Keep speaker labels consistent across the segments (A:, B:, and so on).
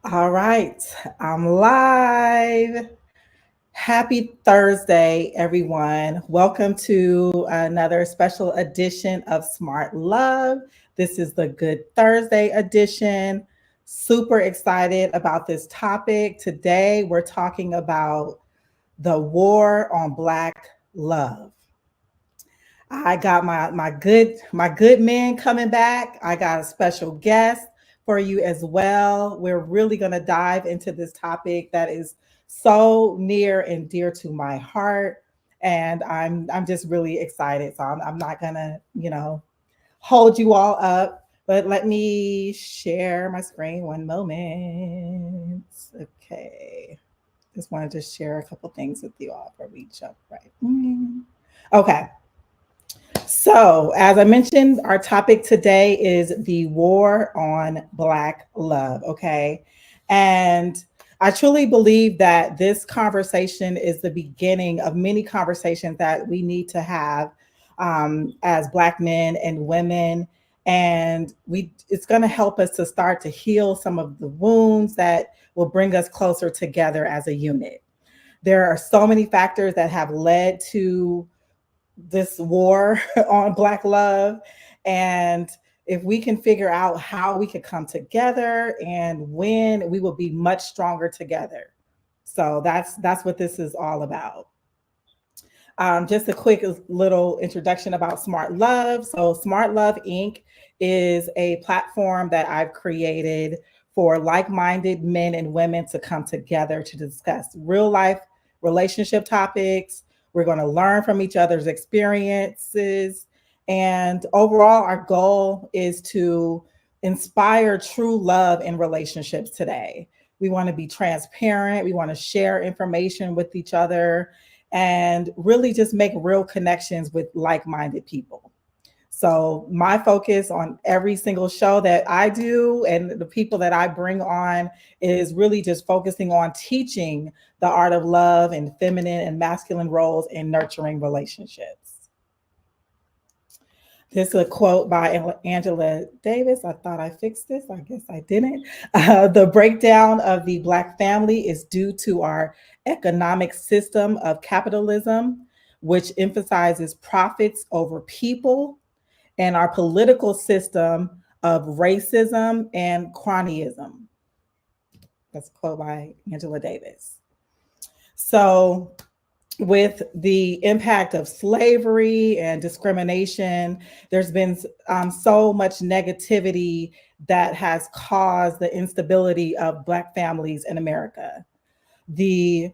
A: All right, I'm live. Happy Thursday, everyone. Welcome to another special edition of Smart Love. This is the Good Thursday edition. Super excited about this topic. Today, we're talking about the war on Black love. I got my good men coming back. I got a special guest for you as well. We're really going to dive into this topic that is so near and dear to my heart, and I'm just really excited. So I'm not gonna hold you all up, but let me share my screen one moment. Okay, just wanted to share a couple things with you all before we jump right in. Okay. So, as I mentioned, our topic today is the war on Black love. Okay. And I truly believe that this conversation is the beginning of many conversations that we need to have as Black men and women. And it's going to help us to start to heal some of the wounds that will bring us closer together as a unit. There are so many factors that have led to this war on Black love. And if we can figure out how we could come together and win, we will be much stronger together. So that's what this is all about. Just a quick little introduction about Smart Love. So, Smart Love Inc. is a platform that I've created for like minded men and women to come together to discuss real life relationship topics. We're going to learn from each other's experiences. And overall, our goal is to inspire true love in relationships today. We want to be transparent, we want to share information with each other and really just make real connections with like minded people. So, my focus on every single show that I do and the people that I bring on is really just focusing on teaching the art of love and feminine and masculine roles in nurturing relationships. This is a quote by Angela Davis. I thought I fixed this. I guess I didn't. The breakdown of the Black family is due to our economic system of capitalism, which emphasizes profits over people, and our political system of racism and cronyism. That's a quote by Angela Davis. So, with the impact of slavery and discrimination, there's been so much negativity that has caused the instability of Black families in America. The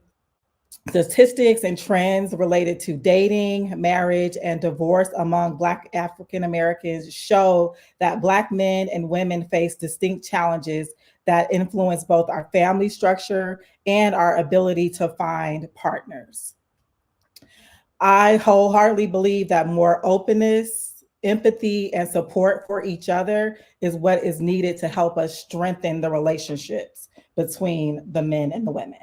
A: statistics and trends related to dating, marriage, and divorce among Black African Americans show that Black men and women face distinct challenges that influence both our family structure and our ability to find partners. I wholeheartedly believe that more openness, empathy, and support for each other is what is needed to help us strengthen the relationships between the men and the women.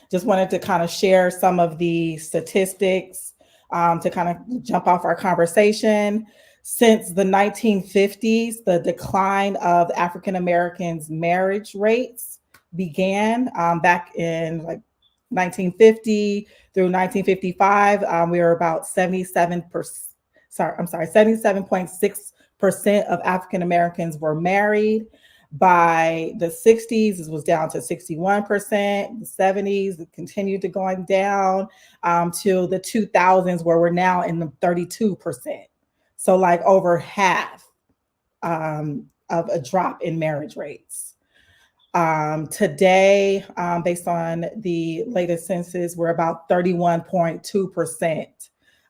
A: Just wanted to kind of share some of the statistics to kind of jump off our conversation. Since the 1950s, the decline of African Americans' marriage rates began back in like 1950 through 1955. We were about 77%. Sorry, I'm sorry, 77.6% of African Americans were married. By the 60s, it was down to 61%. The 70s, it continued to going down to the 2000s, where we're now in the 32%. So, like over half of a drop in marriage rates. Today, based on the latest census, we're about 31.2%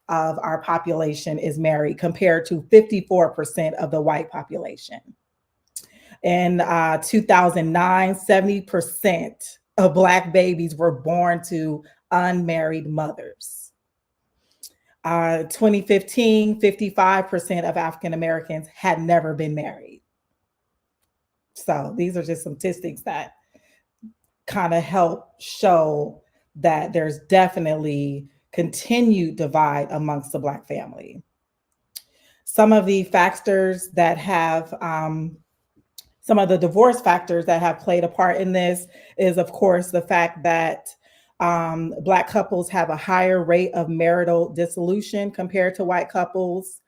A: of our population is married compared to 54% of the white population. In 2009, 70% of Black babies were born to unmarried mothers. 2015, 55% of African Americans had never been married. So these are just some statistics that kind of help show that there's definitely continued divide amongst the Black family. Some of the factors that have some of the divorce factors that have played a part in this is, of course, the fact that Black couples have a higher rate of marital dissolution compared to white couples.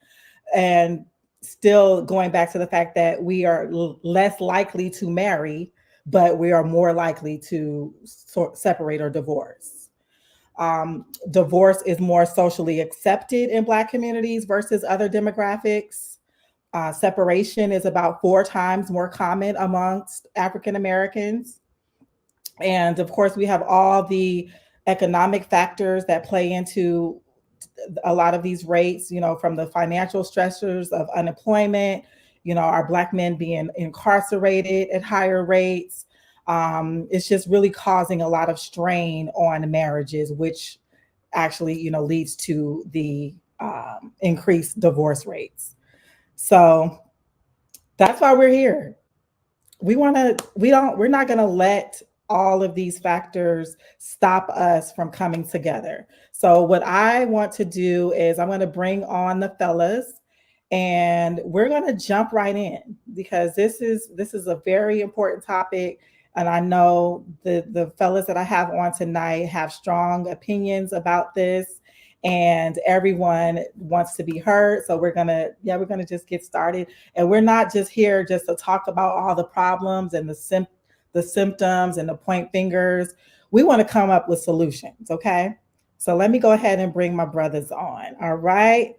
A: And still going back to the fact that we are less likely to marry, but we are more likely to separate or divorce. Divorce is more socially accepted in Black communities versus other demographics. Separation is about 4 times more common amongst African Americans. And of course, we have all the economic factors that play into a lot of these rates, from the financial stressors of unemployment, our Black men being incarcerated at higher rates. It's just really causing a lot of strain on marriages, which actually, leads to the increased divorce rates. So that's why we're here. We're not going to let all of these factors stop us from coming together. So what I want to do is I'm going to bring on the fellas, and we're going to jump right in, because this is a very important topic. And I know the fellas that I have on tonight have strong opinions about this, and everyone wants to be heard. So we're gonna just get started. And we're not just here just to talk about all the problems and the symptoms and the point fingers. We want to come up with solutions. Okay. So let me go ahead and bring my brothers on. All right.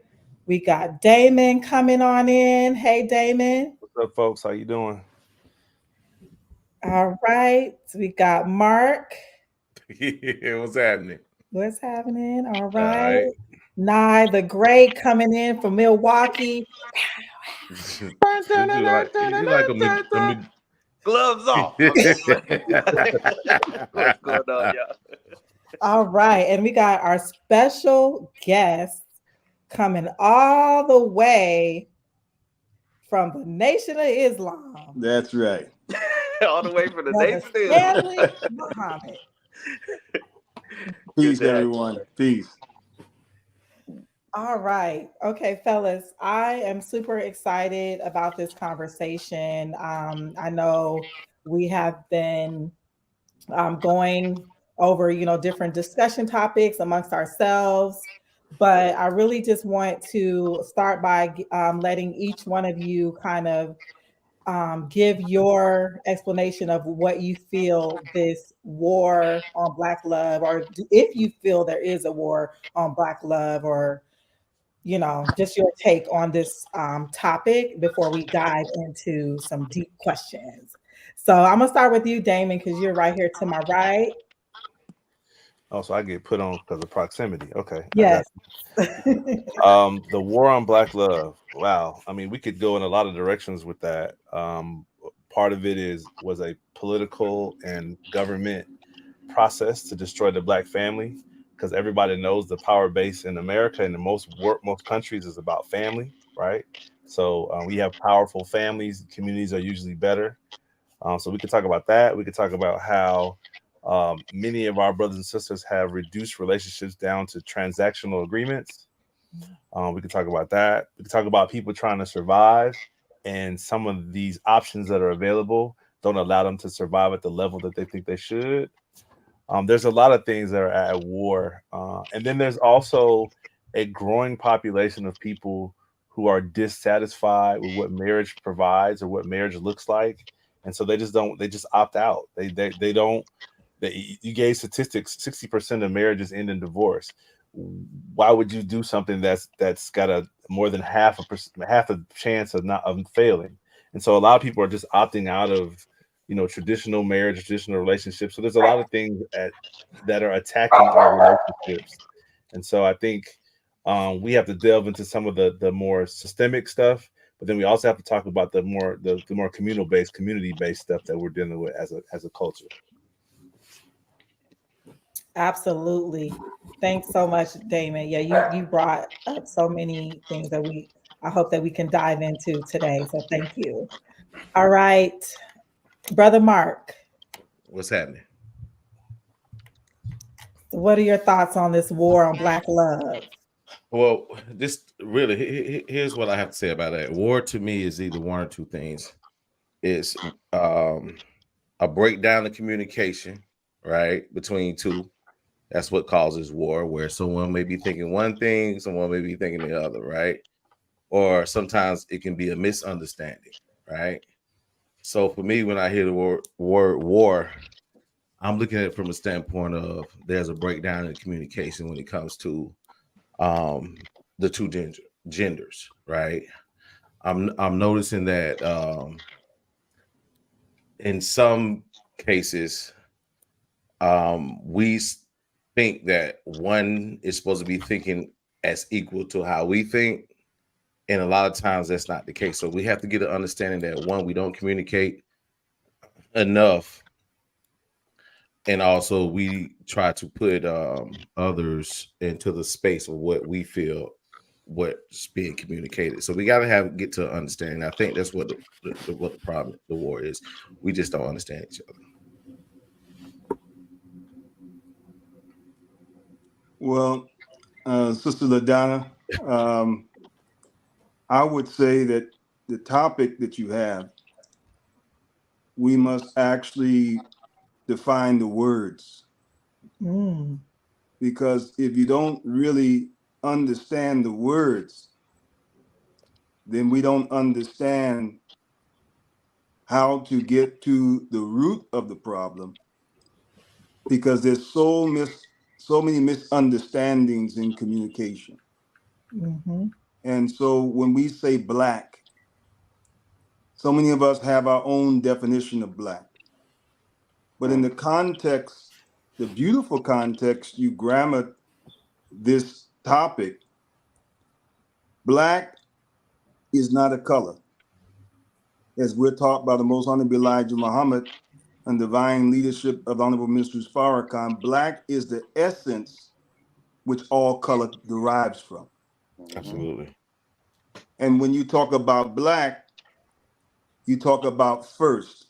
A: We got Damon coming on in. Hey, Damon.
B: What's up, folks? How you doing?
A: All right. We got Marq.
C: Yeah, what's happening?
A: What's happening? All right. Nye the Great coming in from Milwaukee.
C: You like them gloves off. What's going on, y'all?
A: All right. And we got our special guest coming all the way from the Nation of Islam.
D: That's right.
C: All the way from the Nation of
A: Islam. Muhammad.
D: Peace, everyone. Peace.
A: All right. Okay, fellas, I am super excited about this conversation. I know we have been going over, different discussion topics amongst ourselves, but I really just want to start by letting each one of you kind of give your explanation of what you feel this war on Black love, or if you feel there is a war on Black love, or just your take on this topic before we dive into some deep questions. So I'm gonna start with you, Damon, because you're right here to my right.
B: Oh, so I get put on because of proximity. Okay.
A: Yes.
B: The war on Black love. Wow. I mean, we could go in a lot of directions with that. Part of it was a political and government process to destroy the Black family, because everybody knows the power base in America and in most countries is about family, right? So we have powerful families. Communities are usually better. So we could talk about that. We could talk about how many of our brothers and sisters have reduced relationships down to transactional agreements. We could talk about that. We could talk about people trying to survive, and some of these options that are available don't allow them to survive at the level that they think they should. There's a lot of things that are at war. And then there's also a growing population of people who are dissatisfied with what marriage provides or what marriage looks like. And so they just opt out. You gave statistics, 60% of marriages end in divorce. Why would you do something that's got a more than half a chance of failing? And so a lot of people are just opting out of traditional marriage, traditional relationships. So there's a lot of things that are attacking our relationships. And so I think we have to delve into some of the more systemic stuff, but then we also have to talk about the more community-based stuff that we're dealing with as a culture.
A: Absolutely. Thanks so much, Damon. Yeah, you brought up so many things that I hope that we can dive into today. So thank you. All right. Brother Marq.
C: What's happening?
A: What are your thoughts on this war on Black love?
C: Well, here's what I have to say about that. War to me is either one or two things. It's a breakdown of communication, right, between two. That's what causes war, where someone may be thinking one thing, someone may be thinking the other, right? Or sometimes it can be a misunderstanding, right? So for me, when I hear the word war, I'm looking at it from a standpoint of there's a breakdown in communication when it comes to the two genders, right? I'm noticing that in some cases, we think that one is supposed to be thinking as equal to how we think, and a lot of times that's not the case. So we have to get an understanding that one, we don't communicate enough, and also we try to put others into the space of what we feel what's being communicated. So we got to get to understanding. I think that's what the problem, the war is. We just don't understand each other.
D: Well, Sister LaDonna, I would say that the topic that you have, we must actually define the words. Because if you don't really understand the words, then we don't understand how to get to the root of the problem, because there's so many misunderstandings in communication. And so when we say black, so many of us have our own definition of black. But in the context, the beautiful context you grammar this topic, black is not a color. As we're taught by the Most Honorable Elijah Muhammad and divine leadership of the Honorable Minister Farrakhan, black is the essence which all color derives from.
C: Absolutely.
D: And when you talk about black, you talk about first.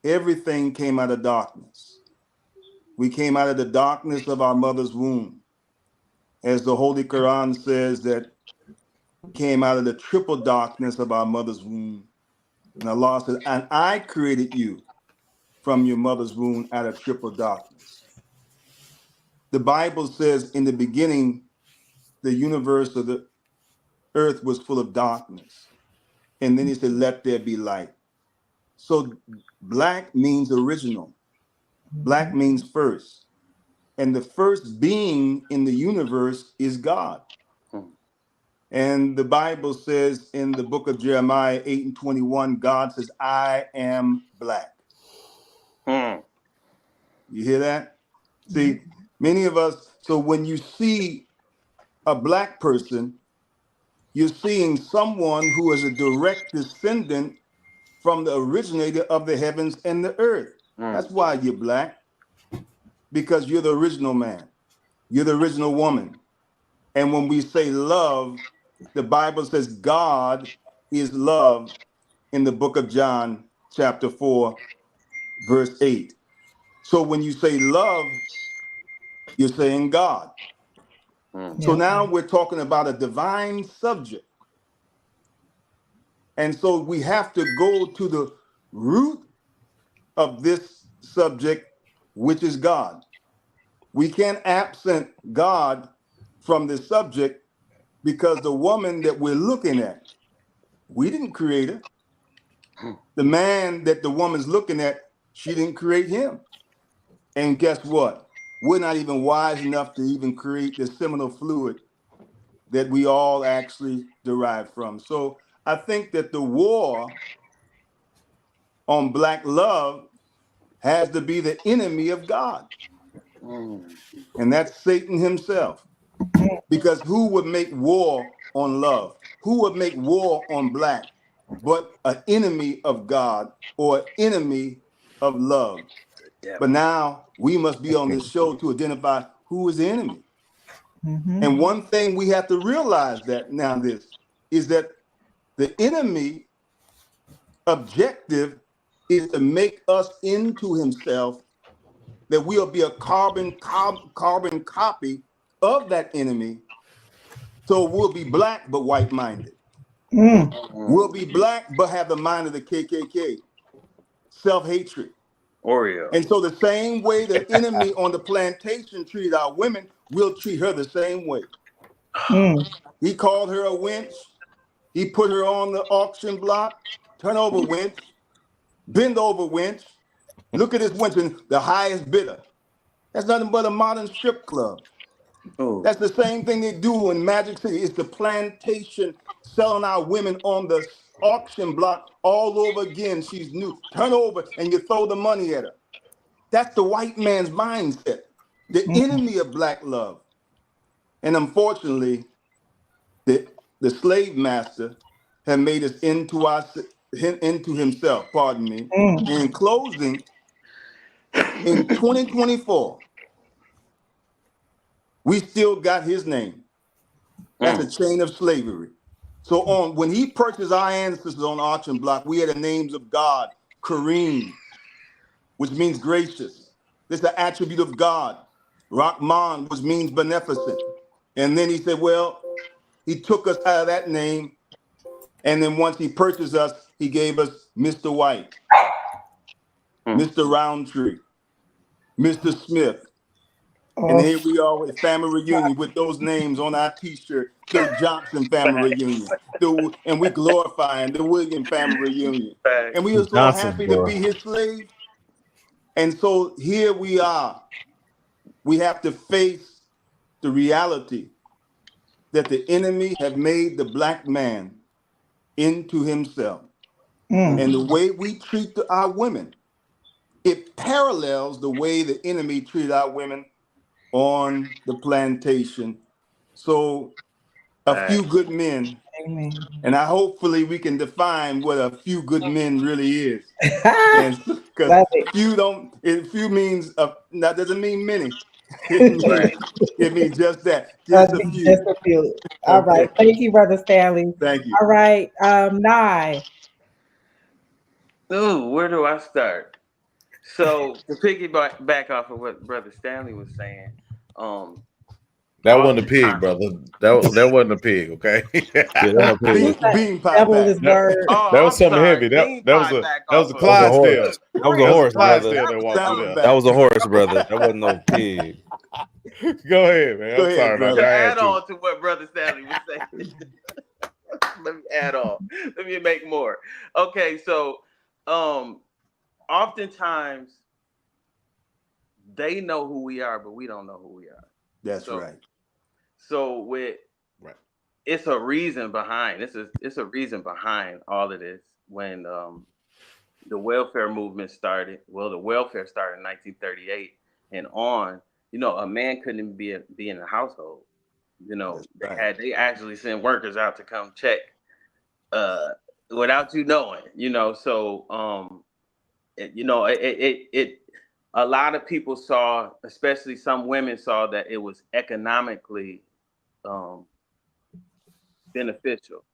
D: Everything came out of darkness. We came out of the darkness of our mother's womb. As the Holy Quran says, that we came out of the triple darkness of our mother's womb. And Allah said, and I created you from your mother's womb out of triple darkness. The Bible says in the beginning, the universe of the earth was full of darkness. And then he said, let there be light. So black means original. Black means first. And the first being in the universe is God. And the Bible says in the book of Jeremiah 8:21, God says, I am black. You hear that? See, many of us, so when you see a black person, you're seeing someone who is a direct descendant from the originator of the heavens and the earth. That's why you're black, because you're the original man. You're the original woman. And when we say love, the Bible says God is love in the book of John, chapter 4, verse 8. So when you say love, you're saying God. So now we're talking about a divine subject. And so we have to go to the root of this subject, which is God. We can't absent God from this subject, because the woman that we're looking at, we didn't create her. The man that the woman's looking at, she didn't create him. And guess what? We're not even wise enough to even create the seminal fluid that we all actually derive from. So I think that the war on black love has to be the enemy of God. And that's Satan himself. Because who would make war on love? Who would make war on black but an enemy of God or enemy of love? But now we must be on this show to identify who is the enemy. And one thing we have to realize that now this is that the enemy objective is to make us into himself, that we'll be a carbon copy of that enemy. So we'll be black but white-minded. We'll be black but have the mind of the KKK. self-hatred.
E: Oreo.
D: And so the same way the enemy on the plantation treated our women, we'll treat her the same way. He called her a wench. He put her on the auction block. Turn over, wench. Bend over, wench. Look at this wench, and the highest bidder. That's nothing but a modern strip club.
E: Oh.
D: That's the same thing they do in Magic City. It's the plantation selling our women on the auction block all over again. She's new. Turn over and you throw the money at her. That's the white man's mindset, the enemy of black love. And unfortunately, the slave master had made us into himself, pardon me. In closing, in 2024, we still got his name. That's a chain of slavery. So when he purchased our ancestors on auction block, we had the names of God, Kareem, which means gracious. This is the attribute of God. Rahman, which means beneficent. And then he said, well, he took us out of that name. And then once he purchased us, he gave us Mr. White, Mr. Roundtree, Mr. Smith. And here we are with family reunion with those names on our t-shirt, the Johnson family reunion. And we glorifying the William family reunion. And we are so happy to be his slave. And so here we are. We have to face the reality that the enemy have made the black man into himself. And the way we treat our women, it parallels the way the enemy treated our women on the plantation. So a few good men, and hopefully we can define what a few good men really is. And because few means that doesn't mean many. It means just that. Just a few.
A: Just a few. All right. Thank you, Brother Stanley.
D: Thank you.
A: All right. Nye.
E: Ooh, where do I start? So to piggyback back off of what Brother Stanley was saying,
C: that wasn't a pig, brother. That wasn't a pig, okay?
D: Bean pie back.
C: That was something heavy. That was a Clydesdale.
B: That was a horse, brother.
C: That
B: was a horse, brother. That wasn't no pig.
C: Go ahead, man. I'm sorry, man.
E: To add on to what Brother Stanley was saying. Let me add on. Let me make more. Okay, so oftentimes they know who we are, but we don't know who we are.
D: That's right.
E: So it's a reason behind it's a reason behind all of this. When the welfare movement started, the welfare started in 1938 and on. A man couldn't even be in a household. They actually sent workers out to come check without you knowing. So a lot of people saw, especially some women saw, that it was economically beneficial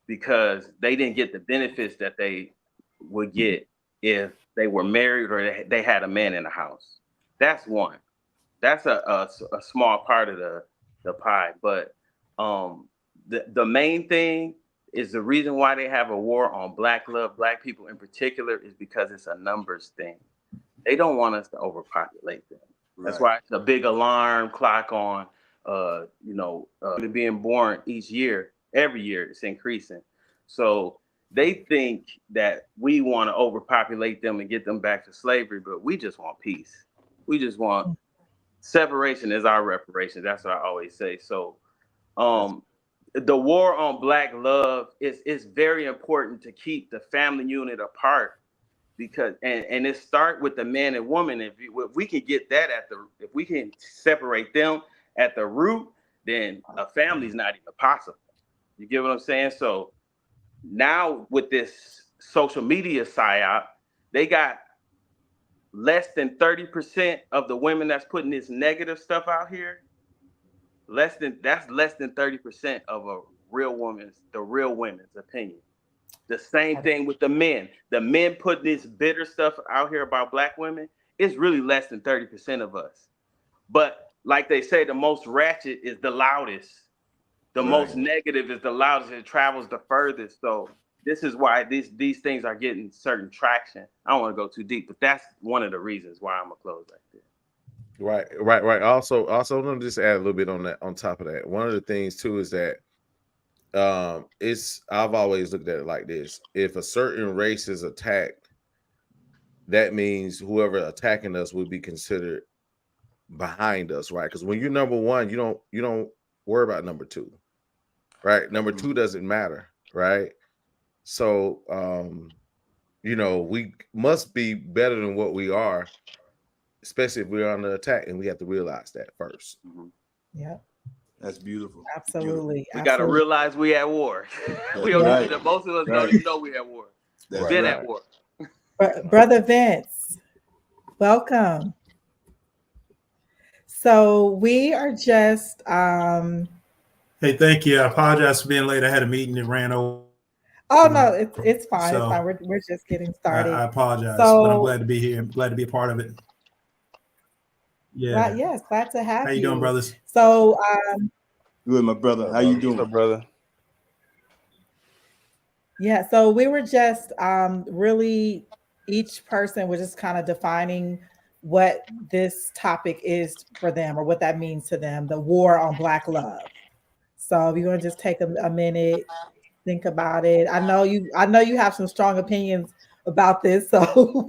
E: because they didn't get the benefits that they would get if they were married or they had a man in the house. That's one. That's a small part of the pie. But the main thing is the reason why they have a war on black love, black people in particular, is because it's a numbers thing. They don't want us to overpopulate them. That's why it's a big alarm clock on, being born each year. Every year it's increasing. So they think that we want to overpopulate them and get them back to slavery, but we just want peace. We just want separation is our reparation. That's what I always say. So the war on black love is very important to keep the family unit apart, because and it start with the man and woman. If we can get that if we can separate them at the root, then a family's not even possible. You get what I'm saying? So now with this social media psyop, they got less than 30% of the women that's putting this negative stuff out here. Less than 30% of the real women's opinion. The same thing with the men. The men put this bitter stuff out here about black women. It's really less than 30% of us. But like they say, the most ratchet is the loudest. The most negative is the loudest. It travels the furthest. So this is why these things are getting certain traction. I don't want to go too deep, but that's one of the reasons why I'm gonna close right there.
C: Right. Also, let me just add a little bit on that. On top of that, one of the things too is that I've always looked at it like this: if a certain race is attacked, that means whoever attacking us would be considered behind us, right? Because when you're number one, you don't worry about number two, right? Number two doesn't matter, right? So we must be better than what we are, especially if we're under attack, and we have to realize that first.
A: Yeah,
D: That's beautiful.
A: absolutely.
E: We got to realize we at war. We don't
D: right.
E: even, most of us don't even know we at war.
D: That's
E: Been
C: right.
E: at war.
A: Brother Vince, welcome. So we are just
F: Hey, thank you. I apologize for being late. I had a meeting that ran over.
A: Oh no, it's fine.
F: So,
A: it's fine. We're just getting started.
F: I apologize,
A: So,
F: but I'm glad to be here. I'm glad to be a part of it. Yeah.
A: Yes, glad to have you.
F: How you doing, brothers?
A: So
D: Good, my brother. How you doing?
B: What's up, brother?
A: yeah, so we were just really each person was just kind of defining what this topic is for them or what that means to them, the war on Black love. So if you want to just take a minute, think about it. I know you have some strong opinions about this. So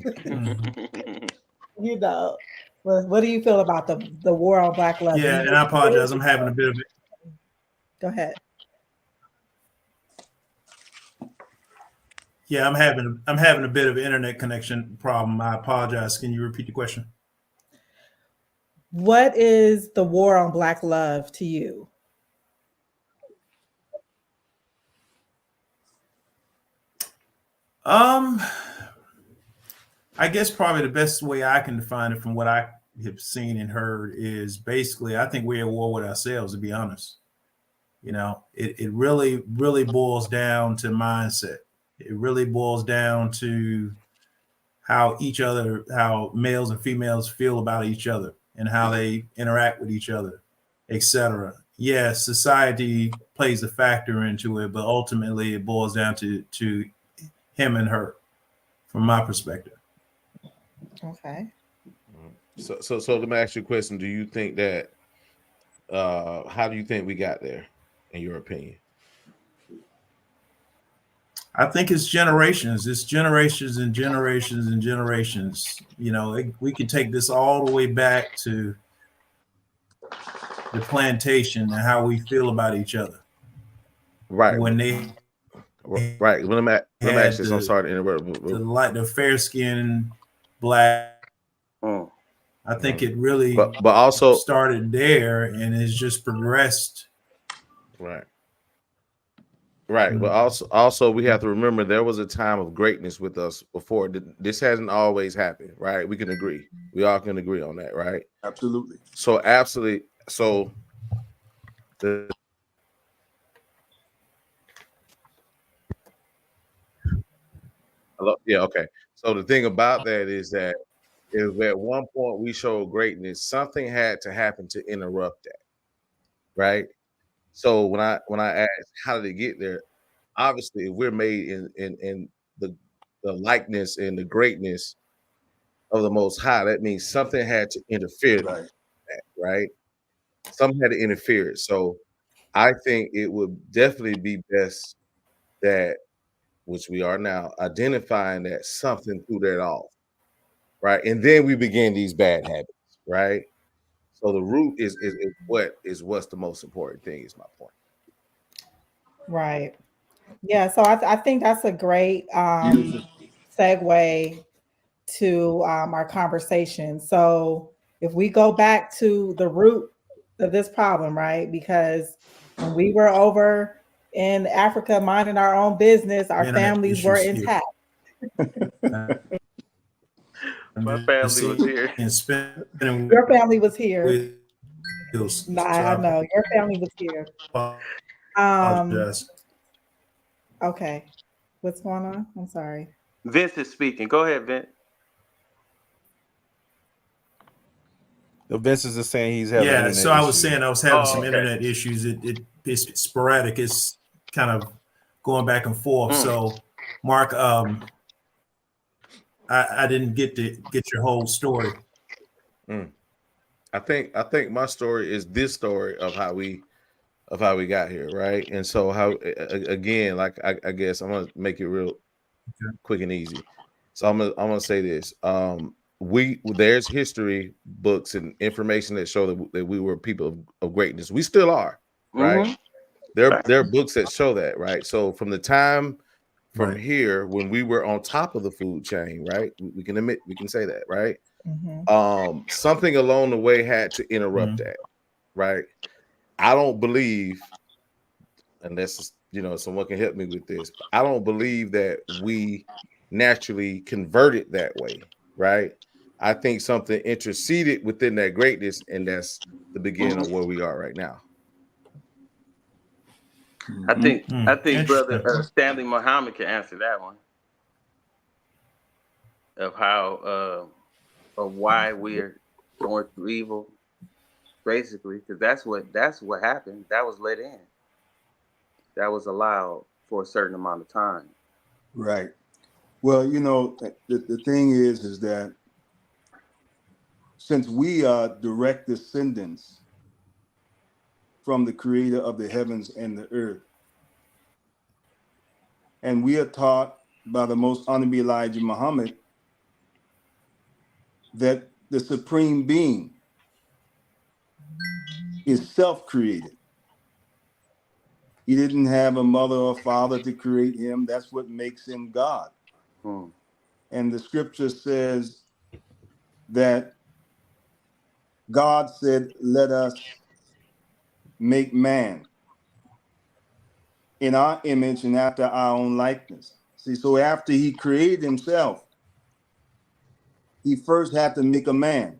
A: what do you feel about the war on Black love?
F: Yeah, and I apologize. I'm having a bit of it.
A: Go ahead.
F: Yeah, I'm having a bit of an internet connection problem. I apologize. Can you repeat the question?
A: What is the war on Black love to you?
F: I guess probably the best way I can define it from what I have seen and heard is basically I think we're at war with ourselves, to be honest. It really, really boils down to mindset. It really boils down to how males and females feel about each other and how they interact with each other, etc. Yes, society plays a factor into it, but ultimately it boils down to him and her, from my perspective.
A: Okay.
C: So let me ask you a question. Do you think that how do you think we got there, in your opinion?
F: I think it's generations. It's generations and generations and generations. We can take this all the way back to the plantation and how we feel about each other.
C: Right.
F: When they
C: right. Let me ask this. I'm sorry to interrupt.
F: The fair-skinned Black. I think it really
C: but also
F: started there and has just progressed.
C: Right. But also we have to remember there was a time of greatness with us before. This hasn't always happened, right? We can agree. We all can agree on that, right?
D: Absolutely.
C: So absolutely. So yeah, okay. So the thing about that is that if at one point we showed greatness, something had to happen to interrupt that, right? So when I asked how did it get there, obviously if we're made in the likeness and the greatness of the Most High, that means something had to interfere, right? Something had to interfere. So I think it would definitely be best that, which we are now, identifying that something threw that off, right? And then we begin these bad habits, right? So the root is what's the most important thing, is my point.
A: Right. Yeah. So I think that's a great segue to our conversation. So if we go back to the root of this problem, right? Because when we were over in Africa minding our own business, our families were intact.
E: My family was here.
A: Your family was here. I know your family was here. Okay, what's going on? I'm sorry.
E: Vince is speaking. Go ahead, Vince.
B: Vince is just saying he's having internet
F: so I was
B: issues.
F: saying I was having some internet issues. It's sporadic. It's kind of going back and forth. So Mark, I didn't get your whole story.
C: I think my story is this story of how we got here, right? And so how again, like I guess I'm gonna make it real quick and easy. So I'm gonna say this. There's history books and information that show that we were people of greatness. We still are, right? There are books that show that, right? So from the time from here when we were on top of the food chain, right? We can say that, right? Something along the way had to interrupt that, right? I don't believe, unless someone can help me with this, but I don't believe that we naturally converted that way, right? I think something interceded within that greatness, and that's the beginning of where we are right now.
E: I think Brother Stanley Muhammad can answer that one, of how of why we're going through evil, basically, because that's what happened. That was let in. That was allowed for a certain amount of time.
D: Right. Well, the thing is that since we are direct descendants from the creator of the heavens and the earth, and we are taught by the most honorable Elijah Muhammad that the supreme being is self-created. He didn't have a mother or father to create him. That's what makes him God. And the scripture says that God said, let us make man in our image and after our own likeness. See, so after he created himself, he first had to make a man.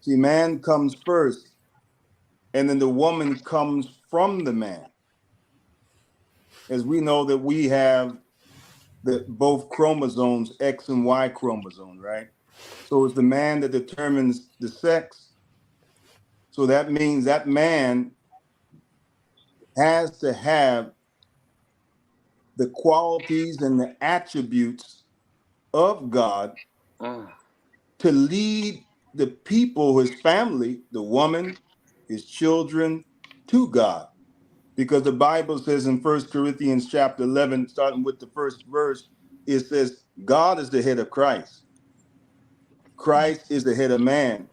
D: See, man comes first, and then the woman comes from the man. As we know that we have both chromosomes, X and Y chromosome, right? So it's the man that determines the sex. So that means that man has to have the qualities and the attributes of God to lead the people, his family, the woman, his children, to God. Because the Bible says in 1 Corinthians chapter 11, starting with the first verse, it says, God is the head of Christ. Christ is the head of man,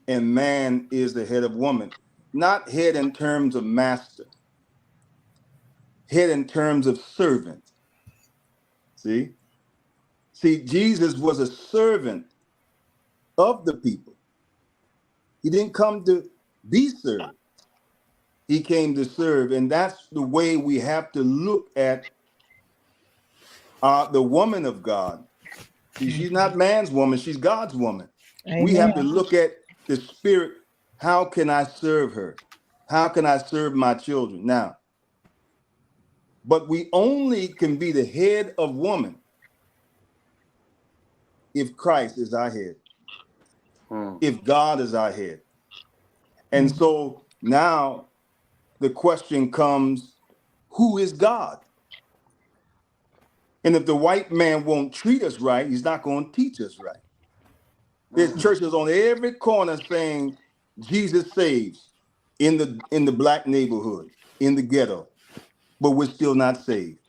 D: and man is the head of woman. Not head in terms of master, head in terms of servant. See, Jesus was a servant of the people. He didn't come to be served. He came to serve. And that's the way we have to look at the woman of God. See, she's not man's woman, she's God's woman. Amen. We have to look at the spirit. How can I serve her? How can I serve my children? Now, but we only can be the head of woman if Christ is our head, if God is our head. And so now the question comes, who is God? And if the white man won't treat us right, he's not going to teach us right. There's churches on every corner saying Jesus saves in the black neighborhood, in the ghetto, but we're still not saved.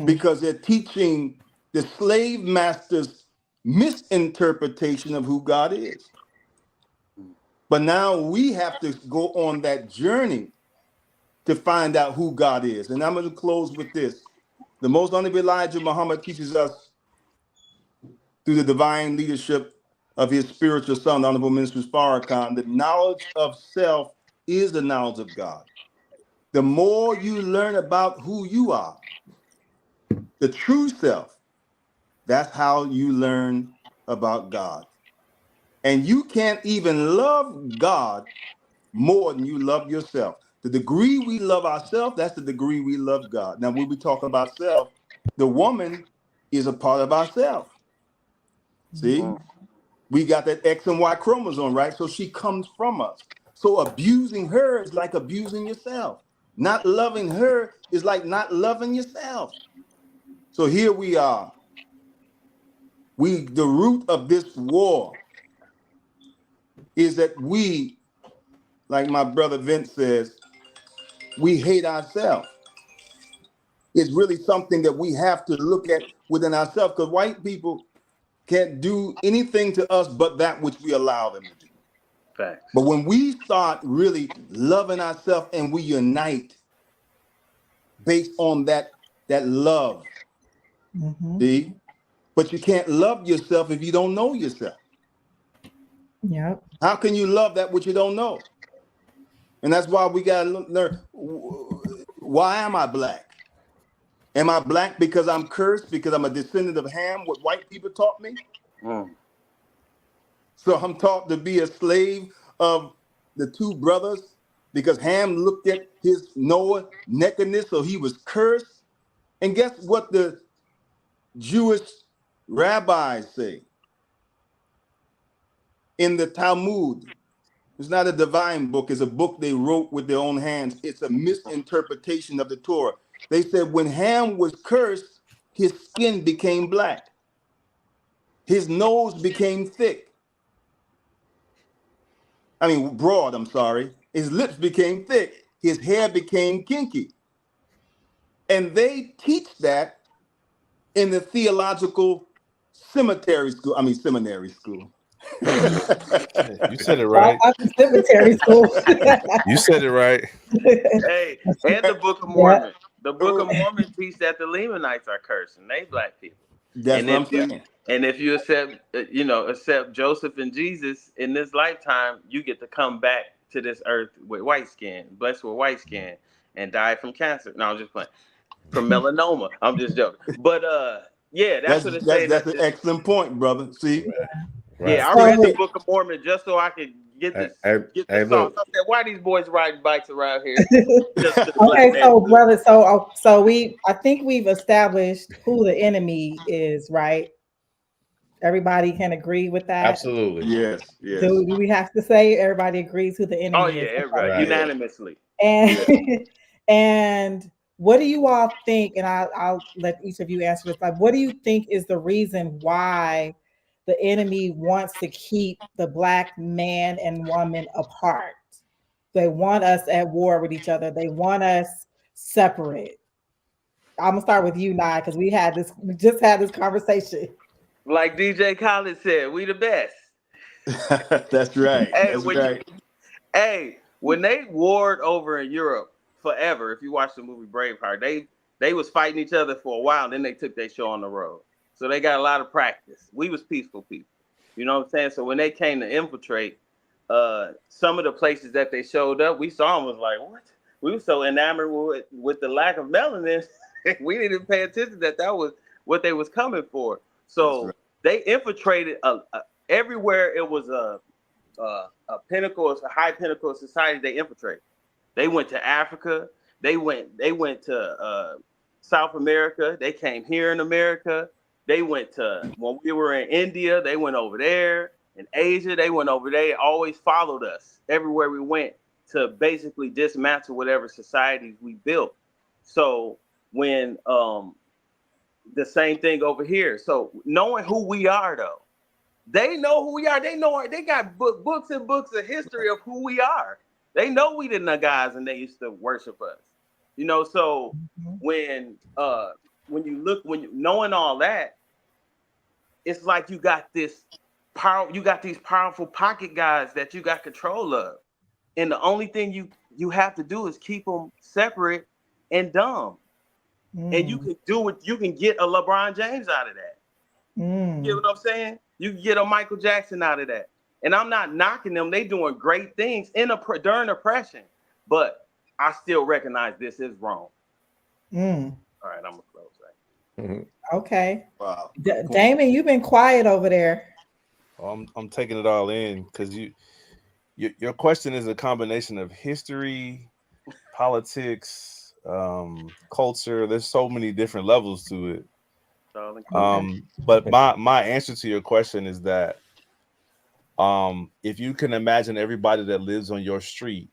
D: Because they're teaching the slave master's misinterpretation of who God is. But now we have to go on that journey to find out who God is. And I'm going to close with this. The most honorable Elijah Muhammad teaches us through the divine leadership of his spiritual son, the Honorable Minister Farrakhan, that knowledge of self is the knowledge of God. The more you learn about who you are, the true self, that's how you learn about God. And you can't even love God more than you love yourself. The degree we love ourselves, that's the degree we love God. Now, when we talk about self, the woman is a part of ourself. See? We got that X and Y chromosome, right? So she comes from us. So abusing her is like abusing yourself. Not loving her is like not loving yourself. So here we are. The root of this war is that we, like my brother Vince says, we hate ourselves. It's really something that we have to look at within ourselves, because white people can't do anything to us but that which we allow them to do.
E: Facts.
D: But when we start really loving ourselves and we unite based on that love, see? But you can't love yourself if you don't know yourself.
A: Yep.
D: How can you love that which you don't know? And that's why we got to learn, why am I black? Am I black because I'm cursed, because I'm a descendant of Ham, what white people taught me? So I'm taught to be a slave of the two brothers because Ham looked at his Noah nakedness, so he was cursed. And guess what the Jewish rabbis say in the Talmud? It's not a divine book. It's a book they wrote with their own hands. It's a misinterpretation of the Torah. They said when Ham was cursed, his skin became black. His nose became thick. I mean, broad, I'm sorry. His lips became thick. His hair became kinky. And they teach that in the theological seminary school.
B: You said it right.
A: Cemetery school.
B: You said it right.
E: Hey, and the Book of Mormon. The Book of Mormon teach that the Lamanites are cursed and they black people.
D: That's what I'm saying.
E: And if you accept Joseph and Jesus in this lifetime, you get to come back to this earth with white skin, blessed with white skin, and die from cancer. No, I'm just playing. From melanoma. I'm just joking. But yeah, that's what it's saying.
D: That's an excellent point, brother. See?
C: Right.
E: Yeah, I read the Book of Mormon just so I could get this. Get this
C: look.
E: I said, why these boys riding bikes around here?
A: Okay, so brother, so I think we've established who the enemy is, right? Everybody can agree with that.
C: Absolutely.
D: Yes.
A: Do we have to say everybody agrees who the enemy is?
E: Oh yeah, everybody
C: Right.
E: unanimously.
A: And and what do you all think? And I'll let each of you answer this. Like, what do you think is the reason why the enemy wants to keep the Black man and woman apart? They want us at war with each other. They want us separate. I'm gonna start with you, Nye, because we just had this conversation.
E: Like DJ Khaled said, we the best.
D: That's right.
E: Hey, when they warred over in Europe forever, if you watch the movie Braveheart, they was fighting each other for a while, then they took their show on the road. So they got a lot of practice. We was peaceful people. You know what I'm saying? So when they came to infiltrate, some of the places that they showed up, we saw them was like, what? We were so enamored with the lack of melanin, we didn't pay attention that was what they was coming for. So they infiltrated everywhere it was a pinnacle, a high pinnacle of society. They infiltrated. They went to Africa. They went to South America. They came here in America. They went to, when we were in India, they went over there. In Asia, they went over there. They always followed us everywhere we went to basically dismantle whatever societies we built. So when the same thing over here. So knowing who we are, though, they know who we are. They got books and books of history of who we are. They know we the Nagais and they used to worship us. You know, so when knowing all that, it's like you got this power. You got these powerful pocket guys that you got control of, and the only thing you have to do is keep them separate and dumb. And you can do it. You can get a LeBron James out of that. You know what I'm saying? You can get a Michael Jackson out of that. And I'm not knocking them. They doing great things during oppression. But I still recognize this is wrong. All right, I'm gonna close that.
A: Okay.
D: Wow.
A: Damon, you've been quiet over there.
B: I'm taking it all in because your question is a combination of history, politics, culture. There's so many different levels to it. But my answer to your question is that if you can imagine everybody that lives on your street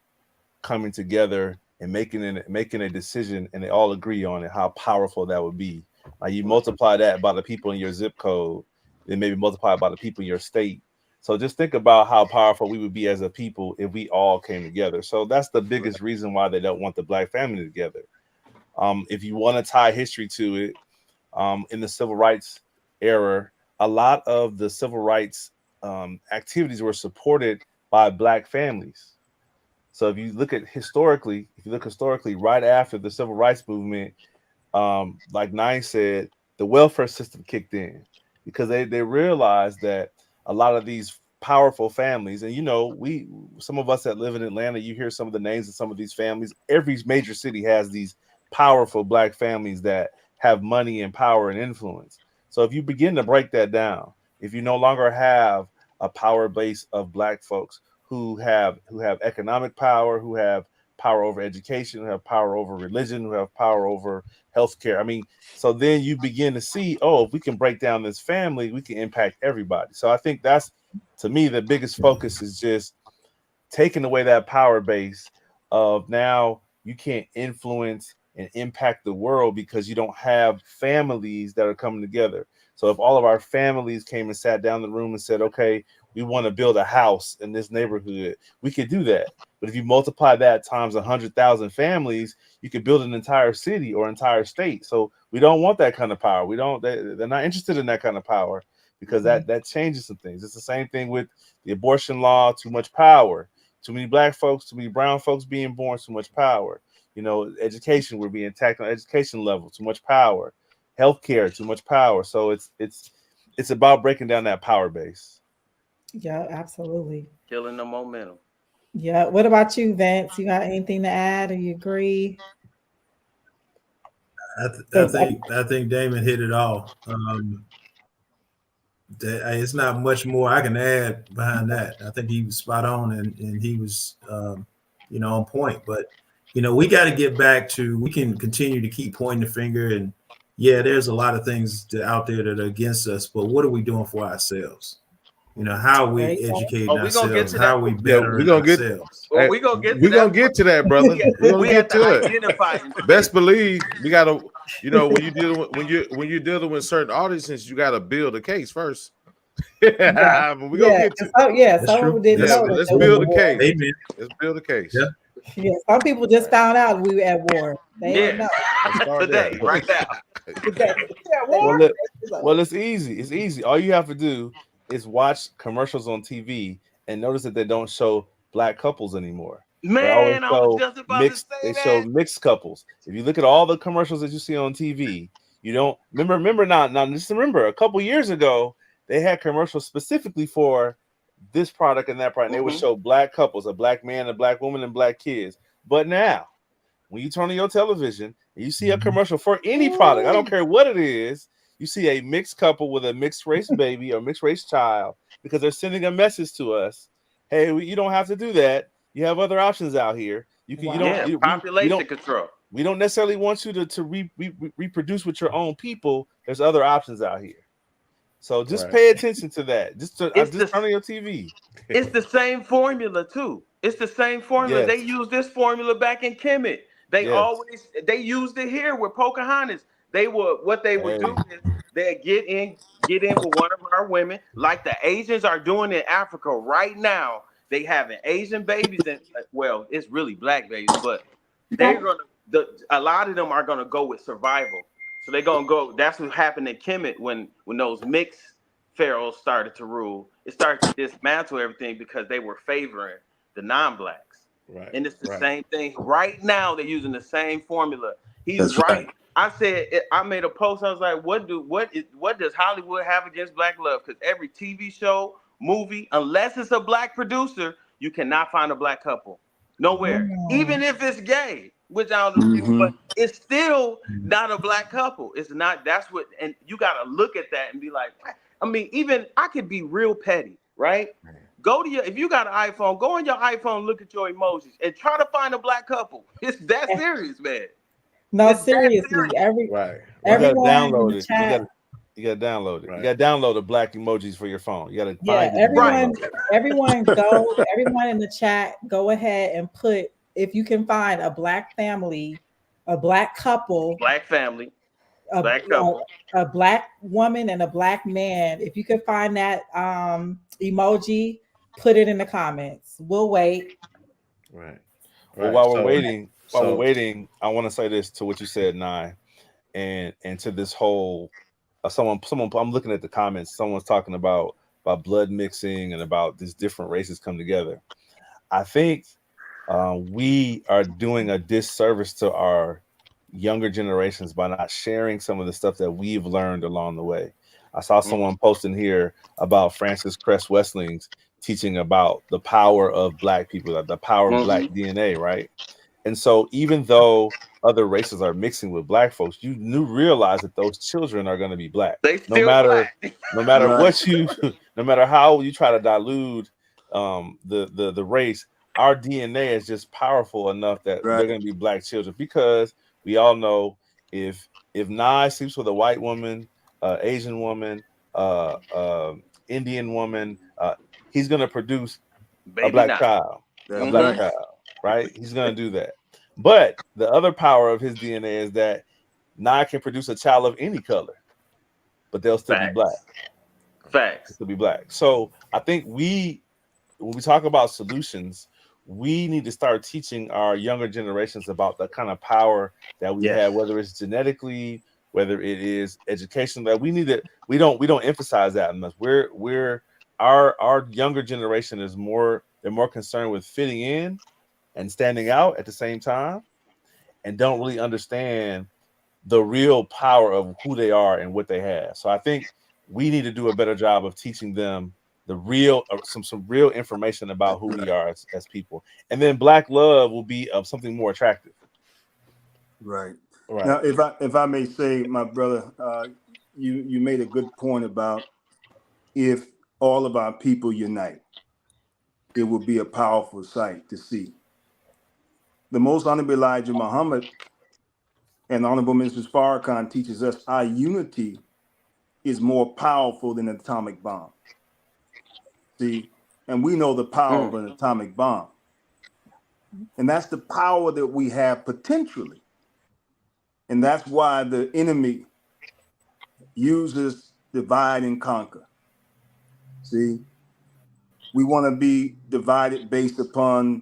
B: coming together and making a decision, and they all agree on it, how powerful that would be. Like you multiply that by the people in your zip code, then maybe multiply it by the people in your state. So just think about how powerful we would be as a people if we all came together. So that's the biggest reason why they don't want the black family together. If you want to tie history to it, in the civil rights era, a lot of the civil rights activities were supported by black families. So if you look historically, right after the civil rights movement, like Nine said, the welfare system kicked in because they realized that a lot of these powerful families, and some of us that live in Atlanta, you hear some of the names of some of these families. Every major city has these powerful black families that have money and power and influence. So if you begin to break that down, if you no longer have a power base of black folks who have economic power, who have power over education, who have power over religion, who have power over healthcare. I mean, so then you begin to see, oh, if we can break down this family, we can impact everybody. So I think that's, to me, the biggest focus is just taking away that power base of now you can't influence and impact the world because you don't have families that are coming together. So if all of our families came and sat down in the room and said, okay, we want to build a house in this neighborhood, we could do that. But if you multiply that times 100,000 families, you could build an entire city or entire state. So we don't want that kind of power. They're not interested in that kind of power because that changes some things. It's the same thing with the abortion law, too much power. Too many black folks, too many brown folks being born, too much power. Education, we're being attacked on education level, too much power. Healthcare, too much power. So it's about breaking down that power base.
A: Yeah, absolutely.
E: Killing the momentum.
A: Yeah. What about you, Vince? You got anything to add, or you agree?
F: I think Damon hit it all. It's not much more I can add behind that. I think he was spot on, and he was, on point. But we got to get back to. We can continue to keep pointing the finger, and there's a lot of things out there that are against us. But what are we doing for ourselves? How are we educating ourselves? How are we bettering ourselves?
C: We're gonna get to that, brother. We're gonna get to it. Best believe we gotta. When you're dealing with certain audiences, you gotta build a case first. We're gonna get to it.
A: That's true.
C: Let's build a case. Amen. Let's build a case.
A: Yeah. Some people just found out we were at war. They didn't know.
E: Today, right now.
B: Well, it's easy. It's easy. All you have to do is watch commercials on TV and notice that they don't show black couples anymore.
E: Man, I was just about to say
B: that. They show mixed couples. If you look at all the commercials that you see on TV, you don't remember now. Just remember, a couple years ago, they had commercials specifically for this product and that product. And they would show black couples, a black man, a black woman, and black kids. But now, when you turn on your television and you see a commercial for any product, I don't care what it is, you see a mixed couple with a mixed race baby or mixed race child, because they're sending a message to us. Hey, you don't have to do that. You have other options out here.
E: Population control.
B: We don't necessarily want you to reproduce with your own people. There's other options out here. So just pay attention to that. Just turn on your TV.
E: It's the same formula too. It's the same formula. Yes. They used this formula back in Kemet. They used it here with Pocahontas. They would do is they get in with one of our women, like the Asians are doing in Africa right now. They having Asian babies, and it's really black babies, but a lot of them are gonna go with survival. So they're gonna go. That's what happened in Kemet when those mixed pharaohs started to rule. It started to dismantle everything because they were favoring the non-blacks.
C: Right.
E: And it's the same thing right now. They're using the same formula. He's right. I said, I made a post. I was like, what does Hollywood have against black love? Because every TV show, movie, unless it's a black producer, you cannot find a black couple nowhere. Even if it's gay, which I don't, but it's still not a black couple. It's not. That's what, and you got to look at that and be like, I mean, even I could be real petty, right? If you got an iPhone, go on your iPhone, look at your emojis, and try to find a black couple. It's that serious, man.
A: No, seriously. Everyone
B: download it.
A: Chat,
B: you gotta download it. Right. You gotta download the black emojis for your phone. You gotta
A: find it. Everyone in the chat, go ahead and put if you can find a black family, a black couple,
E: Black family,
A: a,
E: black couple.
A: a black woman and a black man, if you can find that emoji, put it in the comments. We'll wait.
C: Right.
B: Well,
C: Right.
B: while we're waiting, I want to say this to what you said, Nye, and to this whole someone. I'm looking at the comments. Someone's talking about blood mixing and about these different races come together. I think we are doing a disservice to our younger generations by not sharing some of the stuff that we've learned along the way. I saw someone posting here about Francis Cress Westling's teaching about the power of black people, the power of black DNA, right? And so even though other races are mixing with black folks, you realize that those children are going to be black.
E: They still black.
B: No matter
D: Right.
B: what you, no matter how you try to dilute the race, our DNA is just powerful enough that
D: Right.
B: they're going to be black children, because we all know if Nye sleeps with a white woman, Asian woman, Indian woman, he's going to produce a
E: Baby
B: black
E: not.
B: child,
D: That's
B: a black
D: right.
B: child, right? He's going to do that. But the other power of his DNA is that Nye can produce a child of any color, but they'll still be black.
E: Facts.
B: They'll be black. So I think when we talk about solutions, we need to start teaching our younger generations about the kind of power that we have, whether it's genetically, whether it is education. That we don't emphasize that enough. Our younger generation is they're more concerned with fitting in and standing out at the same time, and don't really understand the real power of who they are and what they have. So I think we need to do a better job of teaching them the real some real information about who we are as people, and then black love will be of something more attractive.
D: Right.
C: Right.
D: Now, if I may say, my brother, you made a good point about if all of our people unite, it will be a powerful sight to see. The Most Honorable Elijah Muhammad and Honorable Mrs. Farrakhan teaches us our unity is more powerful than an atomic bomb. See, and we know the power of an atomic bomb. And that's the power that we have potentially. And that's why the enemy uses divide and conquer. See, we want to be divided based upon,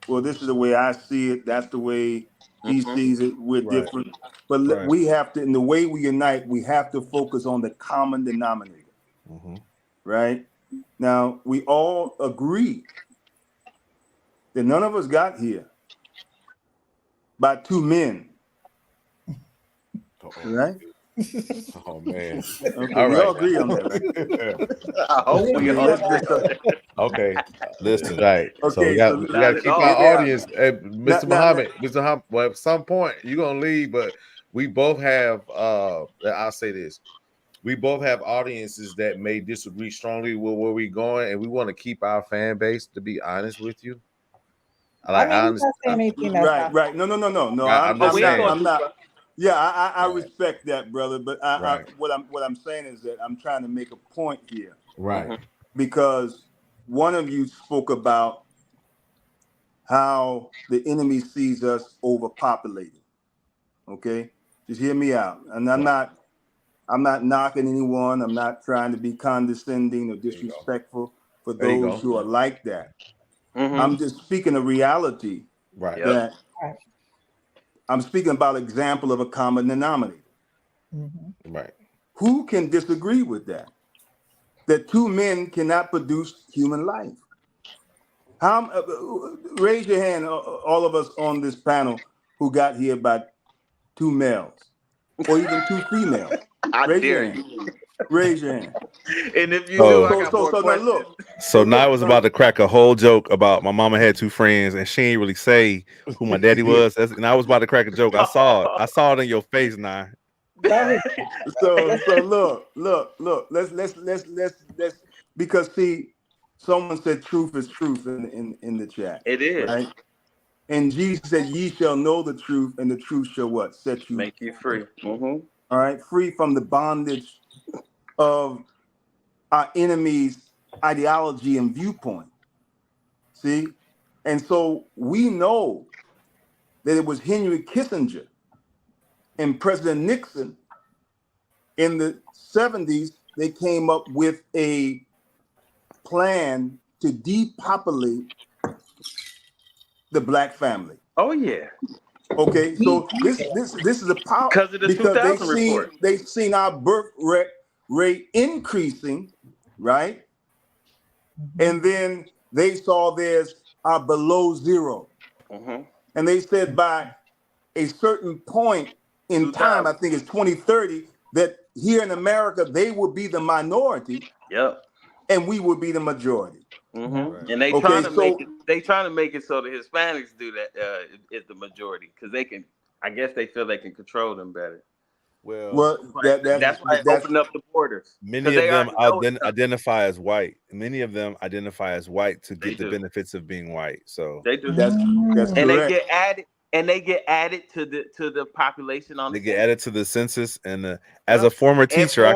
D: well, this is the way I see it, that's the way he sees it, we're different. But we have to, in the way we unite, we have to focus on the common denominator. Right? Now, we all agree that none of us got here by two men. Right?
C: Oh man.
D: Okay,
C: All
D: we
C: right.
D: all agree on that, right?
E: I hope we all agree.
B: Okay, listen.
C: Right. So we got to keep our audience. Mr. Muhammad, well, at some point you're gonna leave, but we both have I'll say this. We both have audiences that may disagree strongly with where we're going, and we want to keep our fan base, to be honest with you.
A: I mean, he's not saying anything that's not
D: right. No.
C: I'm just saying.
D: I'm not. Yeah, I respect that, brother. But what I'm saying is that I'm trying to make a point here.
C: Right.
D: Because one of you spoke about how the enemy sees us overpopulated. Okay? Just hear me out. And I'm not knocking anyone. I'm not trying to be condescending or disrespectful for those who are like that. I'm just speaking of reality.
C: Right.
D: That I'm speaking about example of a common denominator.
C: Right.
D: Who can disagree with that? That two men cannot produce human life. Raise your hand, all of us on this panel who got here by two males or even two females. Raise your hand. Raise your hand.
E: And if you do, I got more
D: now
E: questions.
D: look.
B: So Nye was about to crack a whole joke about my mama had two friends and she ain't really say who my daddy was. And I was about to crack a joke. I saw it in your face, Nye.
D: So look. Let's because see, someone said truth is truth in the chat.
E: It is.
D: Right? And Jesus said, ye shall know the truth, and the truth shall what? Set you
E: make you free.
D: All right, free from the bondage of our enemy's ideology and viewpoint. See? And so we know that it was Henry Kissinger and President Nixon in the 70s. They came up with a plan to depopulate the black family.
E: Oh yeah.
D: Okay, so this is a power
E: Because of the
D: because
E: 2000 report.
D: they've seen our birth rate increasing, right? And then they saw theirs are below zero. And they said by a certain point in time, I think it's 2030, that here in America, they will be the minority.
E: Yep.
D: And we will be the majority.
E: Right. And they trying to make it so the Hispanics do that is the majority because they can. I guess they feel they can control them better.
B: Well,
E: that's why they open up the borders.
B: Many of them identify as white. Many of them identify as white to get the benefits of being white. So
E: they do.
D: That's
E: and
D: correct.
E: they get added to the population on.
B: They get added to the census, and as a former teacher, I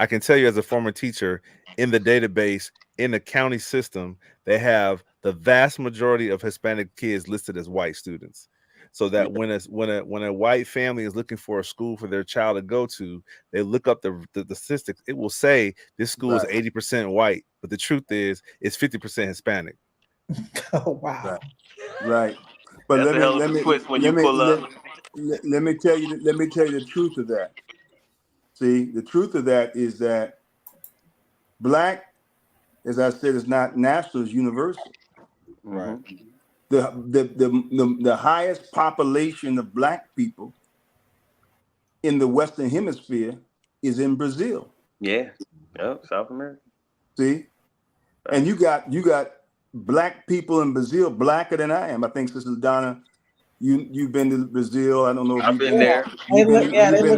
B: can tell you as a former teacher in the database in the county system, they have the vast majority of Hispanic kids listed as white students. So that when a white family is looking for a school for their child to go to, they look up the statistics. It will say this school is 80% white, but the truth is it's 50% Hispanic.
A: Oh wow!
D: Right. But let me tell you the truth of that. See, the truth of that is that black, as I said, is not national, it's universal.
B: Right.
D: The highest population of black people in the Western Hemisphere is in Brazil.
E: Yeah. Yep. South America.
D: See? And you got black people in Brazil blacker than I am. I think Sister Donna, you've been to Brazil. I don't know if
E: I've been there.
A: They look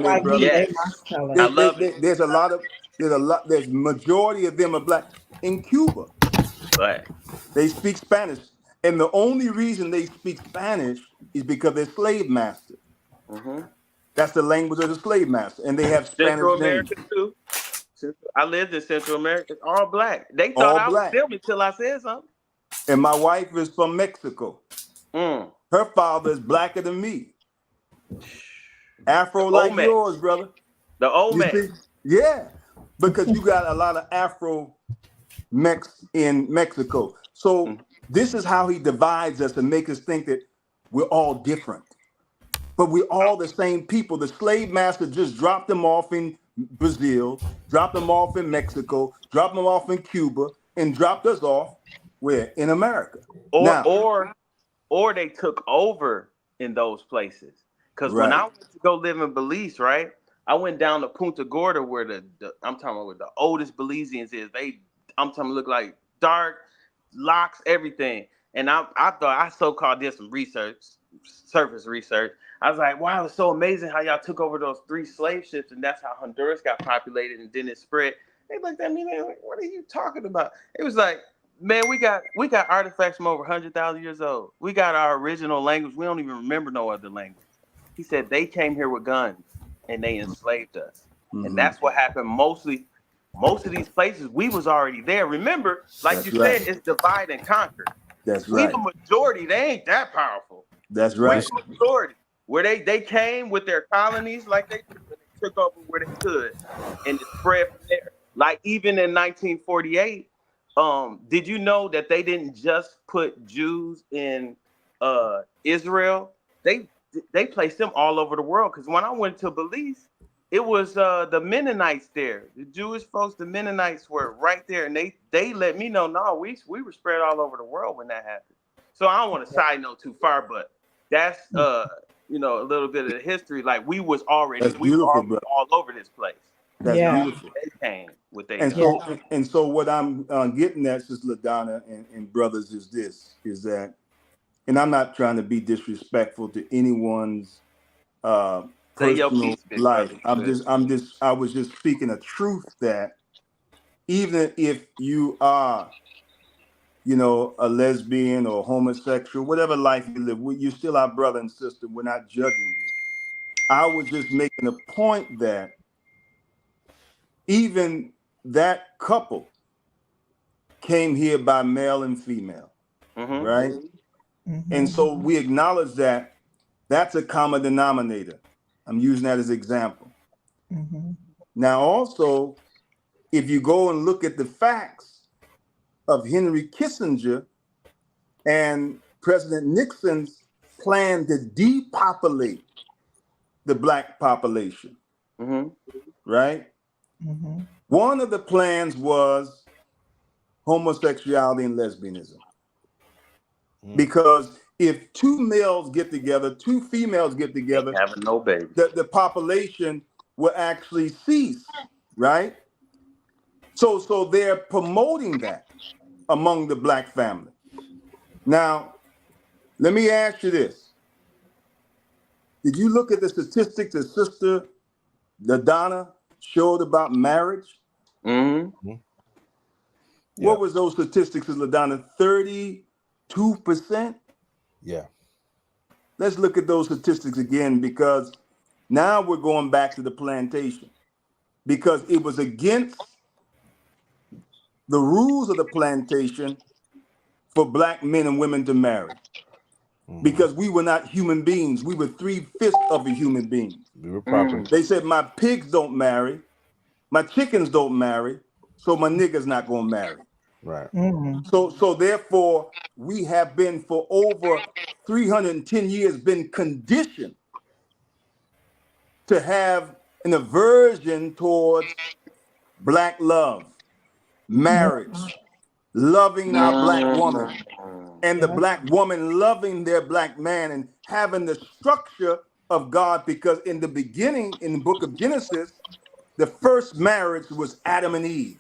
A: like me.
E: Yes. I love it.
D: There's majority of them are black. In Cuba,
E: right.
D: They speak Spanish. And the only reason they speak Spanish is because they're slave masters. That's the language of the slave master. And they have Spanish
E: Central America
D: names.
E: too. I lived in Central America. It's all black. They thought I was them until I said something.
D: And my wife is from Mexico. Her father is blacker than me. Afro like yours, brother.
E: The old man.
D: Yeah. Because you got a lot of Afro Mex in Mexico. So this is how he divides us and make us think that we're all different. But we're all the same people. The slave master just dropped them off in Brazil, dropped them off in Mexico, dropped them off in Cuba, and dropped us off where? In America.
E: Or they took over in those places. Because when I went to go live in Belize, right? I went down to Punta Gorda where I'm talking about where the oldest Belizeans is. I'm talking look like dark locks, everything. And I thought I so-called did some surface research. I was like, wow, it's so amazing how y'all took over those 3 slave ships, and that's how Honduras got populated, and then it spread. They looked at me, they were like, what are you talking about? It was like, man, we got artifacts from over 100,000 years old. We got our original language. We don't even remember no other language. He said they came here with guns and they enslaved us. And that's what happened mostly. Most of these places, we was already there. Remember, like you said, it's divide and conquer.
D: That's right.
E: We the majority. They ain't that powerful.
D: That's right.
E: We the majority. Where they came with their colonies like they took over where they could. And it spread from there. Like even in 1948, did you know that they didn't just put Jews in Israel? They placed them all over the world. Because when I went to Belize, it was the Mennonites there. The Jewish folks, the Mennonites were right there. And they let me know, no, we were spread all over the world when that happened. So I don't want to side note too far, but that's a little bit of the history. Like we were already all over this place.
D: That's beautiful.
E: They came with their
D: and so what I'm getting at, Sister LaDonna and brothers, is that, and I'm not trying to be disrespectful to anyone's personal life. I was just speaking a truth that even if you are, a lesbian or homosexual, whatever life you live, you're still our brother and sister. We're not judging you. I was just making a point that even that couple came here by male and female. right?
A: Mm-hmm.
D: And so we acknowledge that that's a common denominator. I'm using that as an example.
A: Mm-hmm.
D: Now, also, if you go and look at the facts of Henry Kissinger and President Nixon's plan to depopulate the Black population, right?
A: Mm-hmm.
D: One of the plans was homosexuality and lesbianism. Because if two males get together, two females get together,
E: having no baby,
D: the population will actually cease, right? So they're promoting that among the Black family. Now, let me ask you this. Did you look at the statistics that Sister LaDonna showed about marriage?
E: Mm-hmm.
D: What was those statistics, LaDonna? 32%?
B: Yeah.
D: Let's look at those statistics again, because now we're going back to the plantation, because it was against the rules of the plantation for Black men and women to marry, because we were not human beings. We were 3/5 of a human being.
B: We were proper.
D: They said my pigs don't marry, my chickens don't marry, so my nigga's not gonna marry.
B: Right.
A: Mm-hmm.
D: So therefore, we have been for over 310 years been conditioned to have an aversion towards Black love, marriage, loving our Black woman, and the Black woman loving their Black man, and having the structure of God. Because in the beginning, in the book of Genesis, the first marriage was Adam and Eve.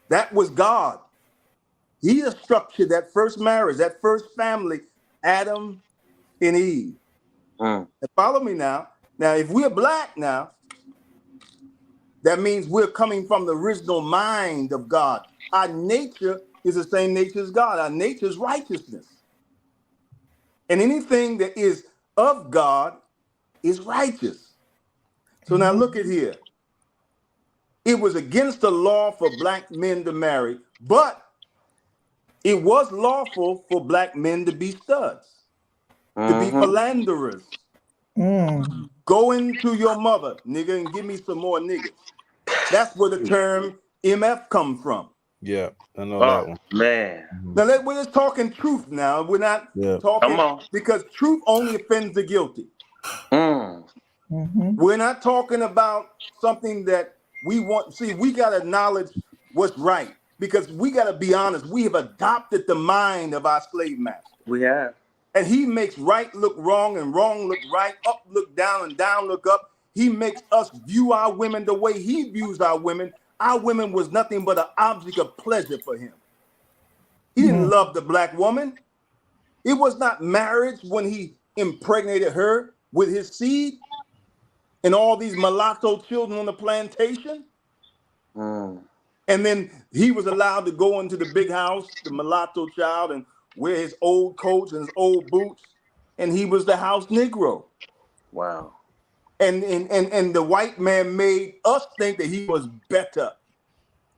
D: That was God. He structured that first marriage, that first family, Adam and Eve. And follow me now. Now, if we're Black now, that means we're coming from the original mind of God. Our nature is the same nature as God. Our nature is righteousness. And anything that is of God is righteous. So now look at here. It was against the law for Black men to marry, but it was lawful for Black men to be studs, to be philanderers. Go into your mother, nigga, and give me some more niggas. That's where the term MF come from.
B: Yeah, I know that one.
E: Man.
D: Now we're just talking truth now. We're not talking, because truth only offends the guilty. We're not talking about something that we want. See, we got to acknowledge what's right, because we got to be honest. We have adopted the mind of our slave master.
E: We have.
D: And he makes right look wrong and wrong look right, up look down and down look up. He makes us view our women the way he views our women. Our women was nothing but an object of pleasure for him. He didn't love the Black woman. It was not marriage when he impregnated her with his seed and all these mulatto children on the plantation. And then he was allowed to go into the big house, the mulatto child, and wear his old coats and his old boots, and he was the house Negro.
E: Wow.
D: And the white man made us think that he was better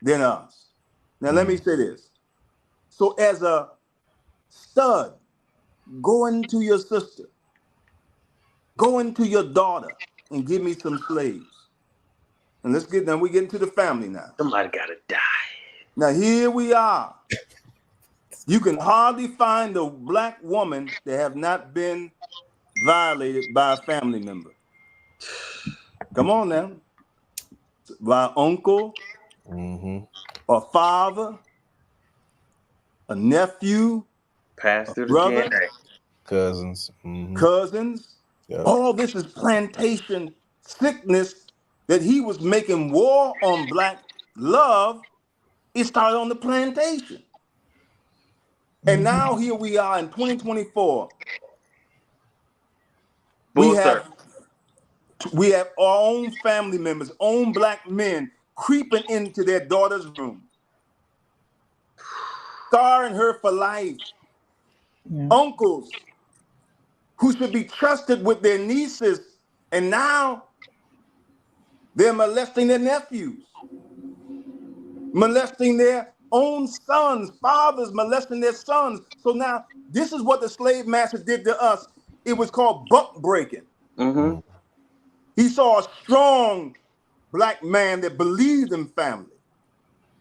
D: than us. Now let me say this. So as a stud, go into your sister, go into your daughter, and give me some slaves. And we get into the family now.
E: Somebody gotta die.
D: Now here we are. You can hardly find a Black woman that have not been violated by a family member. Come on now. By uncle, a father, a nephew,
E: pastor,
D: a brother,
B: cousins.
D: Cousins. Yep. All this is plantation sickness that he was making war on Black love. It started on the plantation. And now here we are in 2024. We have our own family members, own Black men creeping into their daughter's room, scarring her for life. Uncles who should be trusted with their nieces, and now they're molesting their nephews, molesting their own sons, fathers molesting their sons. So now this is what the slave master did to us. It was called buck breaking.
E: Mm-hmm.
D: He saw a strong black man that believed in family,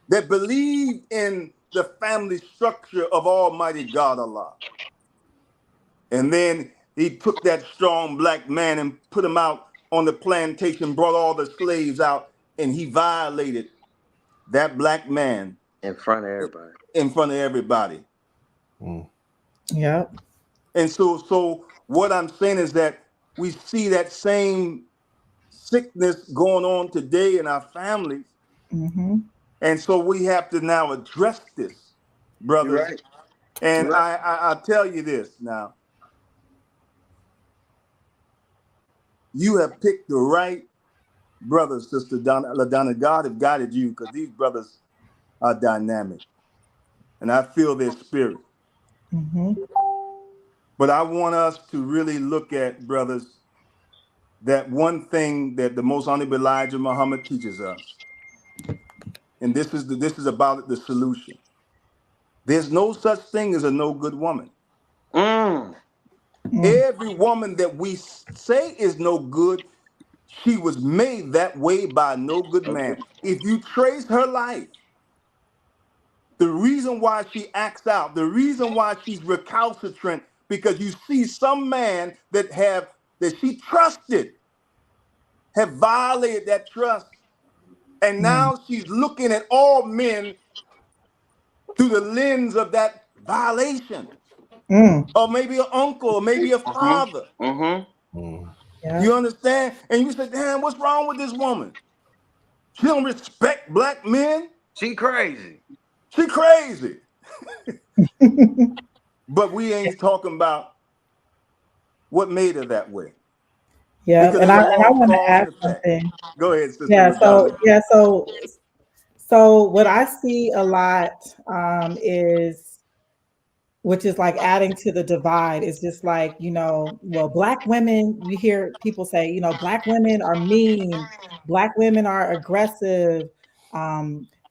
D: that believed in the family structure of Almighty God Allah. And then he took that strong black man and put him out on the plantation, brought all the slaves out, and he violated that black man
E: In front of everybody.
D: in front of everybody.
B: Mm.
A: Yep.
D: And so what I'm saying is that we see that same sickness going on today in our families.
A: Mm-hmm.
D: And so we have to now address this,
E: You're
D: brothers.
E: right.
D: And
E: You're right.
D: I'll tell you this now. You have picked the right brothers, Sister LaDonna. God have guided you because these brothers are dynamic. And I feel their spirit.
A: Mm-hmm.
D: But I want us to really look at, brothers, that one thing that the most honorable Elijah Muhammad teaches us. And this is about the solution. There's no such thing as a no good woman.
E: Mm.
D: Every woman that we say is no good, she was made that way by no good man. If you trace her life, the reason why she acts out, the reason why she's recalcitrant, because you see some man that she trusted have violated that trust. And now she's looking at all men through the lens of that violation.
A: Mm.
D: Or maybe an uncle, or maybe a
E: Mm-hmm.
D: father.
E: Mm-hmm.
B: Mm.
A: Yeah.
D: You understand? And you say, damn, what's wrong with this woman? She don't respect black men.
E: She crazy.
D: She crazy. But we ain't talking about what made her that way.
A: Yeah.
D: Because
A: And
D: there's
A: I
D: a
A: and I
D: long
A: want to
D: cause
A: add
D: and effect.
A: something.
D: Go ahead, Sister
A: Yeah.
D: LaDonna.
A: So what I see a lot is, which is like adding to the divide, is just like, well, black women, you hear people say, black women are mean, black women are aggressive,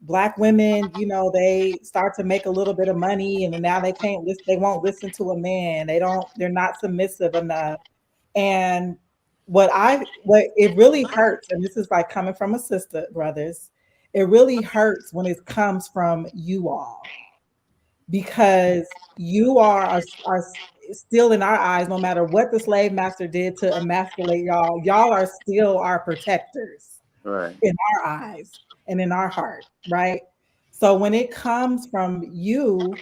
A: black women, they start to make a little bit of money and now they can't listen, they won't listen to a man, they're not submissive enough. And what it really hurts, and this is like coming from a sister, brothers, it really hurts when it comes from you all, because you are still in our eyes, no matter what the slave master did to emasculate y'all are still our protectors
E: Right.
A: in our eyes and in our heart, right? So when it comes from you,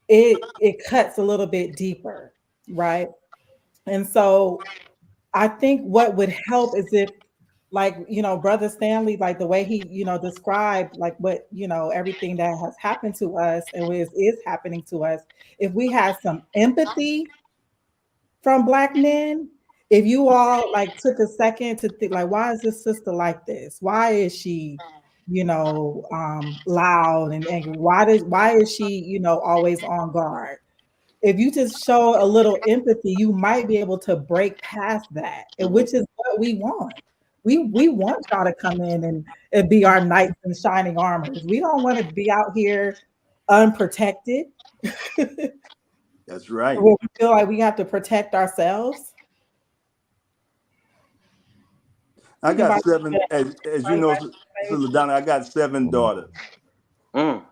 A: it cuts a little bit deeper, right? And so I think what would help is if, like, Brother Stanley, like the way he, described like what, everything that has happened to us and is happening to us, if we had some empathy from black men, if you all like took a second to think, like, why is this sister like this? Why is she, loud and angry? Why is she, always on guard? If you just show a little empathy, you might be able to break past that, and which is what we want. We want y'all to come in and be our knights in shining armors. We don't want to be out here unprotected.
D: That's right.
A: Where we feel like we have to protect ourselves.
D: I got
A: Anybody?
D: 7, as you know, Sister LaDonna, I got 7 daughters.
E: Mm.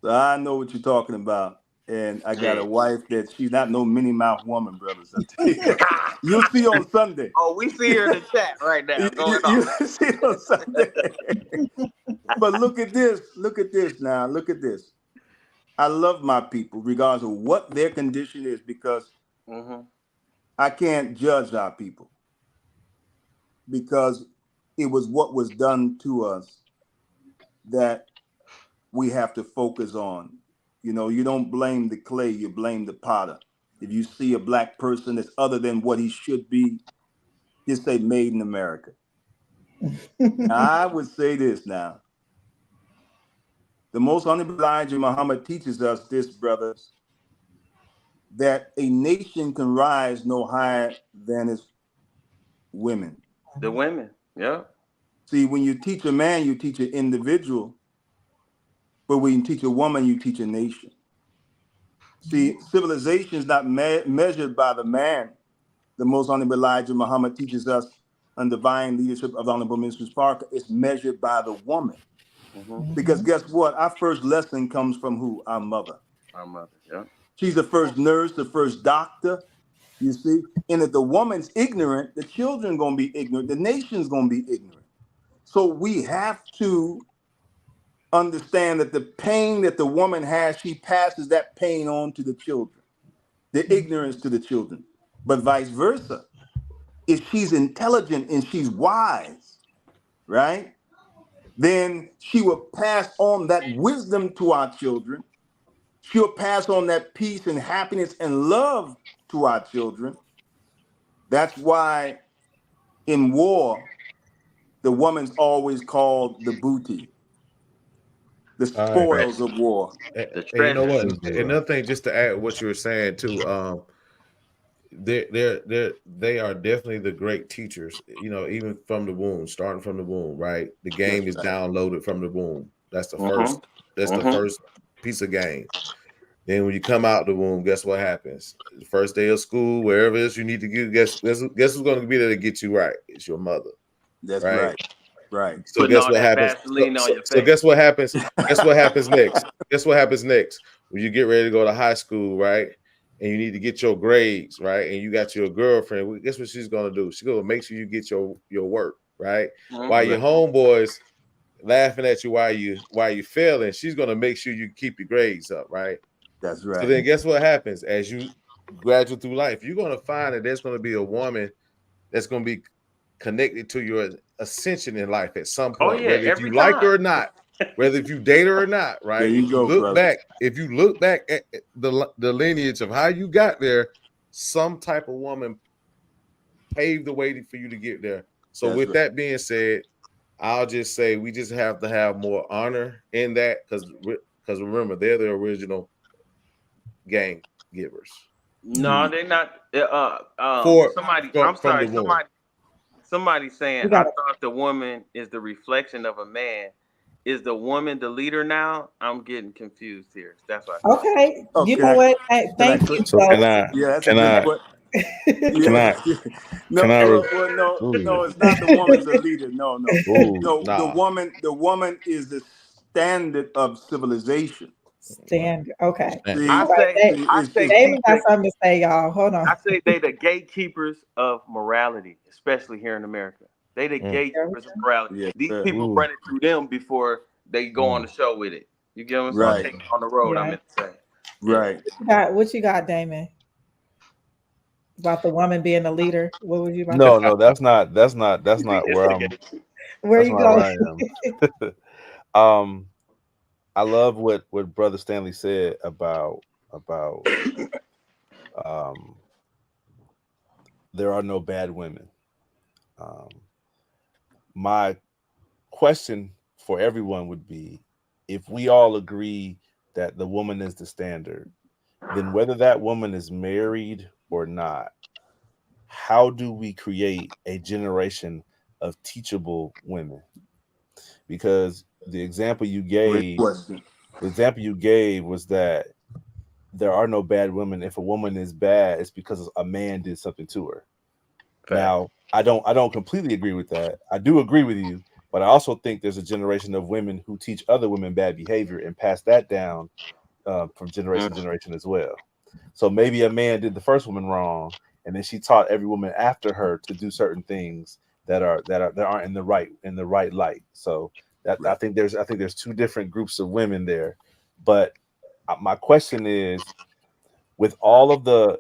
D: So I know what you're talking about. And I got a wife that she's not no Minnie Mouse woman, brothers. I tell you that. You'll see on Sunday.
E: Oh, we see her in the chat right now. Going
D: You'll
E: on.
D: see on Sunday. But look at this. Look at this now. Look at this. I love my people, regardless of what their condition is, because
E: Mm-hmm.
D: I can't judge our people, because it was what was done to us that we have to focus on. You don't blame the clay, you blame the potter. If you see a black person that's other than what he should be, just say made in America. Now, I would say this now. The most honorable Elijah Muhammad teaches us this, brothers, that a nation can rise no higher than its women.
E: The women. Yeah.
D: See, when you teach a man, you teach an individual. But when you teach a woman, you teach a nation. See, civilization is not measured by the man. The most honorable Elijah Muhammad teaches us on divine leadership of the Honorable Minister Parker is measured by the woman.
E: Mm-hmm.
D: Because guess what? Our first lesson comes from who? Our mother.
E: Our mother. Yeah.
D: She's the first nurse, the first doctor. You see? And if the woman's ignorant, the children gonna be ignorant, the nation's gonna be ignorant. So we have to understand that the pain that the woman has, she passes that pain on to the children, the ignorance to the children. But vice versa. If she's intelligent and she's wise, right? Then she will pass on that wisdom to our children. She'll pass on that peace and happiness and love to our children. That's why in war, the woman's always called the booty, the
C: All right.
D: spoils of war.
E: The
C: And you know what?
E: treasure.
C: Another thing, just to add what you were saying too, they are definitely the great teachers. You know, even from the womb, starting from the womb, right? The game
D: That's
C: is
D: right.
C: downloaded from the womb. That's the
E: Mhm.
C: first. That's the
E: Mhm.
C: first piece of game. Then when you come out the womb, guess what happens? The first day of school, wherever it is you need to get, guess who's going to be there to get you right? It's your mother,
D: That's
C: right?
D: right. Right.
C: So
E: Putting
C: guess
E: all
C: what
E: that
C: happens?
E: Vaseline on your
C: So
E: face.
C: guess what happens? Guess what happens next? Guess what happens next? When you get ready to go to high school, right? And you need to get your grades, right? And you got your girlfriend. Guess what she's gonna do? She's gonna make sure you get your work, right?
E: Mhm.
C: While your homeboys laughing at you while you failing, she's gonna make sure you keep your grades up, right?
D: That's
C: So
D: right.
C: then guess what happens? As you graduate through life, you're gonna find that there's gonna be a woman that's gonna be connected to your ascension in life at some
E: Oh
C: point,
E: yeah,
C: whether if
E: every
C: you like her or
E: time.
C: not, whether if you date her or not,
D: There
C: right?
D: you
C: If you
D: go,
C: look
D: brother.
C: back, at the lineage of how you got there, some type of woman paved the way for you to get there. So
D: That's
C: with
D: right.
C: that being said, I'll just say we just have to have more honor in that because remember they're the original gang givers
E: No, they're not. Somebody. I'm
C: from
E: sorry.
C: the womb.
E: Somebody saying
A: We
E: I
A: got
E: thought the woman is the reflection of a man. Is the woman the leader now? I'm getting confused here. That's what I thought.
A: okay.
D: Oh,
A: You
D: can
A: know
D: I
A: what?
D: can I
A: Thank
D: click?
A: you.
B: So
A: So
D: Yeah, that's a
B: can
D: good
B: I
D: question.
B: can
D: Yeah.
B: I
D: No,
B: can I
D: well, no,
B: ooh,
D: it's not the woman's a leader. No, no,
B: ooh,
D: no.
C: Nah,
D: The woman is the standard of civilization.
A: stand. Okay.
D: See,
E: I
A: All right.
E: say I say
A: David
E: she's
A: got
E: the.
A: something to say, y'all. Hold on.
E: I say they the gatekeepers of morality, especially here in America. They the gatekeepers of morality.
D: yes,
E: These
D: sir.
E: people
B: ooh,
E: run it through them before they go on the show with it. You get what I'm saying?
D: Right,
E: Take it on the road. I
A: Yeah.
E: meant to say. Yeah.
D: right.
A: What you got, Damon? About the woman being the leader? What was you about to
B: no,
A: say?
B: no, that's
E: You be
B: not where I'm
E: instigated.
A: Where
B: that's
A: you
B: not where
A: going?
B: I am. I love what Brother Stanley said about um there are no bad women. Um my question for everyone would be, if we all agree that the woman is the standard, then whether that woman is married or not, how do we create a generation of teachable women? Because
D: Great question.
B: the example you gave was that there are no bad women. If a woman is bad, it's because a man did something to her.
E: Fact.
B: Now, I don't completely agree with that. I do agree with you, but I also think there's a generation of women who teach other women bad behavior and pass that down from generation to generation as well. So maybe a man did the first woman wrong, and then she taught every woman after her to do certain things that aren't in the right light. So that
D: Right.
B: I think there's two different groups of women there. But my question is, with all of the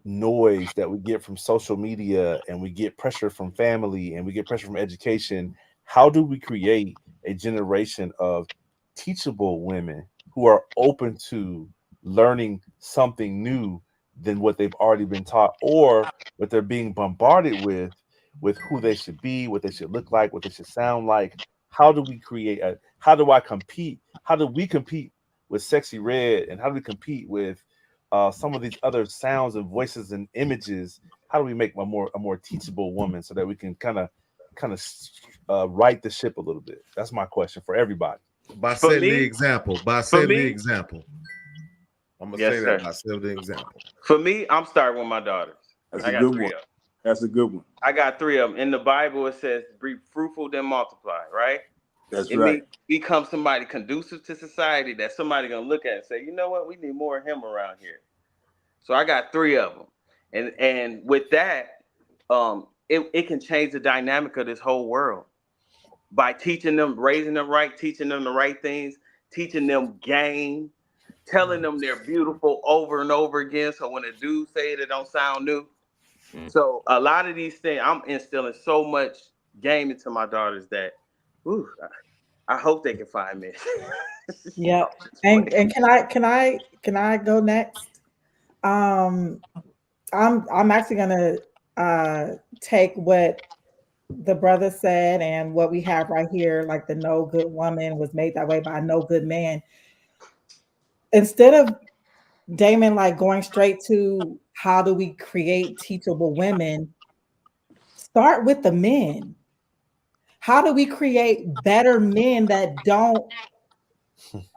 B: noise that we get from social media and we get pressure from family and we get pressure from education, how do we create a generation of teachable women who are open to learning something new than what they've already been taught or what they're being bombarded with who they should be, what they should look like, what they should sound like? How do we create a how do I compete? How do we compete with Sexy Red, and how do we compete with some of these other sounds and voices and images? How do we make a more teachable woman so that we can kind of right the ship a little bit? That's my question for everybody.
C: By
E: For
C: setting the
E: me,
C: example. By
E: for
C: setting the
E: me,
C: example. I'm gonna
E: yes,
C: say
E: sir.
C: that by setting the example.
E: For me, I'm starting with my daughters.
D: That's
E: I
D: a
E: got
D: good
E: three
D: one.
E: of them.
D: That's a good one.
E: I got three of them. In the Bible, it says, "Be fruitful, then multiply." Right?
D: That's
E: It
D: right.
E: means become somebody conducive to society that somebody gonna look at and say, you know what, we need more of him around here. So I got three of them, and with that, it can change the dynamic of this whole world by teaching them, raising them right, teaching them the right things, teaching them game, telling them they're beautiful over and over again. So when a dude say it, it don't sound new. So a lot of these things, I'm instilling so much game into my daughters that, whew, I hope they can find me.
A: Yep. And can I go next? Um, I'm actually gonna take what the brother said and what we have right here, like the no good woman was made that way by a no good man. Instead of Damon like going straight to how do we create teachable women, start with the men. How do we create better men that don't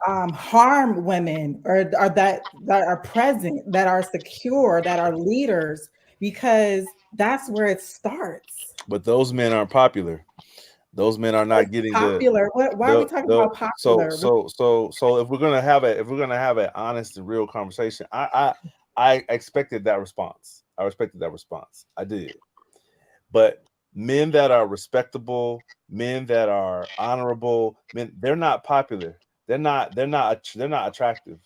A: harm women or that are present, that are secure, that are leaders? Because that's where it starts.
B: But those men aren't popular. Those men are not
A: It's
B: getting
A: popular. Why are we talking
B: the
A: about popular?
B: so if we're gonna have an honest and real conversation, I expected that response. I respected that response. I did. But men that are respectable, men that are honorable, men, they're not popular. They're not attractive.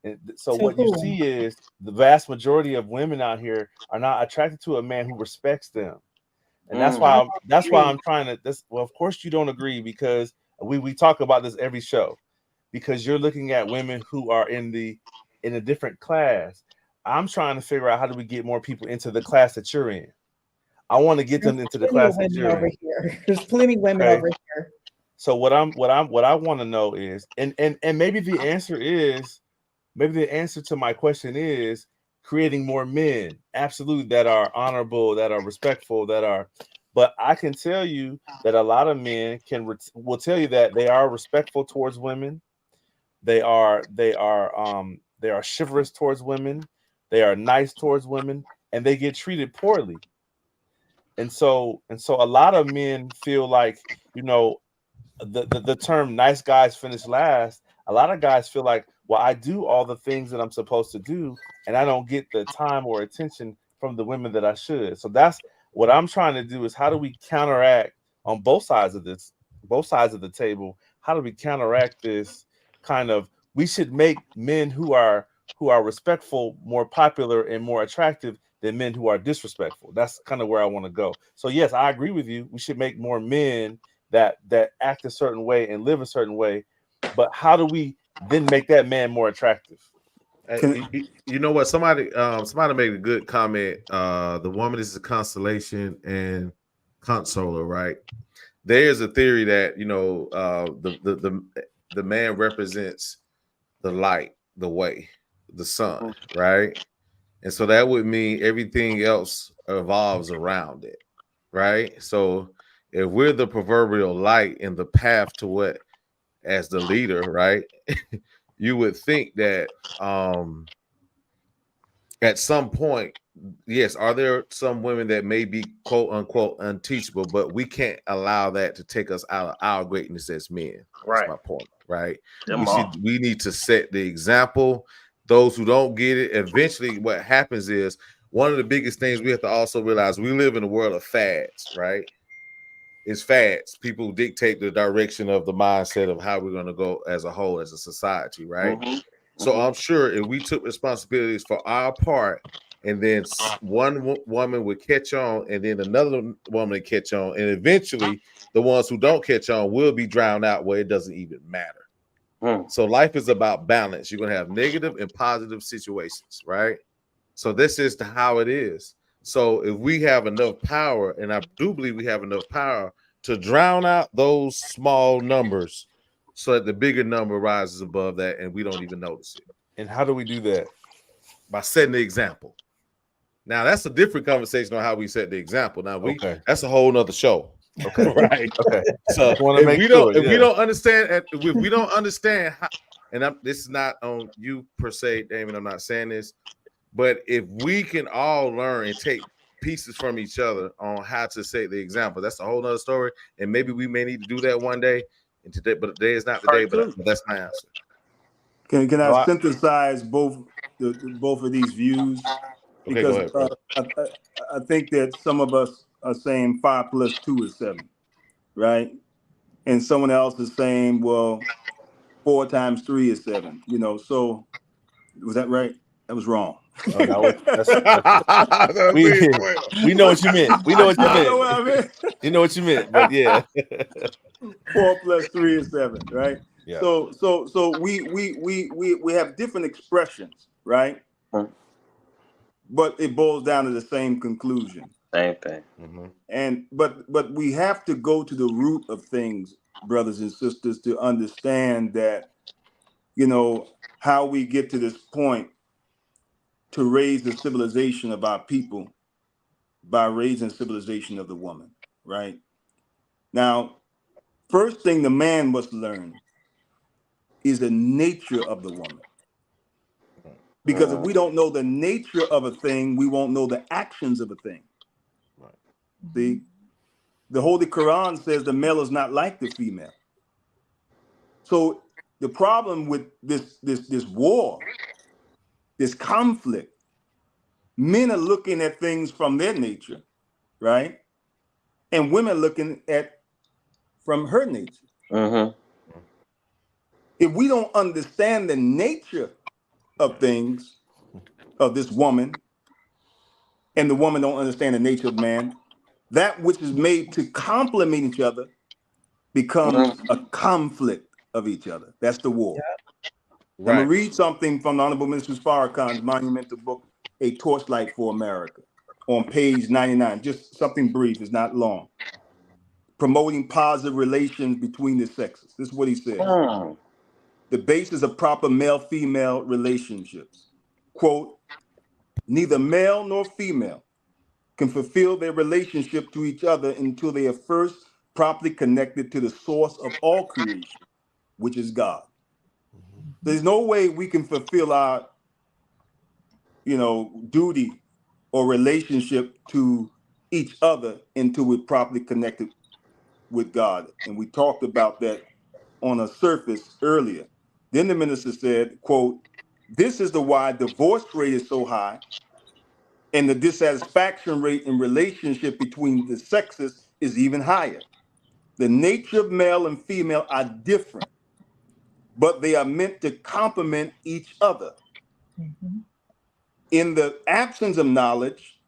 B: And so
A: To
B: what you
A: who?
B: see is the vast majority of women out here are not attracted to a man who respects them. And that's
A: I
B: why
A: don't
B: I'm
A: agree.
B: trying to this. Well, of course you don't agree because we talk about this every show because you're looking at women who are in a different class. I'm trying to figure out how do we get more people into the class that you're in. I want to get
A: There's
B: them into the
A: plenty of
B: class that
A: women
B: you're
A: over
B: in.
A: here. There's plenty of women
B: Okay.
A: over here.
B: So what I want to know is, and maybe the answer to my question is creating more men, absolutely, that are honorable, that are respectful, that are. But I can tell you that a lot of men will tell you that they are respectful towards women. They are chivalrous towards women. They are nice towards women, and they get treated poorly. And so a lot of men feel like, you know, the term nice guys finish last. A lot of guys feel like, well, I do all the things that I'm supposed to do, and I don't get the time or attention from the women that I should. So that's what I'm trying to do is how do we counteract on both sides of the table? How do we counteract this kind of we should make men who are respectful more popular and more attractive than men who are disrespectful. That's kind of where I want to go. So yes, I agree with you. We should make more men that act a certain way and live a certain way, but how do we then make that man more attractive?
D: Can,
C: You know what? Somebody made a good comment. The woman is a constellation and consoler, right? There's a theory that the man represents the light, the way, the sun, right? And so that would mean everything else evolves around it, right? So if we're the proverbial light in the path to what, as the leader, right? You would think that at some point, yes, are there some women that may be quote unquote unteachable, but we can't allow that to take us out of our greatness as men. That's
E: Right.
C: my point, right?
E: Them all.
C: We need to set the example. Those who don't get it, eventually what happens is one of the biggest things we have to also realize we live in a world of fads, right? It's fads. People dictate the direction of the mindset of how we're going to go as a whole, as a society, right?
E: Mm-hmm.
C: So I'm sure if we took responsibilities for our part, and then one woman would catch on, and then another woman would catch on, and eventually the ones who don't catch on will be drowned out where it doesn't even matter. So life is about balance. You're going to have negative and positive situations, right? So this is how it is. So if we have enough power, and I do believe we have enough power to drown out those small numbers so that the bigger number rises above that and we don't even notice it.
B: And how do we do that?
C: By setting the example. Now that's a different conversation on how we set the example. Now
B: Okay.
C: that's a whole nother show.
B: Okay.
C: Right.
B: Okay.
C: So
B: Just want to
C: if
B: make
C: we
B: sure.
C: don't, if we
B: Yeah.
C: don't understand, if we don't understand how, and this is not on you per se, Damon, I'm not saying this, but if we can all learn and take pieces from each other on how to set the example, that's a whole nother story. And maybe we may need to do that one day. And today, but today is not the day. But that's my answer.
D: Can I
B: No,
D: synthesize both of these views?
C: Okay, go
D: Because
C: ahead, brother.
D: I think that some of us are saying 5 + 2 is 7, right? And someone else is saying, well, 4 × 3 is 7. You know, so was that right? That was wrong.
B: no, that was that's
C: That'll
B: we
C: be it, 12.
B: we know what you meant. We know what you
D: Y'all know
B: meant.
D: what I mean?
B: You know what you meant, but yeah.
D: 4 + 3 is 7, right?
B: Yeah.
D: So we have different expressions, right? But it boils down to the same conclusion.
E: Same thing.
C: Mm-hmm.
D: And but we have to go to the root of things, brothers and sisters, to understand that, you know, how we get to this point to raise the civilization of our people by raising civilization of the woman, right? Now, first thing the man must learn is the nature of the woman. Because if we don't know the nature of a thing, we won't know the actions of a thing.
C: Right.
D: See, the Holy Quran says the male is not like the female. So the problem with this war, this conflict, men are looking at things from their nature, right? And women looking at from her nature.
E: Mm-hmm.
D: If we don't understand the nature of things, of this woman, and the woman don't understand the nature of man, that which is made to complement each other becomes a conflict of each other. That's the war.
C: Right.
D: I'm going to read something from the Honorable Minister Farrakhan's monumental book, A Torchlight for America, on page 99. Just something brief, it's not long. Promoting positive relations between the sexes. This is what he says. The basis of proper male-female relationships. Quote, neither male nor female can fulfill their relationship to each other until they are first properly connected to the source of all creation, which is God. There's no way we can fulfill our, duty or relationship to each other until we're properly connected with God. And we talked about that on a surface earlier. Then the minister said, quote, this is the why divorce rate is so high and the dissatisfaction rate in relationship between the sexes is even higher. The nature of male and female are different, but they are meant to complement each other. Mm-hmm. In the absence of knowledge,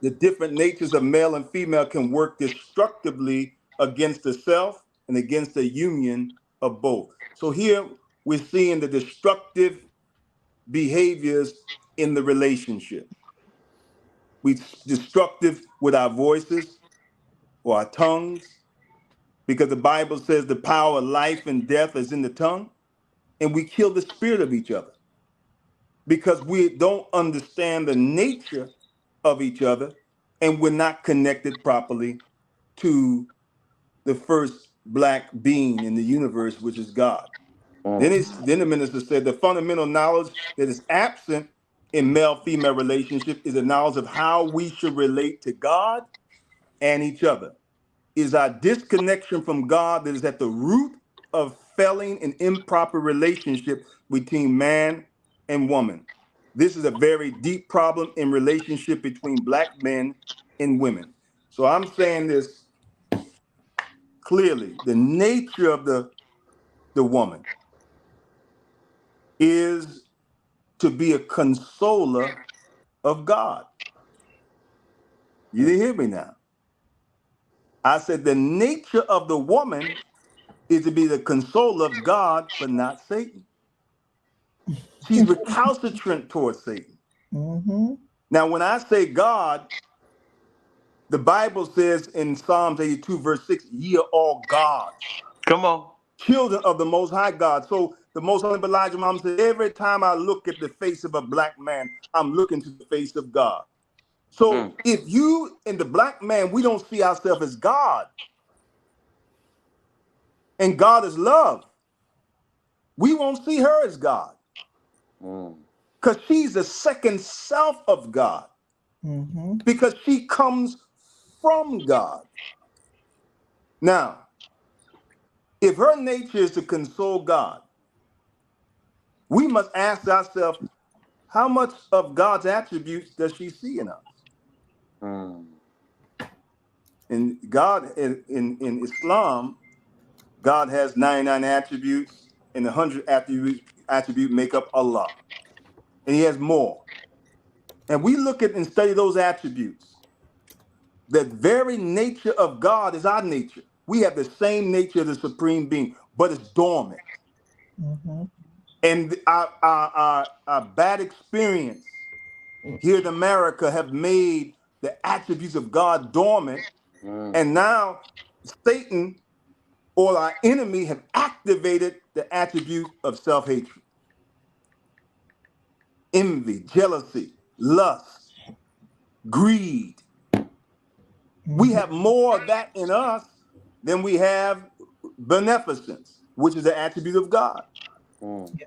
D: the different natures of male and female can work destructively against the self and against the union of both. So here we're seeing the destructive behaviors in the relationship. We destructive with our voices or our tongues, because the Bible says the power of life and death is in the tongue, and we kill the spirit of each other because we don't understand the nature of each other and we're not connected properly to the first black being in the universe, which is God. Then the minister said the fundamental knowledge that is absent in male-female relationship is the knowledge of how we should relate to God and each other. Is our disconnection from God that is at the root of failing an improper relationship between man and woman. This is a very deep problem in relationship between black men and women. So I'm saying this clearly. The nature of the woman is to be a consoler of God. You didn't hear me now. I said the nature of the woman is to be the consoler of God, but not Satan. She's recalcitrant towards Satan. Mm-hmm. Now, when I say God, the Bible says in Psalms 82, verse 6, ye are all gods.
E: Come on.
D: Children of the Most High God. So the Most Holy Elijah Muhammad said, every time I look at the face of a black man, I'm looking to the face of God. So if you and the black man, we don't see ourselves as God, and God is love, we won't see her as God. Because she's the second self of God.
A: Mm-hmm.
D: Because she comes from God. Now, if her nature is to console God, we must ask ourselves, how much of God's attributes does she see in us? And God, in Islam, God has 99 attributes, and the 100 attribute make up Allah. And he has more. And we look at and study those attributes. The very nature of God is our nature. We have the same nature of the supreme being, but it's dormant.
A: Mm-hmm.
D: And our bad experience here in America have made the attributes of God dormant. And now Satan or our enemy have activated the attribute of self-hatred, envy, jealousy, lust, greed. We have more of that in us than we have beneficence, which is the attribute of God.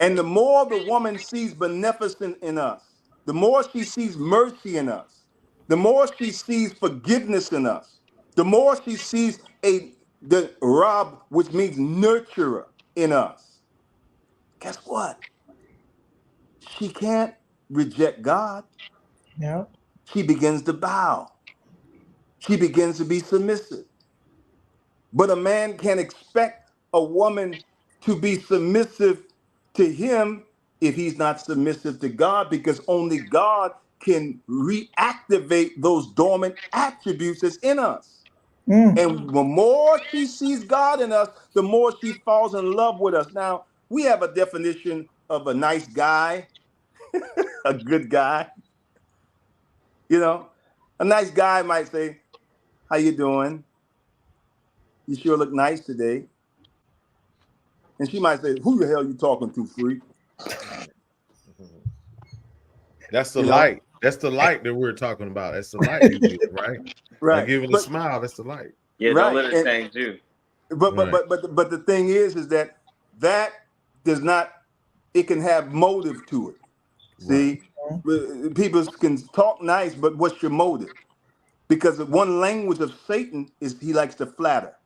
D: And the more the woman sees beneficence in us, the more she sees mercy in us, the more she sees forgiveness in us, the more she sees the Rab, which means nurturer, in us. Guess what? She can't reject God.
A: Yep.
D: She begins to bow. She begins to be submissive. But a man can't expect a woman to be submissive to him if he's not submissive to God, because only God can reactivate those dormant attributes that's in us.
A: Mm.
D: And the more she sees God in us, the more she falls in love with us. Now, we have a definition of a nice guy, a good guy. You know, a nice guy might say, "How you doing? You sure look nice today." And she might say, "Who the hell you talking to, freak?"
C: That's the
D: You know?
C: light. That's the light that we're talking about. That's the light you give, right? By
D: Right.
C: giving a smile, that's the light.
E: Yeah, don't let it change you.
D: But the thing is that does not, it can have motive to it. See, people can talk nice, but what's your motive? Because one language of Satan is he likes to flatter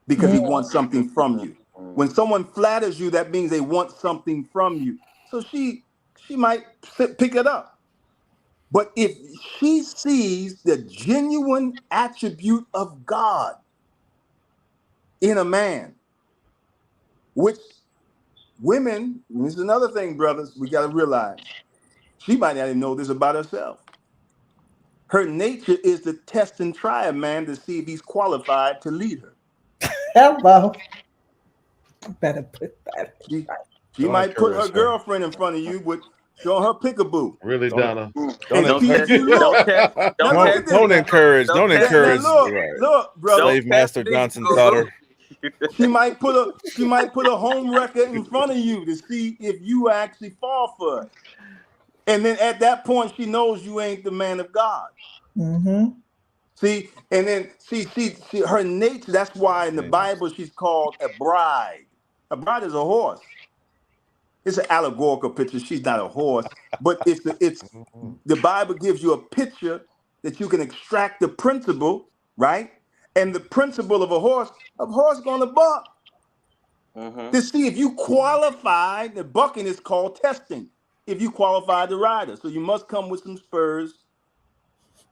D: because he wants something from you. When someone flatters you, that means they want something from you. So she might pick it up. But if she sees the genuine attribute of God in a man, which women, this is another thing, brothers, we got to realize, she might not even know this about herself. Her nature is to test and try a man to see if he's qualified to lead her.
A: Hello. Better put that.
D: She might put her girlfriend in front of you with showing her pickaboo.
C: Really, Donna?
B: Don't encourage.
D: Don't
B: encourage. Don't encourage.
D: Look, brother.
B: Slave Master Johnson's daughter.
D: She might put a home record in front of you to see if you actually fall for it. And then at that point, she knows you ain't the man of God.
A: Mm-hmm.
D: See, and then she her nature. That's why in the Bible she's called a bride. A bride is a horse. It's an allegorical picture. She's not a horse, but it's the Bible gives you a picture that you can extract the principle, right? And the principle of a horse gonna buck. To see if you qualify. The bucking is called testing. If you qualify the rider, so you must come with some spurs.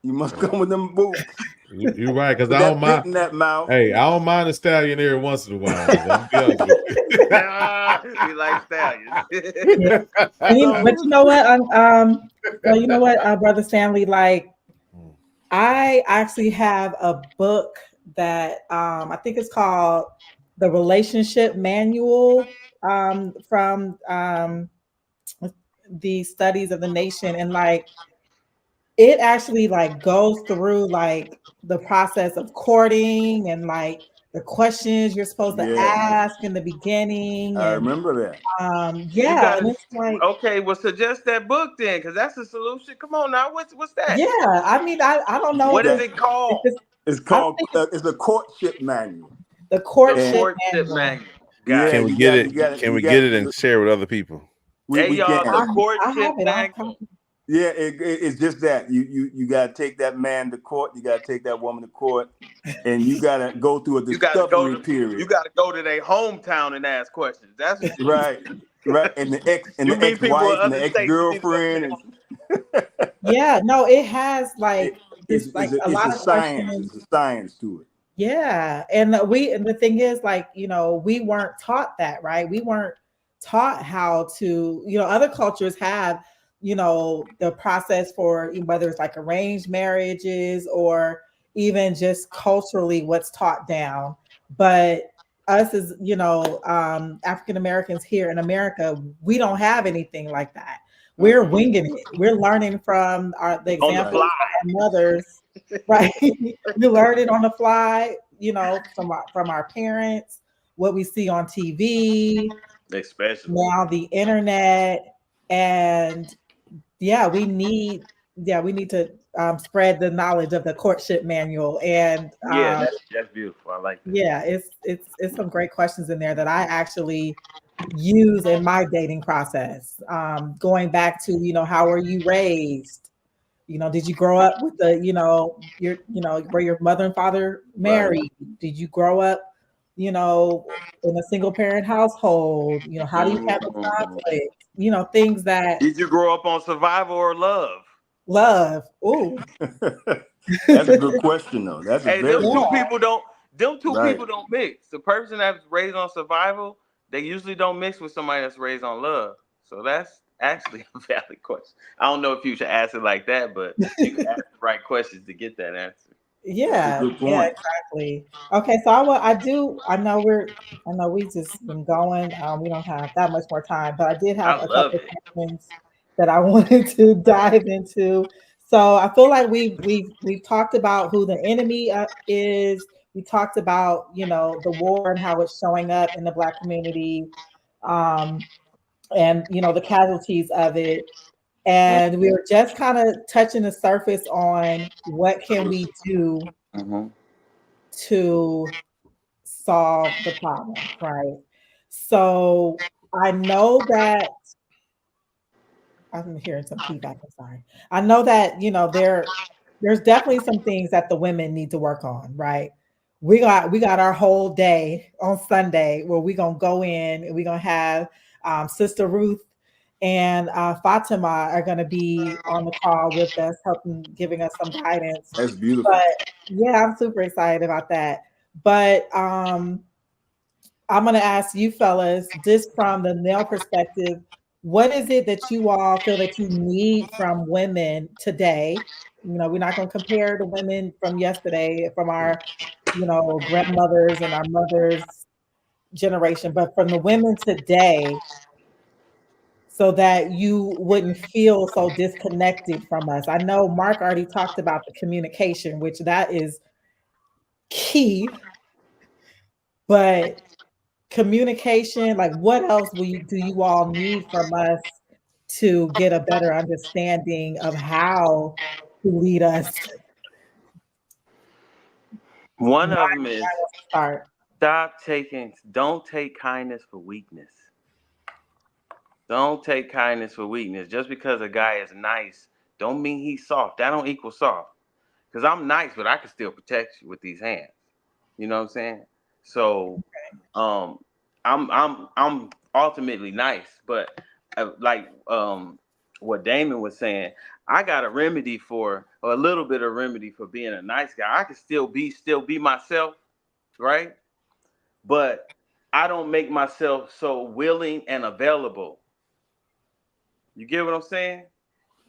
D: You must come with them boots.
C: You're right, because I don't
D: mind. That mouth.
C: Hey, I don't mind a stallion every once in a while. I'll be honest with you.
E: We like stallions.
A: But you know what, Brother Stanley, like, I actually have a book that I think it's called The Relationship Manual from the Studies of the Nation, and like it actually like goes through like the process of courting and like the questions you're supposed to ask in the beginning.
D: I
A: And
D: remember that.
E: You
A: yeah,
E: gotta,
A: and it's like,
E: okay, well, suggest that book then, because that's the solution. Come on now, what's that?
A: yeah, I mean, I don't know
E: What
A: if
E: is it
A: it's,
E: called?
D: It's
A: I
D: called
A: think
D: it's a courtship manual.
A: the
E: The
A: courtship
E: courtship
A: manual.
E: manual. Got
D: Yeah,
E: it.
B: Can we get it? Can we get it and share with other people?
E: Hey,
D: we
E: y'all, the
D: can.
A: I
E: courtship
A: have it.
E: manual.
D: Yeah, it's just that you gotta take that man to court, you gotta take that woman to court, and you gotta go through a
E: You gotta
D: discovery period.
E: to their hometown and ask questions. That's what
D: Right, right. And the
E: you meet people in
D: ex-wife and the
E: other states. You need to go to their
D: ex-girlfriend
E: home.
A: Yeah, no, it has
D: it,
A: like this, like a
D: it's
A: lot
D: a
A: of
D: science.
A: questions.
D: It's a science to it.
A: Yeah, and the thing is, like, we weren't taught that, right? We weren't taught how to, other cultures have, the process for whether it's like arranged marriages or even just culturally what's taught down. But us as, African Americans here in America, we don't have anything like that. We're winging it. We're learning from the
E: On the
A: examples
E: fly,
A: of our mothers, right? We learn it on the fly, from our parents, what we see on TV,
E: especially.
A: now the internet, and we need to spread the knowledge of the courtship manual. And
E: Yeah, that's beautiful. I like that.
A: yeah, it's some great questions in there that I actually use in my dating process. Going back to, how were you raised? Did you grow up with were your mother and father married? Right. Did you grow up, in a single parent household? How do you handle conflict? Things that.
E: Did you grow up on survival or love?
A: Love. Ooh.
D: That's a good question, though. That's a
E: Hey,
D: very
E: them
D: good
E: two
D: question.
E: people don't. Them two
D: Right.
E: people don't mix. The person that's raised on survival, they usually don't mix with somebody that's raised on love. So that's actually a valid question. I don't know if you should ask it like that, but you can ask the right questions to get that answer.
A: Yeah,
D: Good
A: yeah,
D: point.
A: exactly. Okay, so I know we just been going. We don't have that much more time, but I did have
E: I
A: a
E: love
A: couple
E: it.
A: questions that I wanted to dive into. So I feel like we've talked about who the enemy is. We talked about, the war and how it's showing up in the Black community, um, and the casualties of it. And we were just kind of touching the surface on what can we do to solve the problem, right? So I know that I'm hearing some feedback. I'm sorry. I know that there's definitely some things that the women need to work on, right? We got our whole day on Sunday where we're gonna go in and we're gonna have Sister Ruth and Fatima are gonna be on the call with us, giving us some guidance.
D: That's beautiful.
A: But yeah, I'm super excited about that. But I'm going to ask you fellas, just from the male perspective, what is it that you all feel that you need from women today? We're not going to compare the women from yesterday, from our, grandmothers and our mothers' generation, but from the women today, so that you wouldn't feel so disconnected from us. I know Mark already talked about the communication, which that is key, but communication, like what else do you all need from us to get a better understanding of how to lead us?
E: One of them is
A: Start.
E: don't take kindness for weakness. Don't take kindness for weakness. Just because a guy is nice, don't mean he's soft. That don't equal soft. Because I'm nice, but I can still protect you with these hands. You know what I'm saying? So, I'm ultimately nice, but what Damon was saying, I got a remedy or a little bit of remedy for being a nice guy. I can still be myself, right? But I don't make myself so willing and available. You get what I'm saying?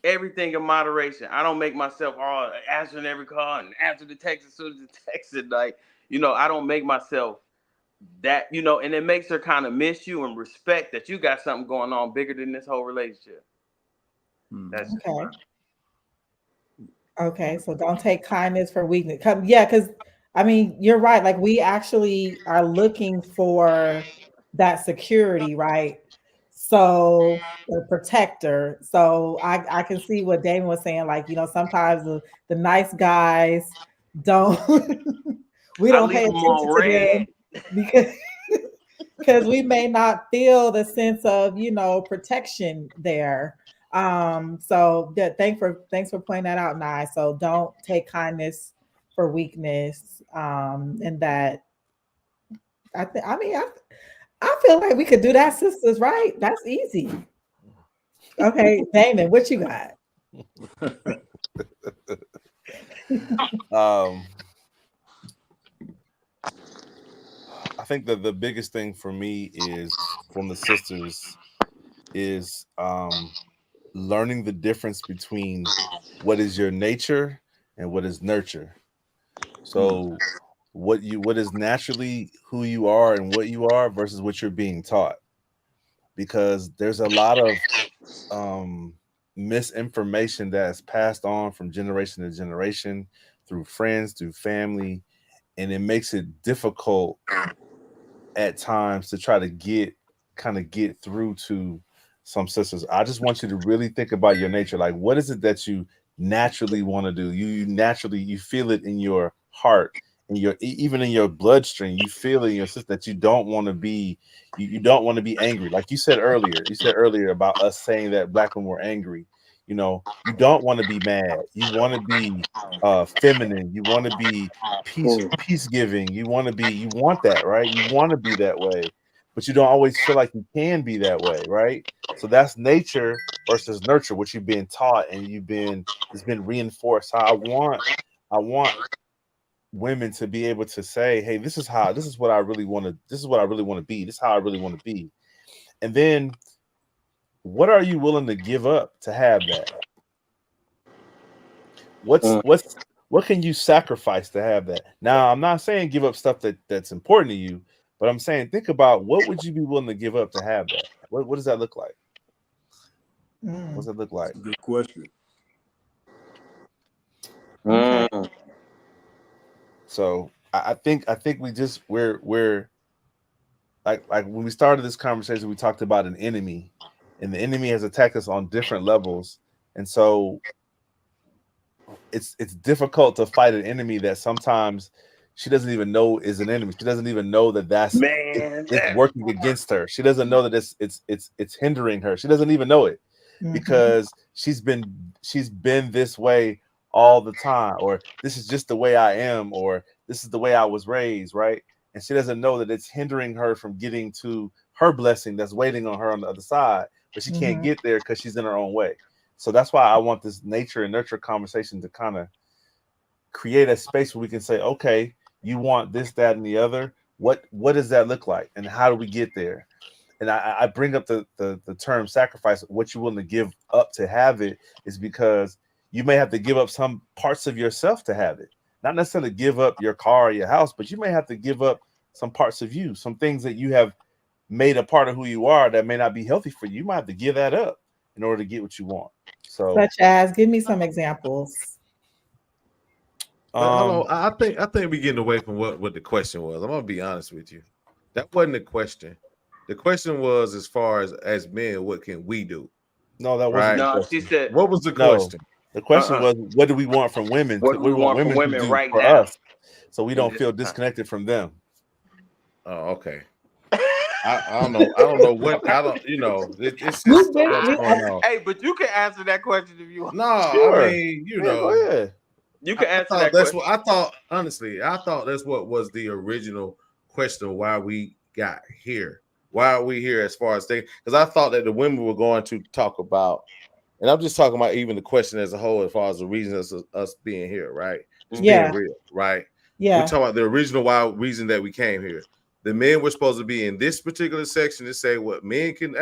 E: Everything in moderation. I don't make myself all answering every call and answer the text as soon as the text is like, I don't make myself that, and it makes her kind of miss you and respect that you got something going on bigger than this whole relationship. That's
A: okay. Okay, so don't take kindness for weakness. Yeah, because I mean, you're right. Like we actually are looking for that security, right? So the protector. So I can see what Damon was saying. Like, sometimes the nice guys don't we
E: I
A: don't
E: leave
A: pay
E: them
A: attention
E: on
A: to
E: red.
A: them because because we may not feel the sense of protection there. So good. Thanks for pointing that out, Nye. So don't take kindness for weakness. And that I feel like we could do that, sisters, right? That's easy. Okay, Damon, what you got?
B: Um, I think that the biggest thing for me is from the sisters is learning the difference between what is your nature and what is nurture. So what is naturally who you are and what you are versus what you're being taught. Because there's a lot of misinformation that is passed on from generation to generation through friends, through family, and it makes it difficult at times to try to get through to some sisters. I just want you to really think about your nature. Like, what is it that you naturally want to do? You naturally you feel it in your heart, in your even in your bloodstream. You feel it in your system that you don't want to be. You don't want to be angry. Like you said earlier. You said earlier about us saying that black women were angry. You don't want to be mad. You want to be feminine. You want to be peace giving. You want that, right? You want to be that way, but you don't always feel like you can be that way, right? So that's nature versus nurture, which you've been taught and it's been reinforced. So I want women to be able to say, hey, this is what I really want to be. This is how I really want to be. And then what are you willing to give up to have that? What can you sacrifice to have that? Now, I'm not saying give up stuff that's important to you, but I'm saying think about what would you be willing to give up to have that? What does that look like? What does that look like?
D: Good question.
A: Okay.
B: So I think we're like when we started this conversation, we talked about an enemy, and the enemy has attacked us on different levels, and so it's difficult to fight an enemy that sometimes she doesn't even know is an enemy. She doesn't even know that it's working against her. She doesn't know that it's hindering her. She doesn't even know it because she's been this way all the time, or this is just the way I am, or this is the way I was raised, right? And she doesn't know that it's hindering her from getting to her blessing that's waiting on her on the other side, but she can't get there because she's in her own way. So that's why I want this nature and nurture conversation to kind of create a space where we can say, okay, you want this, that, and the other. What does that look like? And how do we get there? And I bring up the term sacrifice. What you're willing to give up to have it is because you may have to give up some parts of yourself to have it. Not necessarily give up your car or your house, but you may have to give up some parts of you, some things that you have made a part of who you are that may not be healthy for you. You might have to give that up in order to get what you want. So,
A: such as, give me some examples.
C: Hold on. I think we're getting away from what the question was. I'm gonna be honest with you. That wasn't the question. The question was, as far as men, what can we do?
B: No, that wasn't the question.
E: She said,
C: what was the question?
B: The question was, what do we want from women?
E: What do we want from women
B: to do
E: right
B: for
E: now?
B: us, so we don't feel disconnected from them.
C: Oh, okay. I don't know. I don't know what I don't. It's just what's going on.
E: Hey, but you can answer that question if you want.
C: No,
B: Sure.
C: I mean,
B: go ahead.
E: You can answer
C: that
E: question.
C: What I thought. Honestly, I thought that's what was the original question. Why we got here? Why are we here? As far as things, because I thought that the women were going to talk about, and I'm just talking about even the question as a whole, as far as the reasons of us being here, right? Just being real, right?
A: Yeah.
C: We're talking about the original reason that we came here. The men were supposed to be in this particular section to say what men can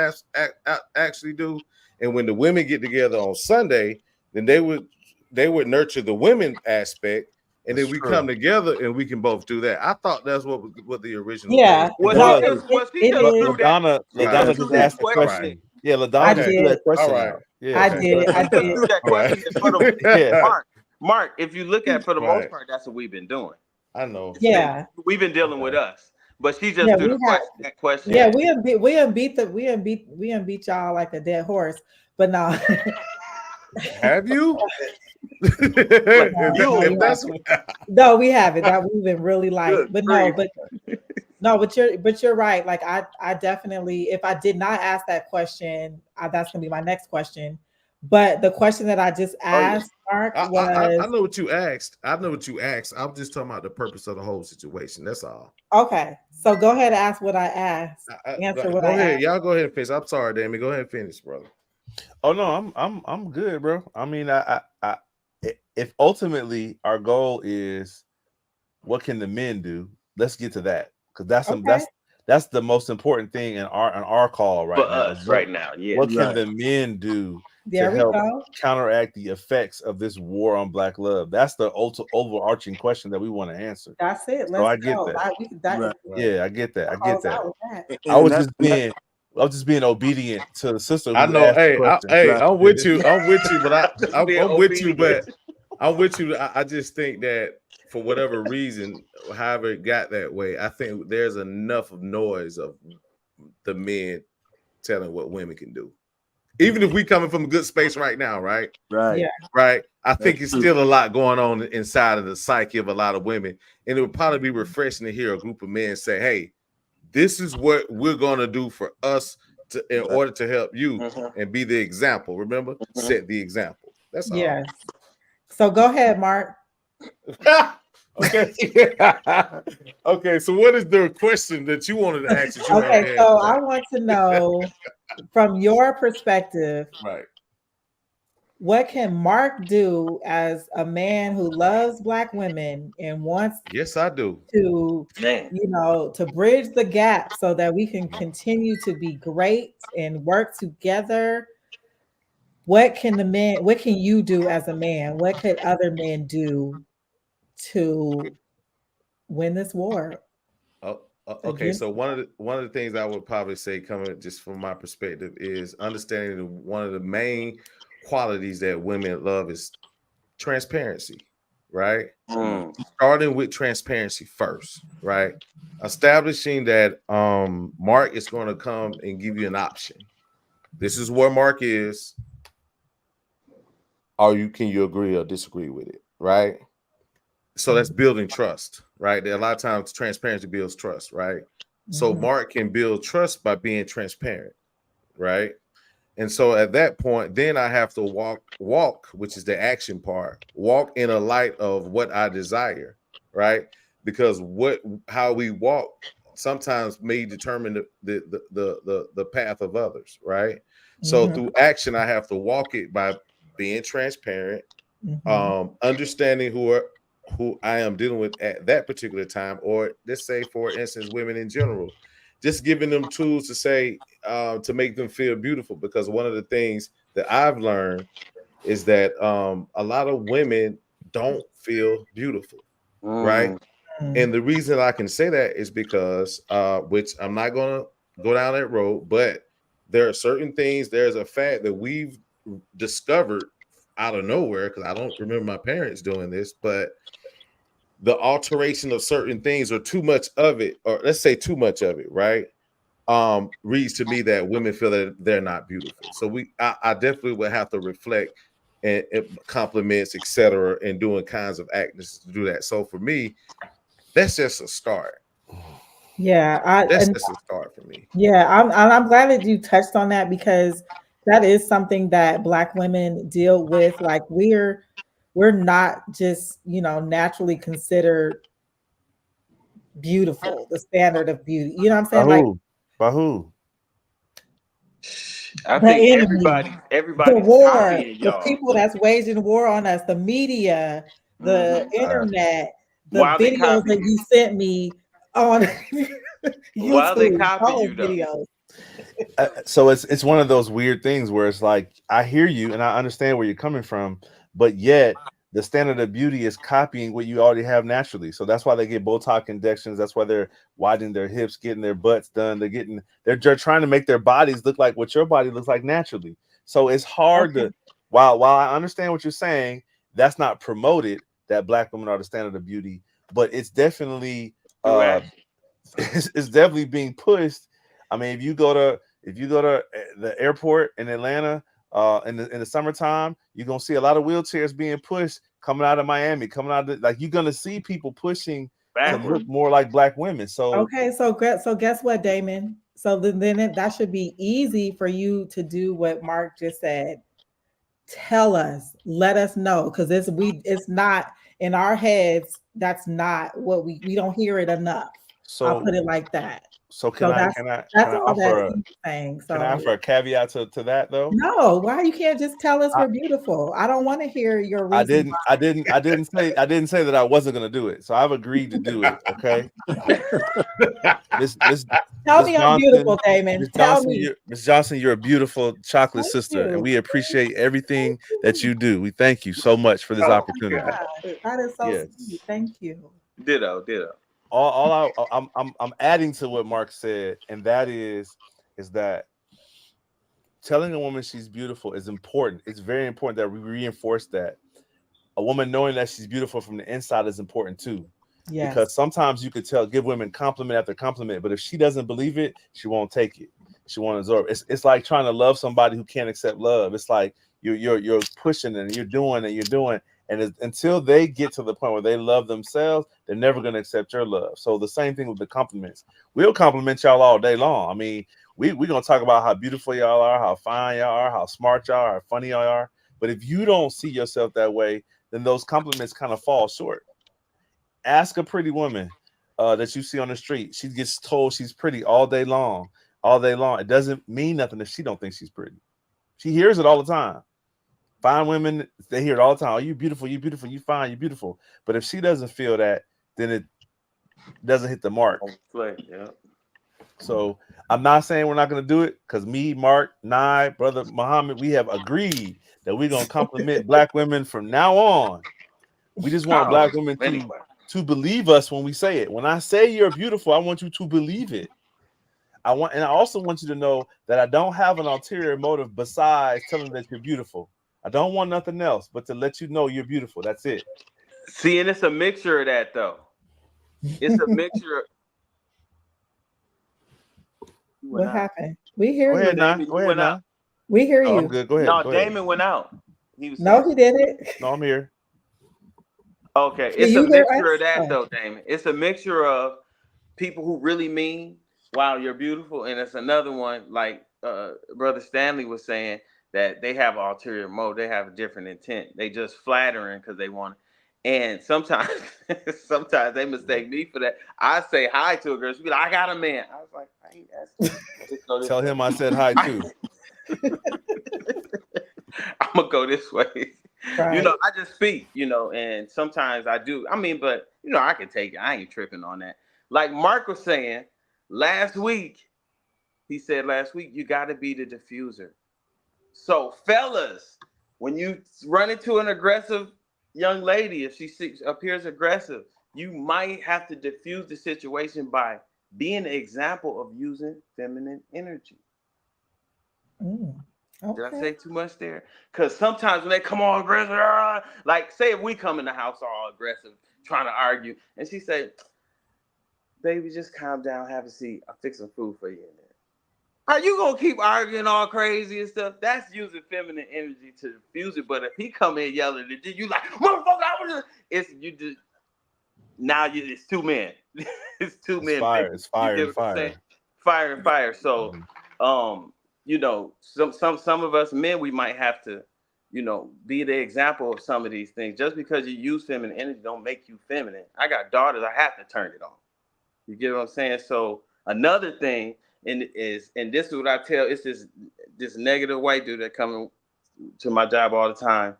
C: actually do, and when the women get together on Sunday, then they would nurture the women aspect, and then we come together and we can both do that. I thought that's what the original.
A: Yeah.
B: LaDonna just asked the question.
E: Right.
B: Yeah, LaDonna just threw that question out. Yeah,
A: I did.
E: That question for the Marq. If you look at, for the most part, that's what we've been doing.
C: I know.
A: Yeah.
E: We've been dealing with us, but she just
A: Yeah,
E: threw
A: we
E: the
A: have.
E: question.
A: Yeah, we have beat y'all like a dead horse. But no,
C: Have you?
E: Like,
C: if that's
A: no, we haven't. That we've been really light.
E: good
A: But
E: grief.
A: you're right. Like I definitely, if I did not ask that question, that's gonna be my next question. But the question that I just asked, Mark,
C: I
A: was
C: know what you asked. I know what you asked. I'm just talking about the purpose of the whole situation. That's all.
A: okay. So go ahead and ask what I asked. Answer what
C: Go
A: I
C: ahead.
A: asked.
C: Y'all go ahead and finish. I'm sorry, Damon. Go ahead and finish, brother.
B: Oh no, I'm good, bro. I mean, if ultimately our goal is what can the men do, let's get to that, because
A: Okay.
B: that's the most important thing in our call right
E: For
B: now.
E: us right now, yeah.
B: What can
D: Right.
B: the men do to
A: There we
B: help
A: go.
B: counteract the effects of this war on black love? That's the overarching question that we want to answer.
A: That's it.
B: So
A: Let's
B: I get
A: go.
B: that.
D: Right.
B: Yeah, I get that. I get
A: Close
B: that.
A: out with that.
B: I was
D: That's
B: just being obedient to the sister
C: I
B: who
C: know.
B: asked the
C: Hey,
B: question.
D: right.
C: I'm with you. I'm with you, but
E: Just being
C: I'm with you,
E: obedient.
C: but I'm with you. I just think that for whatever reason, however it got that way, I think there's enough of noise of the men telling what women can do. Even if we coming from a good space right now, right?
D: Right.
A: Yeah.
C: Right. I think
D: That's
C: it's
D: true.
C: still a lot going on inside of the psyche of a lot of women. And it would probably be refreshing to hear a group of men say, hey, this is what we're going to do for us in order to help you and be the example. Remember, set the example. That's all.
A: Yes. So go ahead, Mark.
C: Okay. Okay. So, what is the question that you wanted to ask that you
A: Okay,
C: had
A: so
C: today?
A: I want to know from your perspective,
C: Right.
A: what can Mark do as a man who loves Black women and wants
C: Yes, I do.
A: to,
E: Man.
A: to bridge the gap so that we can continue to be great and work together? What can you do as a man? What could other men do to win this war
C: Okay.
A: against?
C: So one of the things I would probably say, coming just from my perspective, is understanding that one of the main qualities that women love is transparency, right? Starting with transparency first, right? Establishing that Mark is going to come and give you an option. This is where Mark is. Can you agree or disagree with it, right? So that's building trust, right? A lot of times transparency builds trust, right? So
A: Mhm.
C: Mark can build trust by being transparent, right? And so at that point, then I have to walk, which is the action part, walk in a light of what I desire, right? Because how we walk sometimes may determine the path of others, right? So
A: Mhm.
C: through action, I have to walk it by being transparent,
A: Mhm.
C: understanding who I am dealing with at that particular time, or let's say, for instance, women in general, just giving them tools to say to make them feel beautiful. Because one of the things that I've learned is that a lot of women don't feel beautiful, right? And the reason I can say that is because, which I'm not going to go down that road, but there are certain things. There's a fact that we've discovered out of nowhere, because I don't remember my parents doing this, but the alteration of certain things, or too much of it, or let's say too much of it, right? Reads to me that women feel that they're not beautiful. So I definitely would have to reflect and compliments, etc., and doing kinds of actions to do that. So for me, that's just a start.
A: Yeah,
C: That's just a start for me.
A: I'm glad that you touched on that, because that is something that Black women deal with. Like we're not just, naturally considered beautiful, the standard of beauty. You know what I'm
B: By
A: saying? Like
B: who? By who?
E: I
A: the
E: think
A: enemy, the
E: everybody's
A: war,
E: copying
A: the
E: y'all.
A: people that's waging war on us, the media, the internet, the
E: Why they
A: videos
E: copy
A: that
E: you?
A: you sent me on
E: Why they
A: YouTube,
E: copy
A: those
E: you though?
A: videos.
B: So it's one of those weird things where it's like, I hear you and I understand where you're coming from, but yet the standard of beauty is copying what you already have naturally. So that's why they get Botox injections. That's why they're widening their hips, getting their butts done. They're trying to make their bodies look like what your body looks like naturally. So it's hard
A: Okay.
B: to, while I understand what you're saying, that's not promoted, that Black women are the standard of beauty. but it's definitely
E: Right.
B: it's definitely being pushed. I mean, if you go to the airport in Atlanta in the summertime, you're gonna see a lot of wheelchairs being pushed coming out of Miami, coming out of like you're gonna see people pushing to look
E: Backward.
B: more like black women. So
A: Okay, so guess what, Damon? So that should be easy for you to do what Mark just said. Tell us, let us know, because it's not in our heads. That's not what we don't hear it enough. I'll
B: so
A: put it like that.
B: so
A: So that's
B: can
A: that's
B: I
A: all that
B: offer
A: he's saying.
B: can I
A: So
B: offer a caveat to that though?
A: no, why you can't just tell us we're beautiful? I don't want to hear your
B: I
A: reason
B: didn't
A: why.
B: I didn't I didn't say I didn't say that I wasn't gonna do it. So I've agreed to do it. Okay. Miss Miss
A: Tell
B: Miss
A: me I'm beautiful,
B: Johnson,
A: Damon. Tell me.
B: Miss Johnson, you're a beautiful chocolate
A: Thank
B: sister, and
A: you.
B: we appreciate everything that you do. We thank you so much for this
A: Oh my
B: opportunity.
A: God, that is so sweet.
B: Yes.
A: Thank you.
E: Ditto.
B: I'm adding to what Mark said, and that is that telling a woman she's beautiful is important. It's very important that we reinforce that. A woman knowing that she's beautiful from the inside is important too.
A: Yes.
B: Because sometimes you could give women compliment after compliment, but if she doesn't believe it, she won't take it. She won't absorb. It's like trying to love somebody who can't accept love. It's like you're pushing and you're doing, and until they get to the point where they love themselves, they're never going to accept your love. So the same thing with the compliments. We'll compliment y'all all day long. I mean, we're going to talk about how beautiful y'all are, how fine y'all are, how smart y'all are, how funny y'all are. But if you don't see yourself that way, then those compliments kind of fall short. Ask a pretty woman that you see on the street. She gets told she's pretty all day long. All day long. It doesn't mean nothing if she don't think she's pretty. She hears it all the time. Fine women, they hear it all the time. Oh, you beautiful, you beautiful, you fine, you beautiful. But if she doesn't feel that, then it doesn't hit the mark.
E: Yeah.
B: So I'm not saying we're not going to do it because me, Mark, Nye, brother Muhammad, we have agreed that we're going to compliment black women from now on. We just want black women to believe us when we say it. When I say you're beautiful, I want you to believe it. I also want you to know that I don't have an ulterior motive besides telling that you're beautiful. I don't want nothing else but to let you know you're beautiful. That's it.
E: See, and it's a mixture of that though. It's a mixture.
A: What happened? We hear
B: Go
A: you.
B: ahead, now.
E: Damon,
B: Go
E: you
B: ahead,
E: went out.
B: now.
A: We hear
B: Oh, I'm
A: you.
B: good. Go ahead.
E: No,
B: Go ahead.
E: Damon went out. He was
A: No,
E: saying.
A: he didn't.
B: No, I'm here.
E: Okay,
A: Can
E: it's a
A: you hear
E: mixture of
A: us?
E: that
A: Oh.
E: though, Damon. It's a mixture of people who really mean, wow, you're beautiful, and it's another one like Brother Stanley was saying that they have an ulterior motive. They have a different intent. They just flattering because they want it. And sometimes, sometimes they mistake me for that. I say hi to a girl. She be like, "I got a man." I was like, "I ain't asking." Just go this
B: Tell
E: way.
B: him I said hi too.
E: I'm gonna go this way.
A: Right.
E: I just speak, and sometimes I do. I mean, but I can take it. I ain't tripping on that. Like Mark was saying last week, he said last week, you gotta be the diffuser. So fellas, when you run into an aggressive young lady, if she appears aggressive, you might have to diffuse the situation by being an example of using feminine energy.
A: Mm,
E: Did I
A: okay.
E: say too much there? Because sometimes when they come all aggressive, like say if we come in the house all aggressive, trying to argue, and she say, "Baby, just calm down, have a seat. I'll fix some food for you in there." Are you gonna keep arguing all crazy and stuff? That's using feminine energy to diffuse it. But if he come in yelling at you, like, "Motherfucker, I was just," it's you just now it's two men. It's two
B: It's
E: men,
B: fire.
E: baby.
B: It's
E: You
B: fire
E: get
B: and
E: what I'm saying?
B: fire.
E: Fire and fire. So, some of us men, we might have to, be the example of some of these things. Just because you use feminine energy don't make you feminine. I got daughters, I have to turn it on. You get what I'm saying? So another thing, and this is what I tell, it's this negative white dude that coming to my job all the time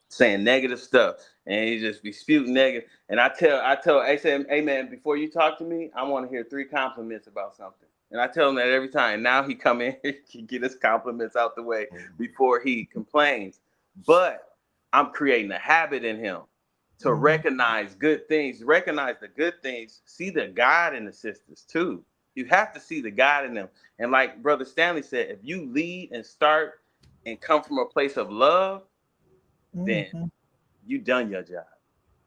E: saying negative stuff, and he just be spewing negative. And I say, "Hey man, before you talk to me, I want to hear 3 compliments about something." And I tell him that every time. Now he come in, he get his compliments out the way before he complains. But I'm creating a habit in him to recognize good things, recognize the good things, see the God in the sisters too. You have to see the God in them. And like Brother Stanley said, if you lead and start and come from a place of love, then
A: Mhm.
E: you done your job.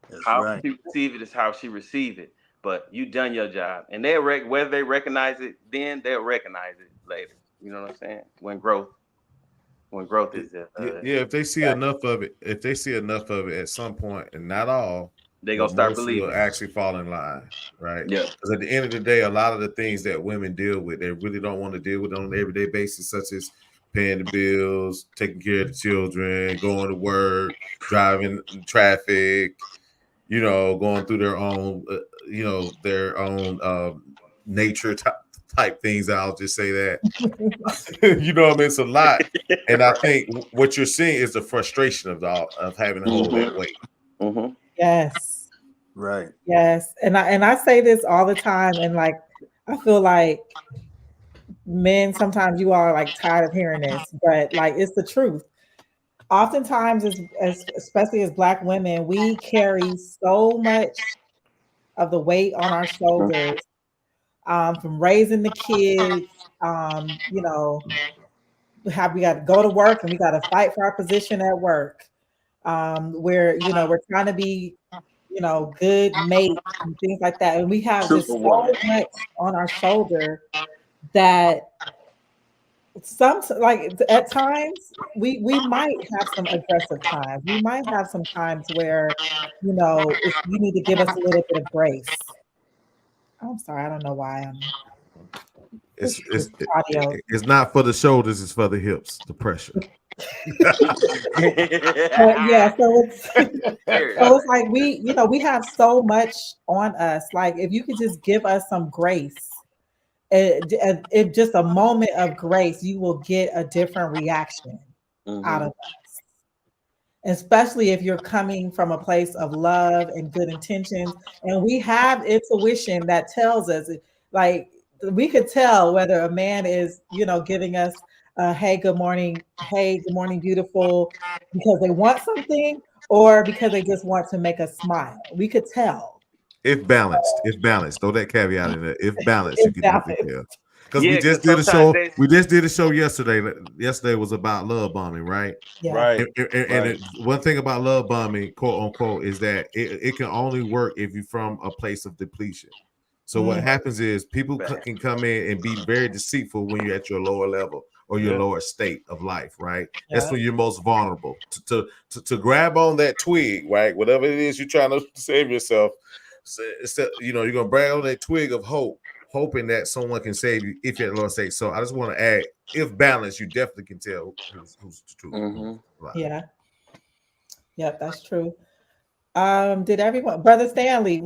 D: That's
E: How
D: right.
E: she receive it is how she receive it. But you done your job, and they whether they recognize it then, they'll recognize it later. You know what I'm saying? When growth is
C: Yeah, if they see enough of it, at some point, and not all,
E: they
C: but
E: gonna start
C: most will
E: believing.
C: actually fall in line, right?
E: Yeah.
C: Because at the end of the day, a lot of the things that women deal with, they really don't want to deal with on an everyday basis, such as paying the bills, taking care of the children, going to work, driving traffic, going through their own, their own nature type things. I'll just say that. You know what I mean? It's a lot. And I think what you're seeing is the frustration of having to hold that weight.
E: Mm-hmm.
A: Yes.
D: Right.
A: Yes. And I say this all the time, and like I feel like men, sometimes you are like tired of hearing this, but like it's the truth. Oftentimes, as especially as Black women, we carry so much of the weight on our shoulders, from raising the kids. We got to go to work and we got to fight for our position at work. Where we're trying to be good mates and things like that, and we have just
E: Superwoman.
A: so much on our shoulder that at times we might have some aggressive times. We might have some times where you need to give us a little bit of grace. I'm sorry, I don't know why I'm
C: It's
A: this audio.
C: it's not for the shoulders, it's for the hips, the pressure.
A: But yeah, so it's like we have so much on us. Like if you could just give us some grace, if just a moment of grace, you will get a different reaction out of us. Especially if you're coming from a place of love and good intentions. And we have intuition that tells us, like, we could tell whether a man is, giving us hey, good morning, beautiful, because they want something or because they just want to make us smile. We could tell.
C: If balanced, throw that caveat in there. If balanced, you
A: It's
C: can definitely
A: balanced.
C: tell. Because
E: Yeah,
C: we just
E: 'cause
C: did a
E: sometimes
C: show. We just did a show yesterday. Yesterday was about love bombing, right?
A: Yeah.
B: Right.
C: And one thing about love bombing, quote unquote, is that it can only work if you're from a place of depletion. So what happens is people can come in and be very deceitful when you're at your lower level or your lower state of life, right? That's when you're most vulnerable to grab on that twig, right? Whatever it is you're trying to save yourself. So you're gonna grab on that twig of hope, hoping that someone can save you if you're at lower state. So I just want to add, if balanced, you definitely can tell who's the truth.
A: Yeah. Yep, that's true. Did everyone, Brother Stanley,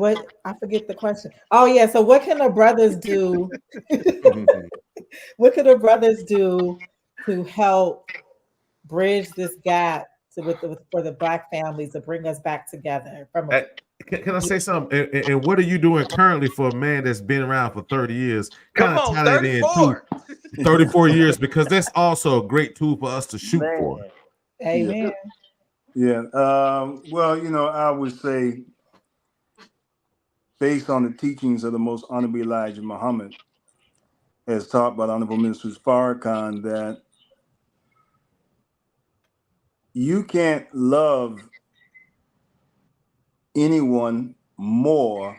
A: I forget the question. Oh yeah, so what can the brothers do? What can the brothers do to help bridge this gap for the Black families to bring us back together?
C: Can I say something? And what are you doing currently for a man that's been around for 30 years?
E: Come
C: Kind of
E: on,
C: tie that in too. 34 years, because that's also a great tool for us to shoot for.
A: Amen.
D: Yeah. Well, I would say, based on the teachings of the most honorable Elijah Muhammad, as taught by the Honorable Minister Farrakhan, that you can't love anyone more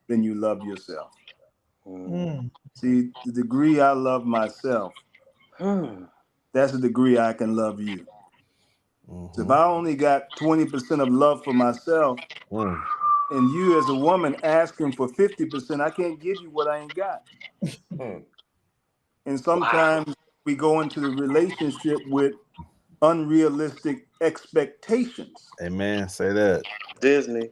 D: than you love yourself. See, the degree I love myself, that's the degree I can love you. So if I only got 20% of love for myself, and you as a woman asking for 50%, I can't give you what I ain't got. And sometimes we go into the relationship with unrealistic expectations.
B: Amen. Say that.
E: Disney.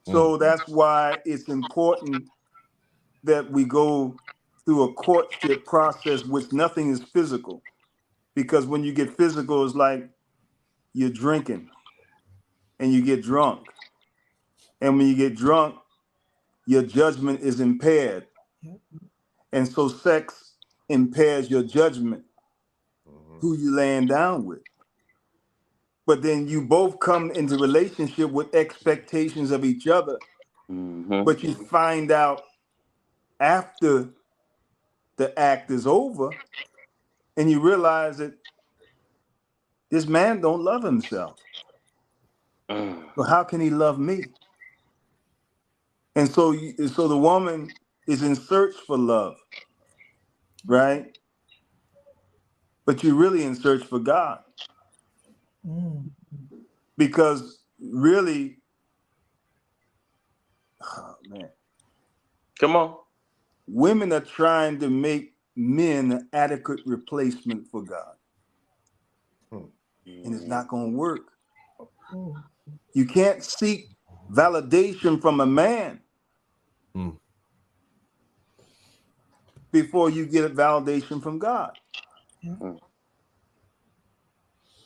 D: So that's why it's important that we go through a courtship process, which nothing is physical. Because when you get physical, it's like you're drinking and you get drunk. And when you get drunk, your judgment is impaired. And so sex impairs your judgment, who you laying down with. But then you both come into relationship with expectations of each other. But you find out after the act is over, and you realize that this man don't love himself. So how can he love me? And so the woman is in search for love, right? But you're really in search for God. Because really, oh man,
E: Come on.
D: women are trying to make men an adequate replacement for God. And it's not going to work. You can't seek validation from a man before you get a validation from God.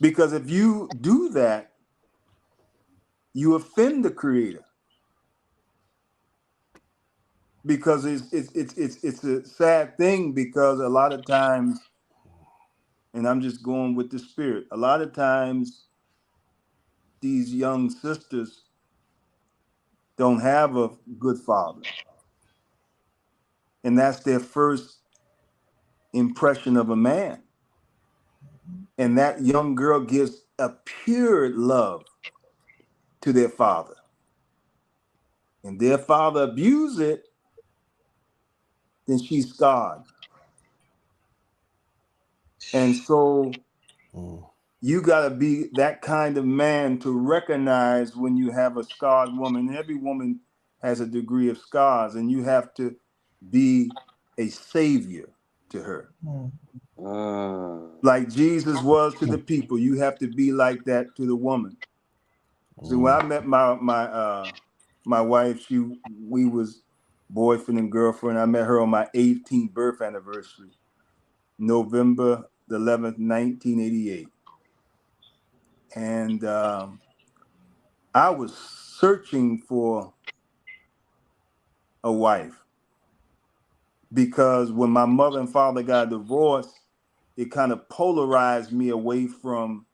D: Because if you do that, you offend the Creator. Because it's a sad thing, because a lot of times, and I'm just going with the Spirit, a lot of times these young sisters don't have a good father. And that's their first impression of a man. And that young girl gives a pure love to their father. And their father abuse it, then she's scarred. And so you got to be that kind of man to recognize when you have a scarred woman. Every woman has a degree of scars, and you have to be a savior to her. Like Jesus was to the people, you have to be like that to the woman. So when I met my wife, we was boyfriend and girlfriend. I met her on my 18th birth anniversary, November the 11th, 1988. And I was searching for a wife, because when my mother and father got divorced, it kind of polarized me away from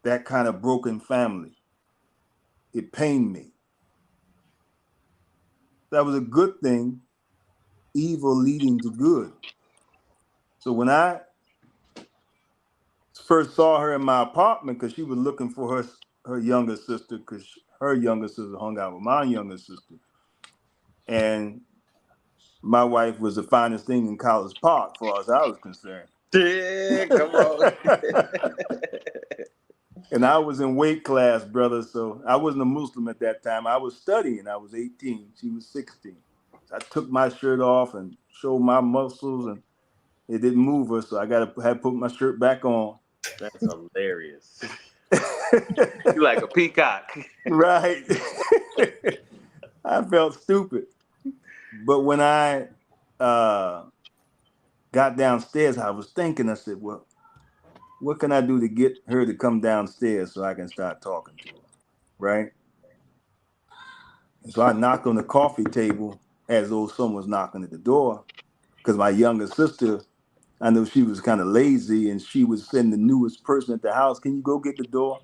D: that kind of broken family. It pained me. That was a good thing, evil leading to good. So when I first saw her in my apartment, because she was looking for her younger sister, because her younger sister hung out with my younger sister. And my wife was the finest thing in College Park, as far as I was concerned.
E: Yeah, come on.
D: And I was in weight class, brother, so I wasn't a Muslim at that time. I was studying. I was 18. She was 16. So I took my shirt off and showed my muscles, and it didn't move her, so I had to put my shirt back on.
E: That's hilarious. You like a peacock.
D: Right. I felt stupid. But when I got downstairs, I was thinking, I said, well, what can I do to get her to come downstairs so I can start talking to her? Right? And so I knocked on the coffee table as though someone was knocking at the door, because my younger sister, I know she was kind of lazy, and she was sending the newest person at the house, can you go get the door?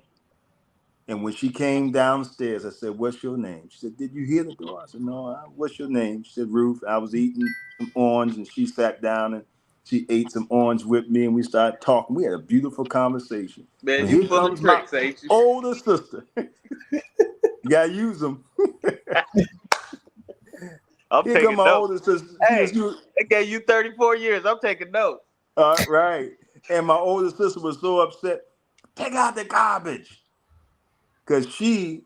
D: And when she came downstairs, I said, what's your name? She said, did you hear the door? I said, no, what's your name? She said, Ruth. I was eating some orange, and she sat down and she ate some orange with me, and we started talking. We had a beautiful conversation.
E: Man,
D: And
E: you
D: here
E: full
D: comes
E: of tricks, ain't you?
D: my older sister. You gotta use them.
E: I'm
D: Here
E: taking
D: come my
E: notes.
D: older sister.
E: Hey, they gave you 34 years. I'm taking notes.
D: Right. And my older sister was so upset. Take out the garbage. Because she,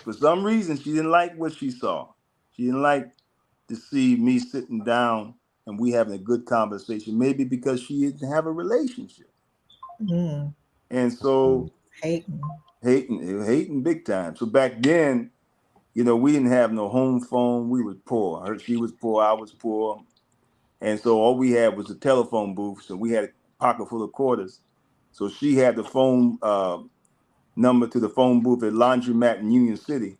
D: for some reason, she didn't like what she saw. She didn't like to see me sitting down and we having a good conversation. Maybe because she didn't have a relationship. And so hating big time. So back then, we didn't have no home phone. We was poor. She was poor. I was poor. And so all we had was a telephone booth. So we had a pocket full of quarters. So she had the phone number to the phone booth at Laundromat in Union City.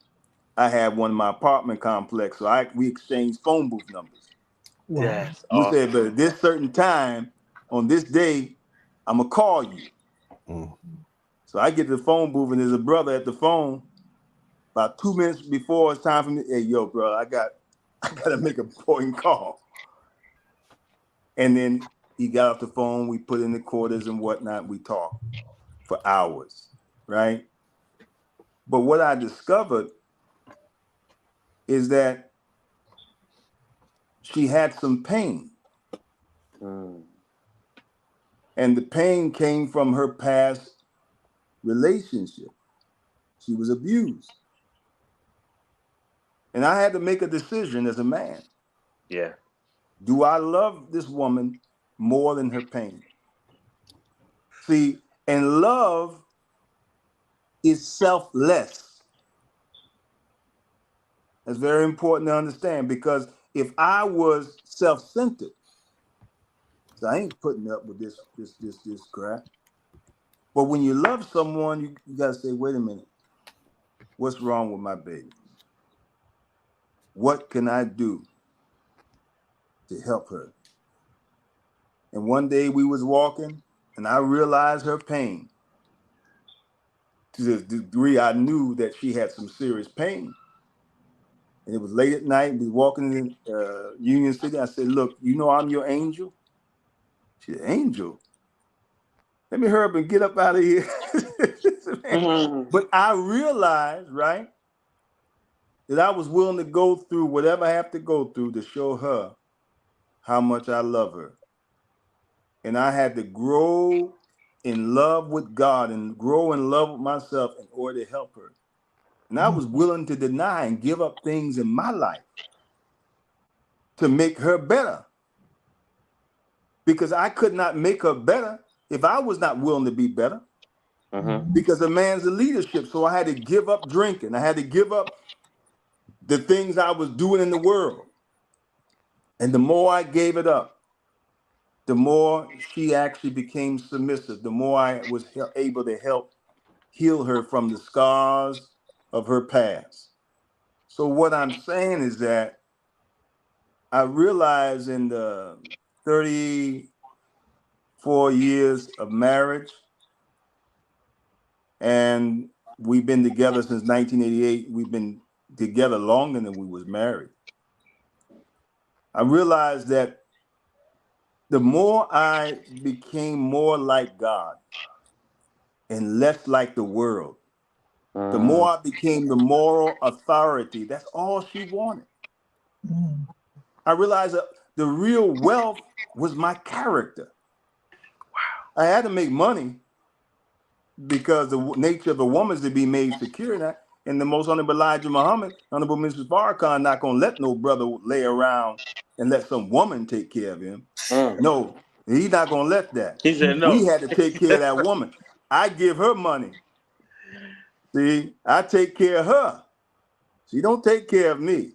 D: I had one in my apartment complex. So we exchanged phone booth numbers.
E: Yes.
D: We said, but at this certain time, on this day, I'm going to call you. So I get to the phone booth, and there's a brother at the phone. About 2 minutes before it's time for me, hey, yo, bro, I got to make an important call. And then he got off the phone. We put in the quarters and whatnot. We talked for hours, right? But what I discovered is that she had some pain. And the pain came from her past relationship. She was abused. And I had to make a decision as a man.
E: Yeah.
D: Do I love this woman more than her pain? See, and love is selfless. That's very important to understand, because if I was self-centered, so I ain't putting up with this crap. But when you love someone, you gotta say, wait a minute, what's wrong with my baby? What can I do to help her? And one day we was walking, and I realized her pain to the degree I knew that she had some serious pain. And it was late at night. We were walking in Union City. I said, look, you know I'm your angel? She said, angel? Let me hurry up and get up out of here. But I realized, right, that I was willing to go through whatever I have to go through to show her how much I love her. And I had to grow in love with God and grow in love with myself in order to help her. And I was willing to deny and give up things in my life to make her better. Because I could not make her better if I was not willing to be better. Because a man's a leadership. So I had to give up drinking. I had to give up the things I was doing in the world. And the more I gave it up, the more she actually became submissive, the more I was able to help heal her from the scars of her past. So what I'm saying is that I realized in the 34 years of marriage, and we've been together since 1988, we've been together longer than we was married. I realized that the more I became more like God and less like the world, the more I became the moral authority. That's all she wanted. I realized that the real wealth was my character. I had to make money because the nature of a woman is to be made secure. And the most honorable Elijah Muhammad, honorable Mrs. Farrakhan, not going to let no brother lay around and let some woman take care of him. No, he's not going to let that.
E: He said no.
D: We had to take care of that woman. I give her money. See, I take care of her. She don't take care of me.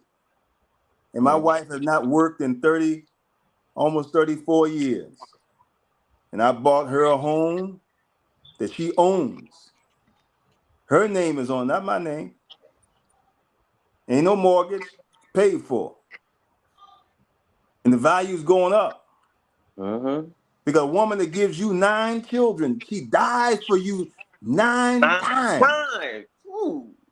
D: And my wife has not worked in almost 34 years. And I bought her a home that she owns. Her name is on, not my name. Ain't no mortgage, paid for. And the value's going up. Because a woman that gives you 9 children, she dies for you 9 times.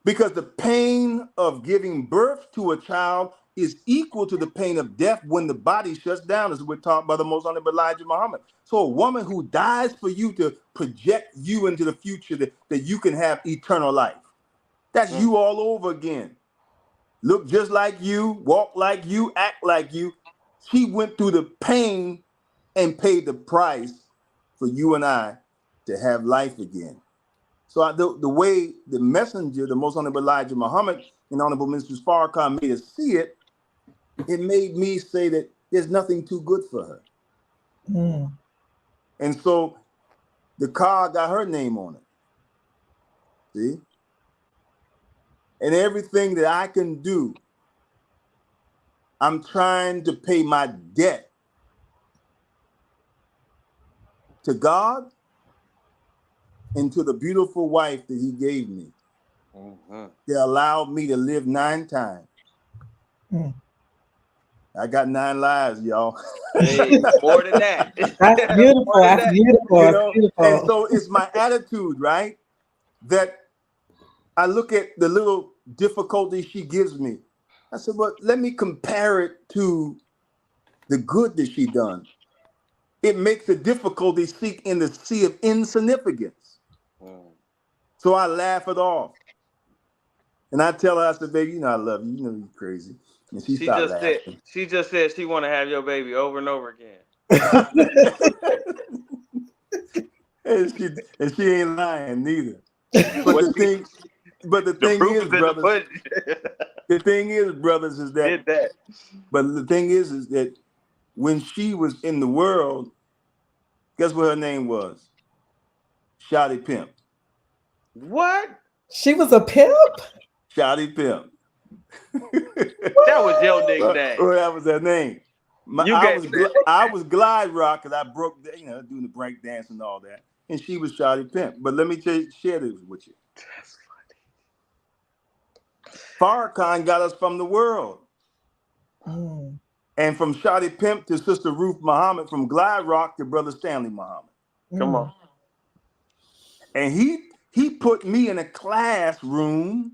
D: Because the pain of giving birth to a child is equal to the pain of death when the body shuts down, as we're taught by the most honorable Elijah Muhammad. So a woman who dies for you to project you into the future that you can have eternal life. That's you all over again. Look just like you, walk like you, act like you. She went through the pain and paid the price for you and I to have life again. So the way the messenger, the most honorable Elijah Muhammad and honorable Mrs. Farrakhan made us see it, it made me say that there's nothing too good for her. And so the car got her name on it. See? And everything that I can do, I'm trying to pay my debt to God and to the beautiful wife that he gave me. They allowed me to live 9 times. I got 9 lives, y'all.
E: Hey, more than that.
A: That's beautiful. That's beautiful.
D: You know?
A: Beautiful.
D: And so it's my attitude, right? That I look at the little difficulties she gives me. I said, but let me compare it to the good that she done. It makes the difficulty sink in the sea of insignificance. So I laugh it off. And I tell her, I said, baby, you know I love you. You know you're crazy. And she stopped laughing.
E: She just said she want to have your baby over and over again.
D: and she ain't lying neither. But the thing is, brothers, the thing is, brothers, is that, but the thing is that when she was in the world, guess what her name was? Shotty Pimp.
E: What?
A: She was a pimp?
D: Shotty Pimp.
E: That was your nickname.
D: Oh, that was her name. I was Glide Rock because I broke, doing the break dance and all that. And she was Shotty Pimp. But let me share this with you.
E: That's
D: funny. Farrakhan got us from the world.
A: Mm.
D: And from Shotty Pimp to Sister Ruth Muhammad, from Glide Rock to Brother Stanley Muhammad.
E: Come on.
D: And he put me in a classroom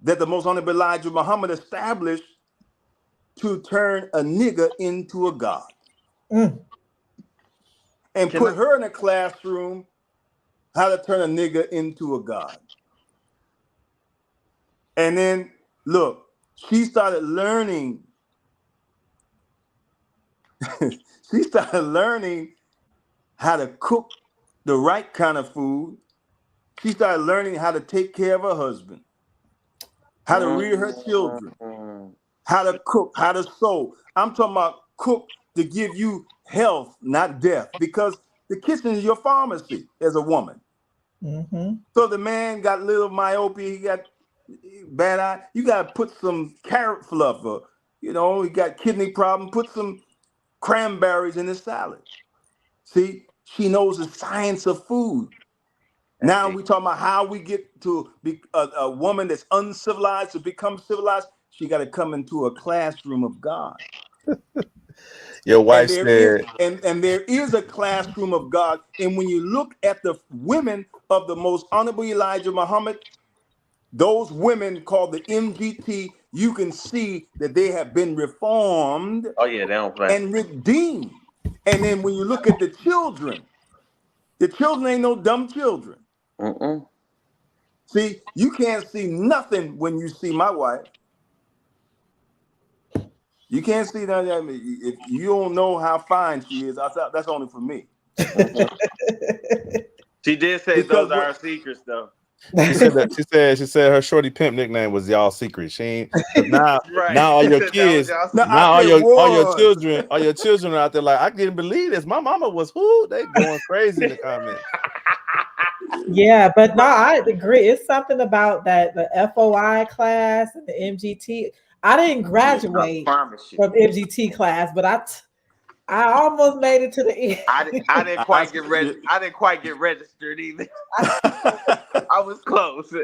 D: that the Most Honorable Elijah Muhammad established to turn a nigger into a god. And put her in a classroom how to turn a nigger into a god. And then, look, she started learning. She started learning how to cook the right kind of food. She started learning how to take care of her husband, how to rear her children, how to cook, how to sew. I'm talking about cook to give you health, not death, because the kitchen is your pharmacy as a woman.
A: Mm-hmm.
D: So the man got little myopia, he got bad eye. You got to put some carrot fluff, or, he got kidney problem, put some cranberries in his salad. See, she knows the science of food. Now we talking about how we get to be a woman that's uncivilized to become civilized. She got to come into a classroom of God.
B: Your wife said,
D: and there is a classroom of God. And when you look at the women of the Most Honorable Elijah Muhammad, those women called the MGT, you can see that they have been reformed.
E: Oh yeah, they don't play.
D: And redeemed. And then when you look at the children ain't no dumb children. See, you can't see nothing when you see my wife. You can't see that. If you don't know how fine she is, that's only for me.
E: She did say those are our secrets, though.
B: She said her Shorty Pimp nickname was y'all secret. She ain't now all your kids, all your children are out there like, I didn't believe this. My mama was who? They going crazy in the comments.
A: Yeah, but no, I agree. It's something about that, the FOI class and the MGT. I didn't graduate from MGT class, but I almost made it to the end.
E: I didn't quite get registered. I didn't quite get registered either. I was close.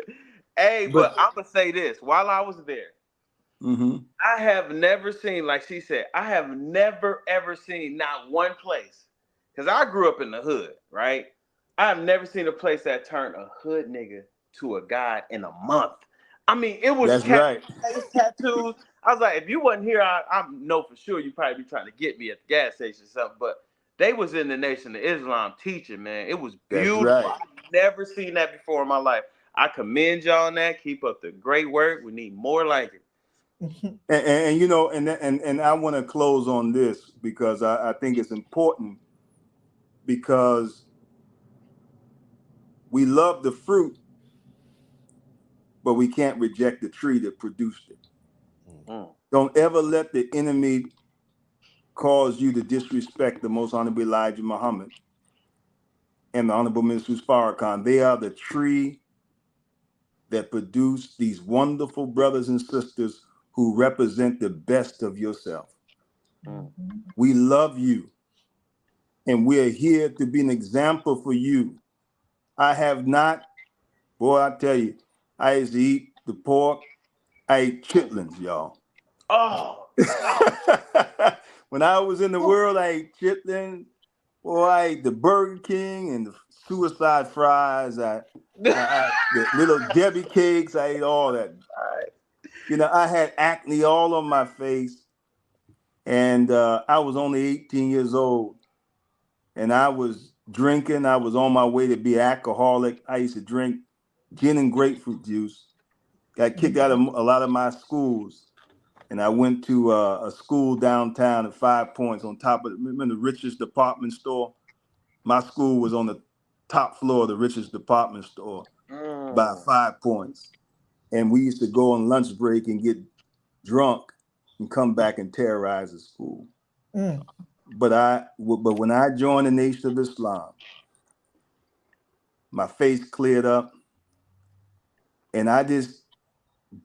E: Hey, but I'm gonna say this: while I was there, I have never seen, like she said, I have never ever seen not one place, because I grew up in the hood, right? I have never seen a place that turned a hood nigga to a god in a month. I mean, it was face tattoos. I was like, if you wasn't here, I know for sure you probably be trying to get me at the gas station or something. But they was in the Nation of Islam teaching, man. It was beautiful. Right. I've never seen that before in my life. I commend y'all on that. Keep up the great work. We need more like it.
D: And I want to close on this because I think it's important, because we love the fruit, but we can't reject the tree that produced it. Don't ever let the enemy cause you to disrespect the Most Honorable Elijah Muhammad and the Honorable Minister Farrakhan. They are the tree that produced these wonderful brothers and sisters who represent the best of yourself. We love you, and we're here to be an example for you. I have not, boy, I tell you, I used to eat the pork. I ate chitlins, y'all.
E: Oh.
D: When I was in the world, I ate chitlins. Boy, I ate the Burger King and the suicide fries. The little Debbie cakes. I ate all that. I had acne all on my face, and I was only 18 years old, and I was drinking. I was on my way to be alcoholic. I used to drink gin and grapefruit juice. Got kicked out of a lot of my schools, and I went to a school downtown at 5 Points on top of the richest department store. My school was on the top floor of the richest department store by 5 Points, and we used to go on lunch break and get drunk and come back and terrorize the school. But when I joined the Nation of Islam, my face cleared up, and I just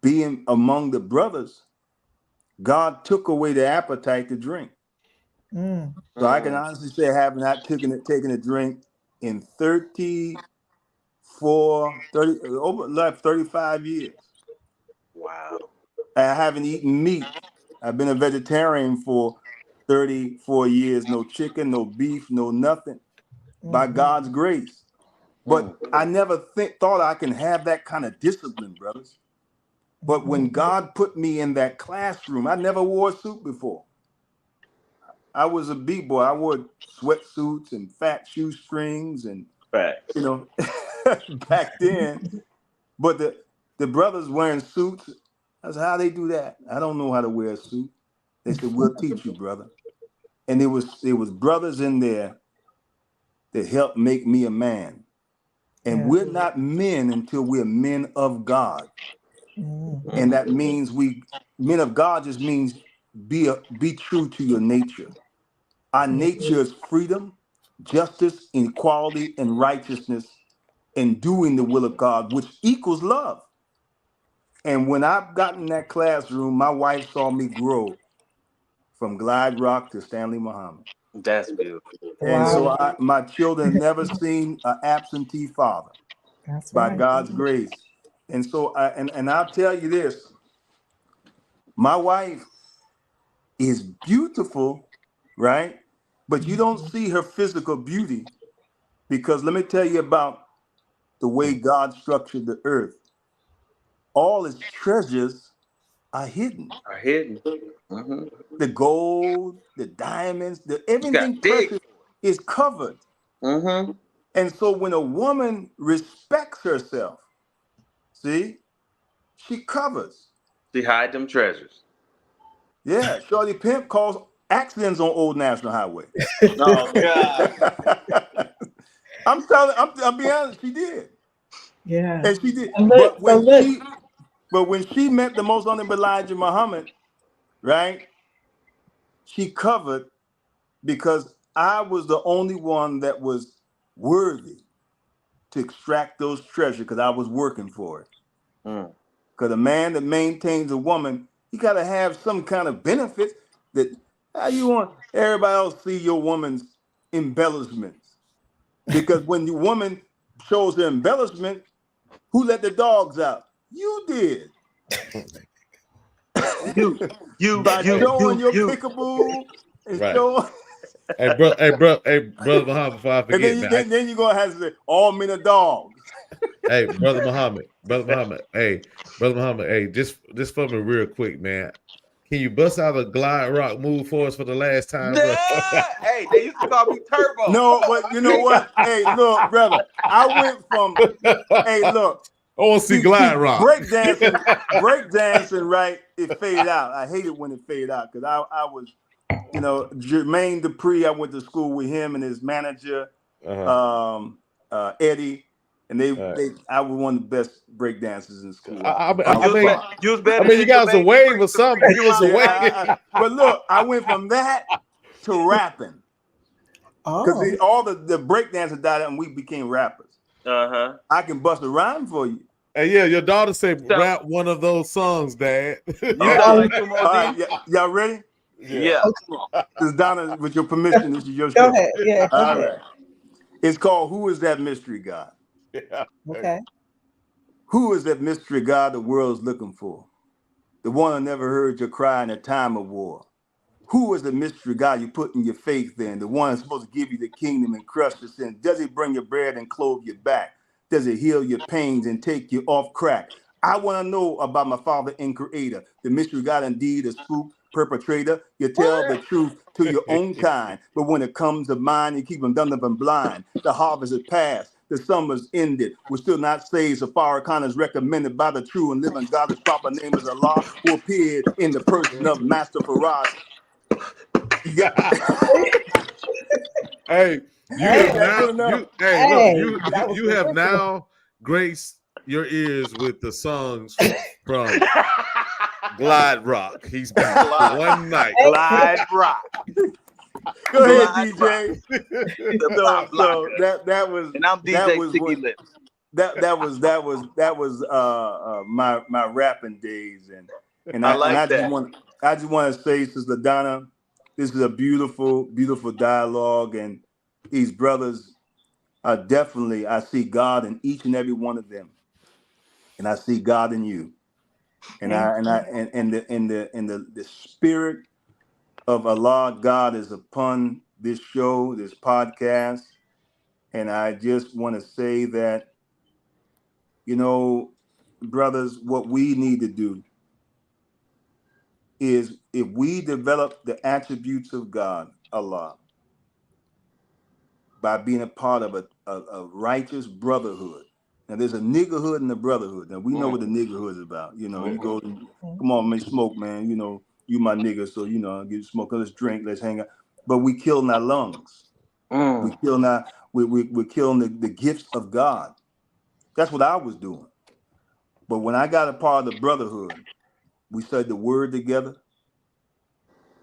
D: being among the brothers, God took away the appetite to drink. So I can honestly say I have not taken a drink in 35 years.
E: Wow.
D: I haven't eaten meat. I've been a vegetarian for 34 years. No chicken, no beef, no nothing. By God's grace. But I never thought I can have that kind of discipline, brothers. But when God put me in that classroom, I never wore a suit before. I was a B-boy. I wore sweatsuits and fat shoestrings and, you know, back then. But the brothers wearing suits, I said, how they do that? I don't know how to wear a suit. They said, we'll teach you, brother. And there was brothers in there that helped make me a man. And we're not men until we're men of God. And that means men of God just means be true to your nature. Our nature is freedom, justice, equality, and righteousness, and doing the will of God, which equals love. And when I've gotten in that classroom, my wife saw me grow from Glide Rock to Stanley Muhammad.
E: That's beautiful.
D: And so my children never seen an absentee father. That's by God's grace. And so I'll tell you this, my wife is beautiful, right? But you don't see her physical beauty, because let me tell you about the way God structured the earth. All its treasures are hidden. The gold, the diamonds, everything precious is covered. And so when a woman respects herself, see, she covers.
E: She hide them treasures.
D: Yeah, Shorty Pimp caused accidents on Old National Highway.
E: Oh God!
D: I'll be honest, she did.
A: Yeah,
D: and she did.
A: But
D: when she met the most honorable Elijah Muhammad, right? She covered because I was the only one that was worthy to extract those treasures, because I was working for it. Because a man that maintains a woman, you got to have some kind of benefits. That how you want everybody else see your woman's embellishments? Because when the woman shows her embellishment, who let the dogs out? You did.
E: You
D: by showing your pickaboo and showing.
C: Hey, brother Muhammad, before I forget,
D: and then you're gonna have to say all men are dogs.
C: Hey, brother Muhammad, hey, just for me real quick, man. Can you bust out a glide rock move for us for the last time?
E: Hey, they used to call me Turbo.
D: No, but you know what? Hey, look, brother, I went from hey, look.
C: I want to see glide rock.
D: Breakdancing, right? It faded out. I hate it when it faded out, because I was, Jermaine Dupree. I went to school with him and his manager, Eddie, and I was one of the best breakdancers in school.
C: You guys a wave or something. Give us a wave.
D: But look, I went from that to rapping. Because all the breakdancers died out and we became rappers. I can bust a rhyme for you.
C: Hey, yeah, your daughter said rap one of those songs, Dad.
D: All right, y'all ready?
E: Yeah.
D: This is Donna, with your permission, this is your show.
A: Go ahead. Yeah.
D: All right. It's called Who Is That Mystery God?
C: Yeah.
A: Okay.
D: Who is that mystery God the world is looking for? The one who never heard your cry in a time of war. Who is the mystery God you put in your faith in? The one that's supposed to give you the kingdom and crush your sin. Does he bring your bread and clothe your back? Does it heal your pains and take you off crack? I want to know about my Father and Creator. The mystery God indeed a spook perpetrator. You tell the truth to your own kind. But when it comes to mine, you keep them dumb and blind. The harvest is past. the summers ended. We're still not saved, so Farrakhan is recommended by the true and living God. His proper name is Allah, who appeared in the person of Master Faraz. You got
G: Hey, you
A: Hey,
G: have
D: that's
G: now
D: good enough.
G: you have now graced your ears with the songs from Glide Rock. He's back for one night.
E: Glide Rock.
D: Go ahead,
E: Glide
D: DJ.
E: The
D: So
E: pop blocker.
D: that was
E: And I'm
D: that
E: DJ
D: was
E: Sticky
D: what
E: Lips.
D: that was my rapping days, and
E: I
D: I
E: like that.
D: I just want to say, Sister Donna, this is a beautiful dialogue, and these brothers are definitely, I see God in each and every one of them, and I see God in you, and the spirit of Allah God is upon this show, this podcast, and I just want to say that, you know, brothers, what we need to do is, if we develop the attributes of God, Allah, by being a part of a righteous brotherhood. Now, there's a niggerhood and a brotherhood. Now, we know what the niggerhood is about. You know, you go, come on, man, smoke, man. You know, you my nigga, so, you know, I'll give you smoke. Let's drink, let's hang out. But we killing our lungs. We killing we're killing the gifts of God. That's what I was doing. But when I got a part of the brotherhood, we studied the word together.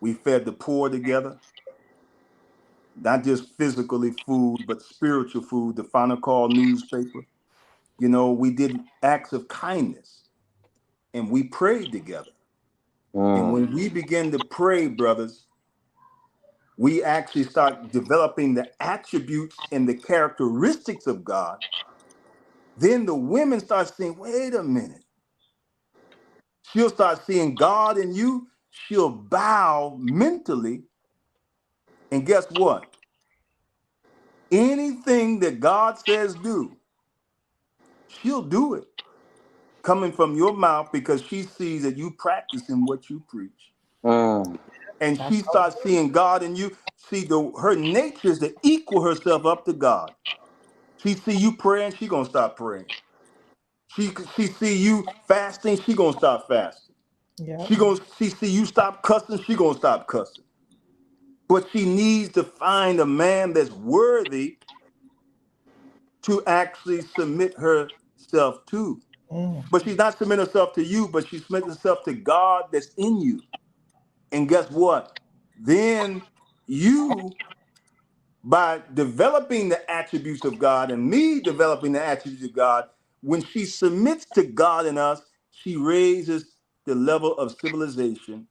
D: We fed the poor together. Not just physically food, but spiritual food, the Final Call newspaper. You know, we did acts of kindness, and we prayed together. And when we begin to pray, brothers, we actually start developing the attributes and the characteristics of God. Then the women start saying, wait a minute. She'll start seeing God in you. She'll bow mentally. And guess what? Anything that God says do, she'll do it coming from your mouth, because she sees that you practicing what you preach. And she starts seeing God in you. See, her nature is to equal herself up to God. She see you praying, she gonna stop praying. She see you fasting, she gonna stop fasting.
A: yeah.
D: She see you stop cussing, she gonna stop cussing. But she needs to find a man that's worthy to actually submit herself to. But she's not submitting herself to you, but she's submitting herself to God that's in you. And guess what? Then you, by developing the attributes of God and me developing the attributes of God, when she submits to God in us, she raises the level of civilization.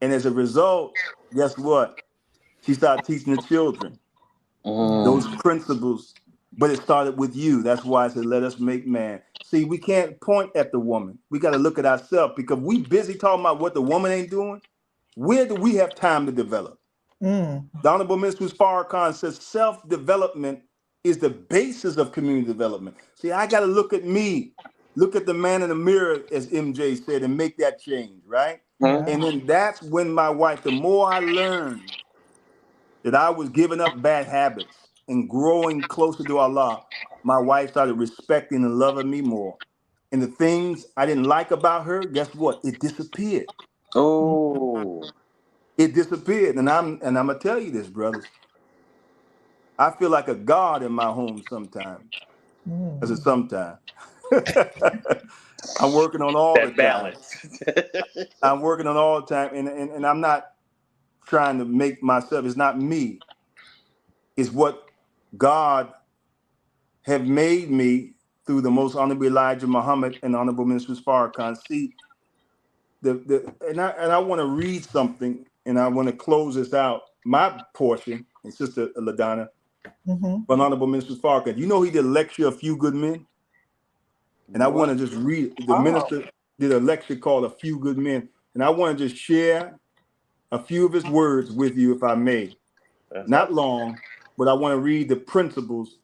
D: And as a result, guess what? She started teaching the children those principles, but it started with you. That's why I said, let us make man. See, we can't point at the woman. We got to look at ourselves, because we busy talking about what the woman ain't doing. Where do we have time to develop? The Honorable Minister Farrakhan says self-development is the basis of community development. See, I got to look at me, look at the man in the mirror, as MJ said, and make that change, right? And then that's when my wife, the more I learned that I was giving up bad habits and growing closer to Allah, my wife started respecting and loving me more. And the things I didn't like about her, guess what? It disappeared. It disappeared. And I'm gonna tell you this, brothers. I feel like a god in my home sometimes. I said sometimes. I'm working on all the
E: That
D: time.
E: balance.
D: I'm working on all the time, and I'm not trying to make myself. It's not me. It's what God have made me through the most honorable Elijah Muhammad and honorable Minister Farrakhan. See, and I want to read something, and I want to close this out, my portion, and Sister LaDonna, but honorable Minister Farrakhan. You know, he did a lecture, A Few Good Men, and I want to just read. The minister did a lecture called A Few Good Men, and I want to just share a few of his words with you, if I may. Not long, but I want to read the principles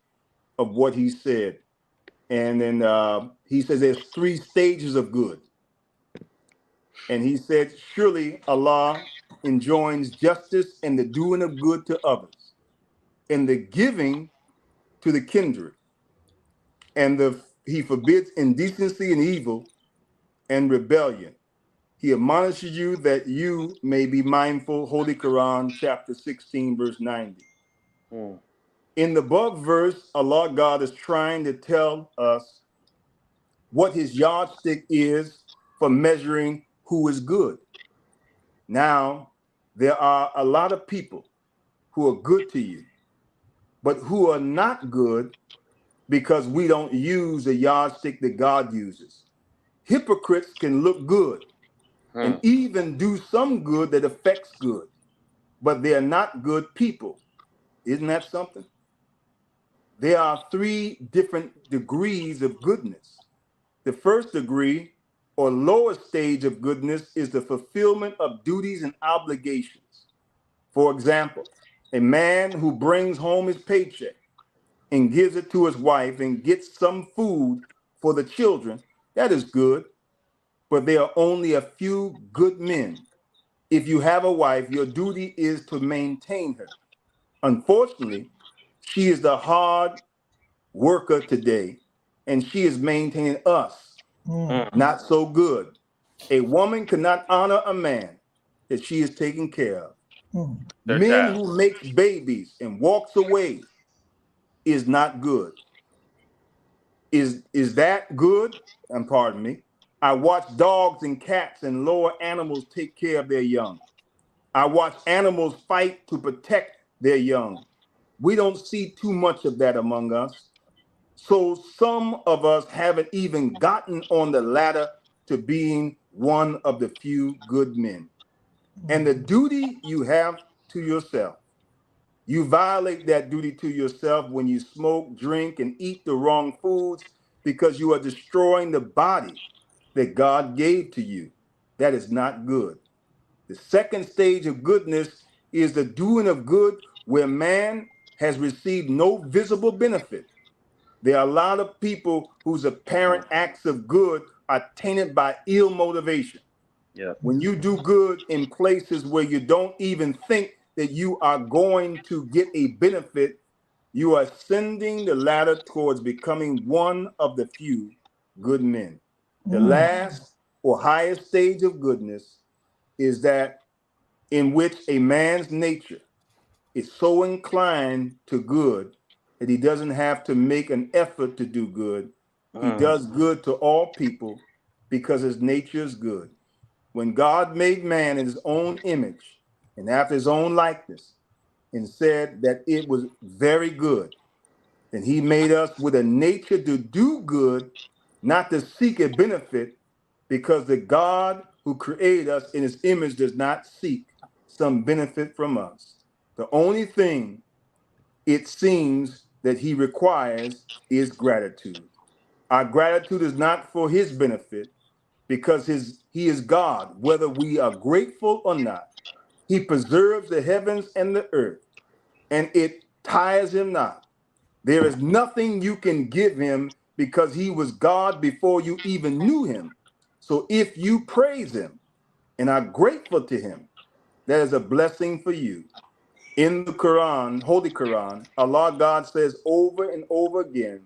D: of what he said. And then he says there's 3 stages of good. And he said, surely Allah enjoins justice and the doing of good to others, and the giving to the kindred, And he forbids indecency and evil and rebellion. He admonishes you that you may be mindful. Holy Quran, chapter 16, verse 90. In the above verse, Allah God is trying to tell us what his yardstick is for measuring who is good. Now, there are a lot of people who are good to you, but who are not good because we don't use the yardstick that God uses. Hypocrites can look good and even do some good that affects good, but they are not good people. Isn't that something? There are 3 different degrees of goodness. The first degree or lower stage of goodness is the fulfillment of duties and obligations. For example, a man who brings home his paycheck and gives it to his wife and gets some food for the children, that is good, but there are only a few good men. If you have a wife, your duty is to maintain her. Unfortunately, she is the hard worker today, and she is maintaining us. Not so good. A woman cannot honor a man that she is taking care of. Men who makes babies and walks away is not good. Is that good? And pardon me. I watch dogs and cats and lower animals take care of their young. I watch animals fight to protect their young. We don't see too much of that among us. So some of us haven't even gotten on the ladder to being one of the few good men. And the duty you have to yourself, you violate that duty to yourself when you smoke, drink, and eat the wrong foods because you are destroying the body that God gave to you. That is not good. The second stage of goodness is the doing of good where man has received no visible benefit. There are a lot of people whose apparent acts of good are tainted by ill motivation. When you do good in places where you don't even think that you are going to get a benefit, you are ascending the ladder towards becoming one of the few good men. The last or highest stage of goodness is that in which a man's nature is so inclined to good that he doesn't have to make an effort to do good. He does good to all people because his nature is good. When God made man in his own image and after his own likeness and said that it was very good, then he made us with a nature to do good, not to seek a benefit, because the God who created us in his image does not seek some benefit from us. The only thing it seems that he requires is gratitude. Our gratitude is not for his benefit because he is God, whether we are grateful or not. He preserves the heavens and the earth, and it tires him not. There is nothing you can give him because he was God before you even knew him. So if you praise him and are grateful to him, that is a blessing for you. In the Quran, Holy Quran, Allah God says over and over again,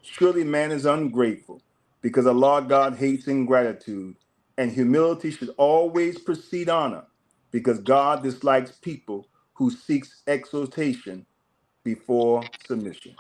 D: surely man is ungrateful because Allah God hates ingratitude, and humility should always precede honor because God dislikes people who seeks exaltation before submission.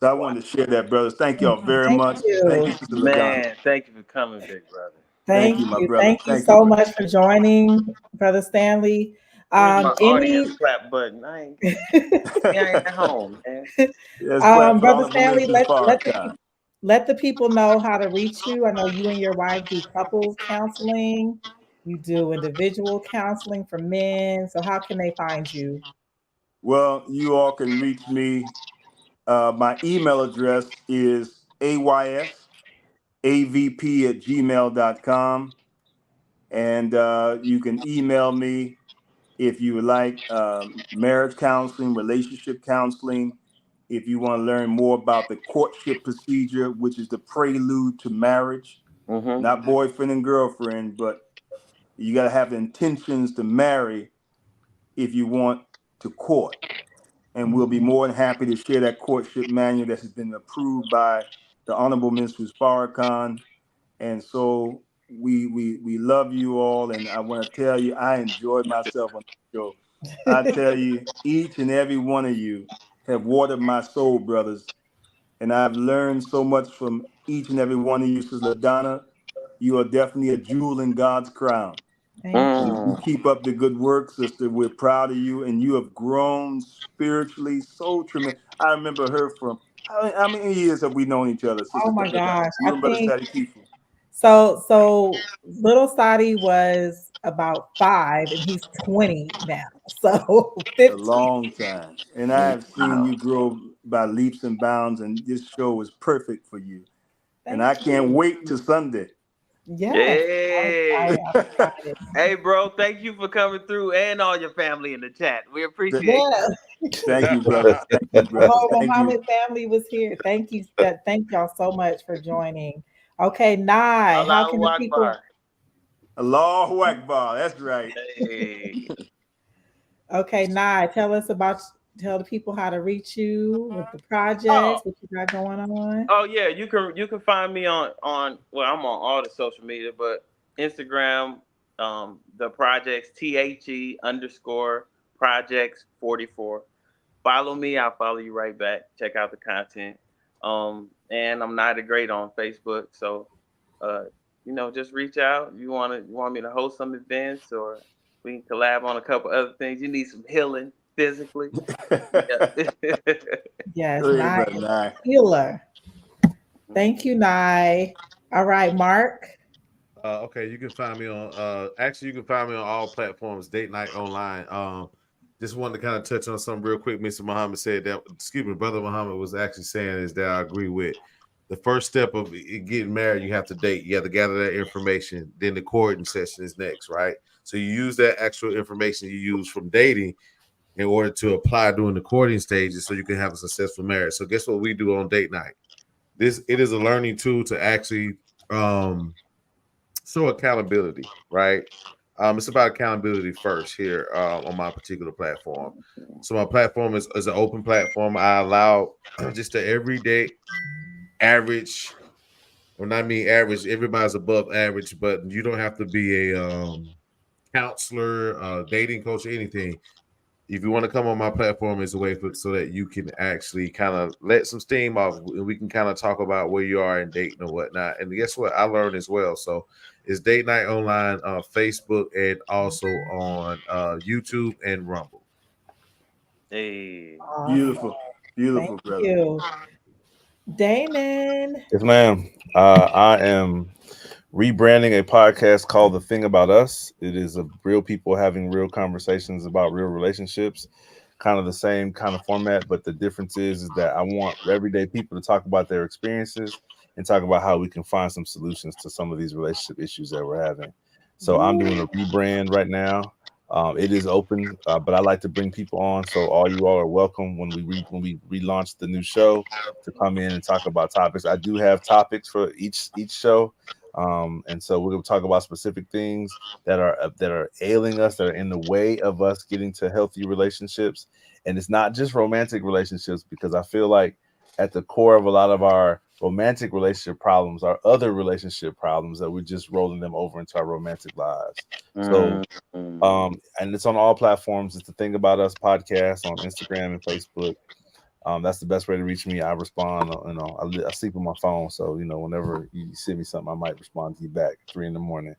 D: So I wanted to share that, brothers. Thank y'all very
A: Thank
D: much. Thank you,
A: you.
D: Sister LaDonna.
E: Man, thank you for coming, big brother.
D: Thank
A: Thank
D: you, my
A: you.
D: brother.
A: Thank you
D: Thank you,
A: so
D: brother.
A: much for joining, Brother Stanley.
E: Where's my
A: Any
E: audience clap button? I ain't at home, man.
D: Yes, clap for all
A: Brother
D: the
A: Stanley,
D: listeners for our time.
A: let the people know how to reach you. I know you and your wife do couples counseling. You do individual counseling for men. So how can they find you?
D: Well, you all can reach me. My email address is aysavp at gmail.com. And you can email me if you would like marriage counseling, relationship counseling. If you want to learn more about the courtship procedure, which is the prelude to marriage, not boyfriend and girlfriend, but you got to have the intentions to marry if you want to court. And we'll be more than happy to share that courtship manual that has been approved by the Honorable Minister Farrakhan. And so we love you all, and I want to tell you I enjoyed myself on the show. I tell you, each and every one of you have watered my soul, brothers, and I've learned so much from each and every one of you. Sister Donna, you are definitely a jewel in God's crown.
A: Thank you.
D: And you keep up the good work, sister. We're proud of you, and you have grown spiritually so tremendous. I remember her from how many years have we known each other,
A: Oh
D: Sister
A: my
D: Donna?
A: gosh.
D: You
A: I
D: and Brother
A: think
D: Sadie Kifo.
A: so little Sadi was about 5 and he's 20 now. So
D: A
A: 15.
D: long time. And I have seen you grow by leaps and bounds, and this show is perfect for you. And I
A: Thank
D: can't
A: you.
D: wait till Sunday.
A: Yes.
E: Hey,
A: I'm excited.
E: hey, bro! Thank you for coming through and all your family in the chat. We appreciate you.
A: Yeah.
D: Thank you, brother. Thank you,
A: The
D: brother.
A: whole
D: Thank you.
A: Muhammad family was here. Thank you. Thank y'all so much for joining. Okay, Nye, how can
E: Allahu
A: the people?
E: Akbar.
D: Allahu Akbar. That's right.
E: Hey.
A: Okay, Nye, tell the people how to reach you with the projects,
E: Oh,
A: what you got going on.
E: oh yeah. You can find me on well, I'm on all the social media, but Instagram, the projects THE_projects 44. Follow me, I'll follow you right back. Check out the content. And I'm not a great on Facebook, so just reach out. You want me to host some events, or we can collab on a couple other things. You need some healing physically. Yeah.
A: Yes,
D: Go ahead,
A: Nye
D: brother.
A: is
D: Nah.
A: a healer. Thank you, Nye. All right, Mark.
G: Okay, you can find me on actually you can find me on all platforms, Date Night Online. Just wanted to kind of touch on something real quick. Mr. Muhammad said that, excuse me, Brother Muhammad was actually saying is that I agree with. The first step of getting married, you have to date. You have to gather that information. Then the courting session is next, right? So you use that actual information you use from dating in order to apply during the courting stages so you can have a successful marriage. So guess what we do on date night? It is a learning tool to actually show accountability, right? It's about accountability first here on my particular platform. So my platform is an open platform. I allow just the everyday average, or not mean average, everybody's above average, but you don't have to be a counselor, dating coach, or anything. If you want to come on my platform, it's a way so that you can actually kind of let some steam off, and we can kind of talk about where you are in dating and whatnot. And guess what? I learned as well. So it's Date Night Online on Facebook and also on YouTube and Rumble.
E: Hey.
A: Awesome.
D: Beautiful. Beautiful,
A: Thank
D: brother.
A: you. Damon.
B: Yes, ma'am. I am rebranding a podcast called The Thing About Us. It is of real people having real conversations about real relationships, kind of the same kind of format, but the difference is that I want everyday people to talk about their experiences and talk about how we can find some solutions to some of these relationship issues that we're having. So I'm doing a rebrand right now. It is open, but I like to bring people on. So all you all are welcome when we relaunch the new show to come in and talk about topics. I do have topics for each show. And so we're going to talk about specific things that are ailing us, that are in the way of us getting to healthy relationships. And it's not just romantic relationships, because I feel like at the core of a lot of our romantic relationship problems are other relationship problems that we're just rolling them over into our romantic lives. So, and it's on all platforms. It's The Thing About Us podcast on Instagram and Facebook. That's the best way to reach me. I respond. I sleep on my phone, so whenever you send me something, I might respond to you back at 3 a.m.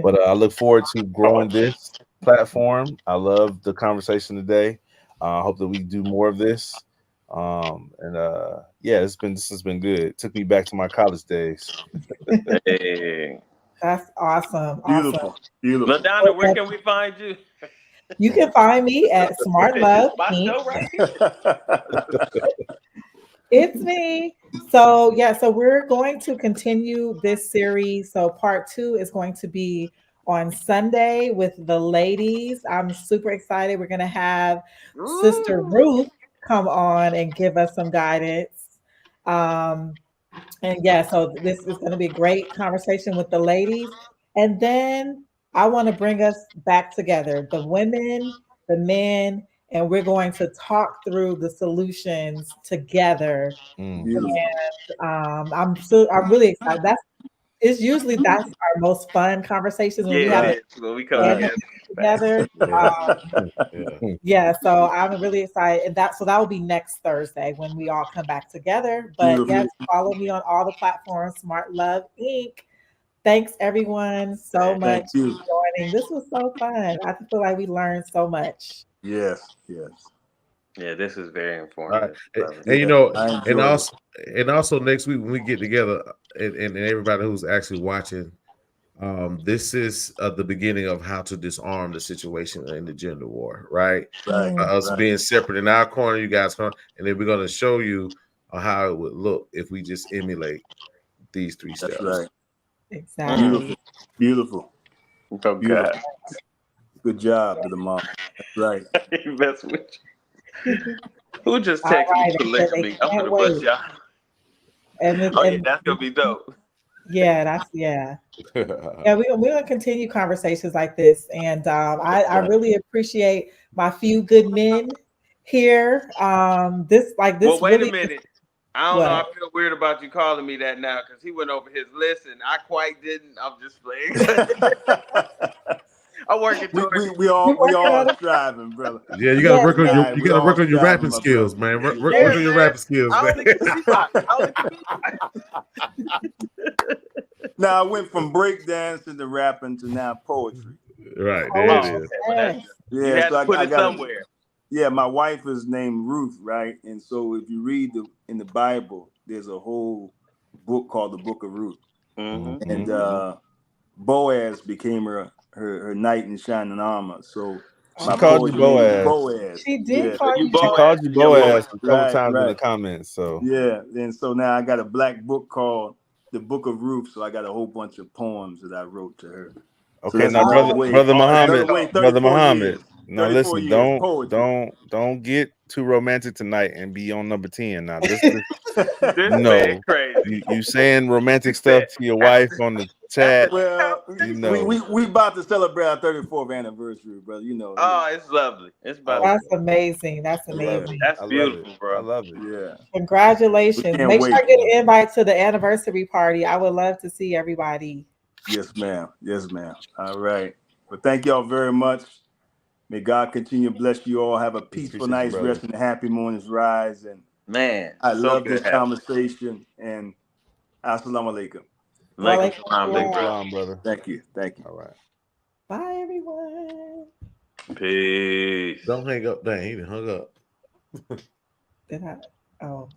B: But I look forward to growing this platform. I love the conversation today. I hope that we do more of this. Yeah, this has been good. It took me back to my college days.
E: Hey.
A: That's awesome. Awesome.
D: Beautiful. Beautiful.
E: LaDonna, where can we find you?
A: You can find me at Smart Love
E: My
A: Inc.
E: show right here.
A: It's me. So we're going to continue this series. So part 2 is going to be on Sunday with the ladies. I'm super excited. We're going to have Sister Ruth come on and give us some guidance. And so this is going to be a great conversation with the ladies. And then I want to bring us back together, the women, the men, and we're going to talk through the solutions together.
D: Beautiful.
A: I'm really excited. That's our most fun conversations when we
E: Yeah,
A: have
E: it
A: it
E: is. When we come
A: together. Yeah, so I'm really excited. And that will be next Thursday when we all come back together. But
D: Beautiful.
A: yes, follow me on all the platforms, Smart Love Inc. Thanks everyone so much
D: Thank you.
A: for joining. This was so fun. I feel like we learned so much.
D: Yes, yes.
E: Yeah, this is very
G: All right.
E: informative.
G: And
D: Yeah, I enjoyed it.
G: and also next week when we get together and everybody who's actually watching, this is the beginning of how to disarm the situation in the gender war, right?
D: Right,
G: Us
D: right.
G: being separate in our corner, you guys come, and then we're going to show you how it would look if we just emulate these 3 steps.
D: That's right.
A: Exactly.
D: Beautiful. Beautiful.
E: Oh
D: Beautiful.
E: God,
D: Good job to the mom. That's right.
E: that's with you. Who just
A: All
E: texted me
A: right. They said they
E: collectively? I'm
A: can't
E: gonna bust
A: wait.
E: y'all. Oh yeah, that's gonna be dope.
A: Yeah. Yeah, we're gonna continue conversations like this. And I really appreciate my few good men here. This
E: Well, wait a
A: really
E: minute. I don't know. I
A: what?
E: feel weird about you calling me that now because he went over his list and I quite didn't. I'm just playing. I'm working towards it.
D: we
A: You working
D: all
A: on it?
D: striving, brother.
G: Yeah, you got to
A: Yes,
G: work on
A: yes.
D: We all
G: your
D: striving,
G: rapping
D: my
G: skills,
D: brother.
G: man. Work
E: Yeah,
G: on your
E: man.
G: rapping skills,
E: I
G: man.
E: only can beatbox. I only can beatbox.
D: Now I went from breakdancing to rapping to now poetry.
G: Right, there it
E: Oh,
A: Poetry.
G: is.
E: okay. Well, that's
A: Yes.
E: good. You
D: Yeah,
E: had
D: so
E: to put
D: I
E: it
D: got
E: somewhere.
D: yeah, my wife is named Ruth, right? And so if you read in the Bible, there's a whole book called the Book of Ruth.
E: Mm-hmm.
D: And Boaz became her knight in shining armor. So
B: She
D: my
B: called you
D: poetry name is
B: Boaz.
D: Boaz.
A: She did
D: Yeah,
E: So
A: call
E: you
A: you
B: She
A: Boaz.
B: called
E: Boaz
B: you
E: to your
B: Boaz
E: boy.
B: a couple
D: right,
B: times in the
D: right.
B: comments. So
D: Yeah, and so now I got a black book called the Book of Ruth. So I got a whole bunch of poems that I wrote to her. So
B: okay,
D: that's
B: now
D: another
A: Oh,
D: way.
B: brother
E: Oh, that's
B: Muhammad,
D: Another way.
E: cool.
B: brother
D: 34
B: Muhammad.
D: years.
B: Now
D: 34
B: listen,
D: years poetry.
B: don't get too romantic tonight and be on number 10. Now this
E: This man
B: no,
E: crazy.
B: you saying
E: He
B: romantic stuff
E: said
B: to your wife
E: after
B: on the
E: after
B: chat.
D: Well,
B: You
D: we
B: know,
D: about to celebrate our 34th anniversary, brother. You know.
E: oh, it's lovely. It's about
B: oh,
E: to
A: that's amazing. That's
B: I love it.
A: amazing.
E: that's
B: I love it.
E: beautiful,
B: I
E: bro.
B: love it.
D: Yeah. We
A: Congratulations.
D: can't
A: Make sure
D: wait.
A: I get an invite to the anniversary party. I would love to see everybody.
D: Yes, ma'am. Yes, ma'am. All right. Well, thank y'all very much. May God continue to bless you all. Have a peaceful
B: Appreciate you,
D: night's
B: brother.
D: rest and a happy morning's rise. And
E: Man,
D: I
E: so
D: love
E: good
D: this
E: having
D: conversation. And assalamu alaikum.
E: you. Alaikum
A: Walaikum
E: salam, big
A: salam.
E: brother.
B: Salam, brother.
D: Thank you. Thank you.
B: All right.
A: Bye, everyone.
E: Peace.
G: Don't hang up. Dang, he done hung up.
A: Did I? Oh.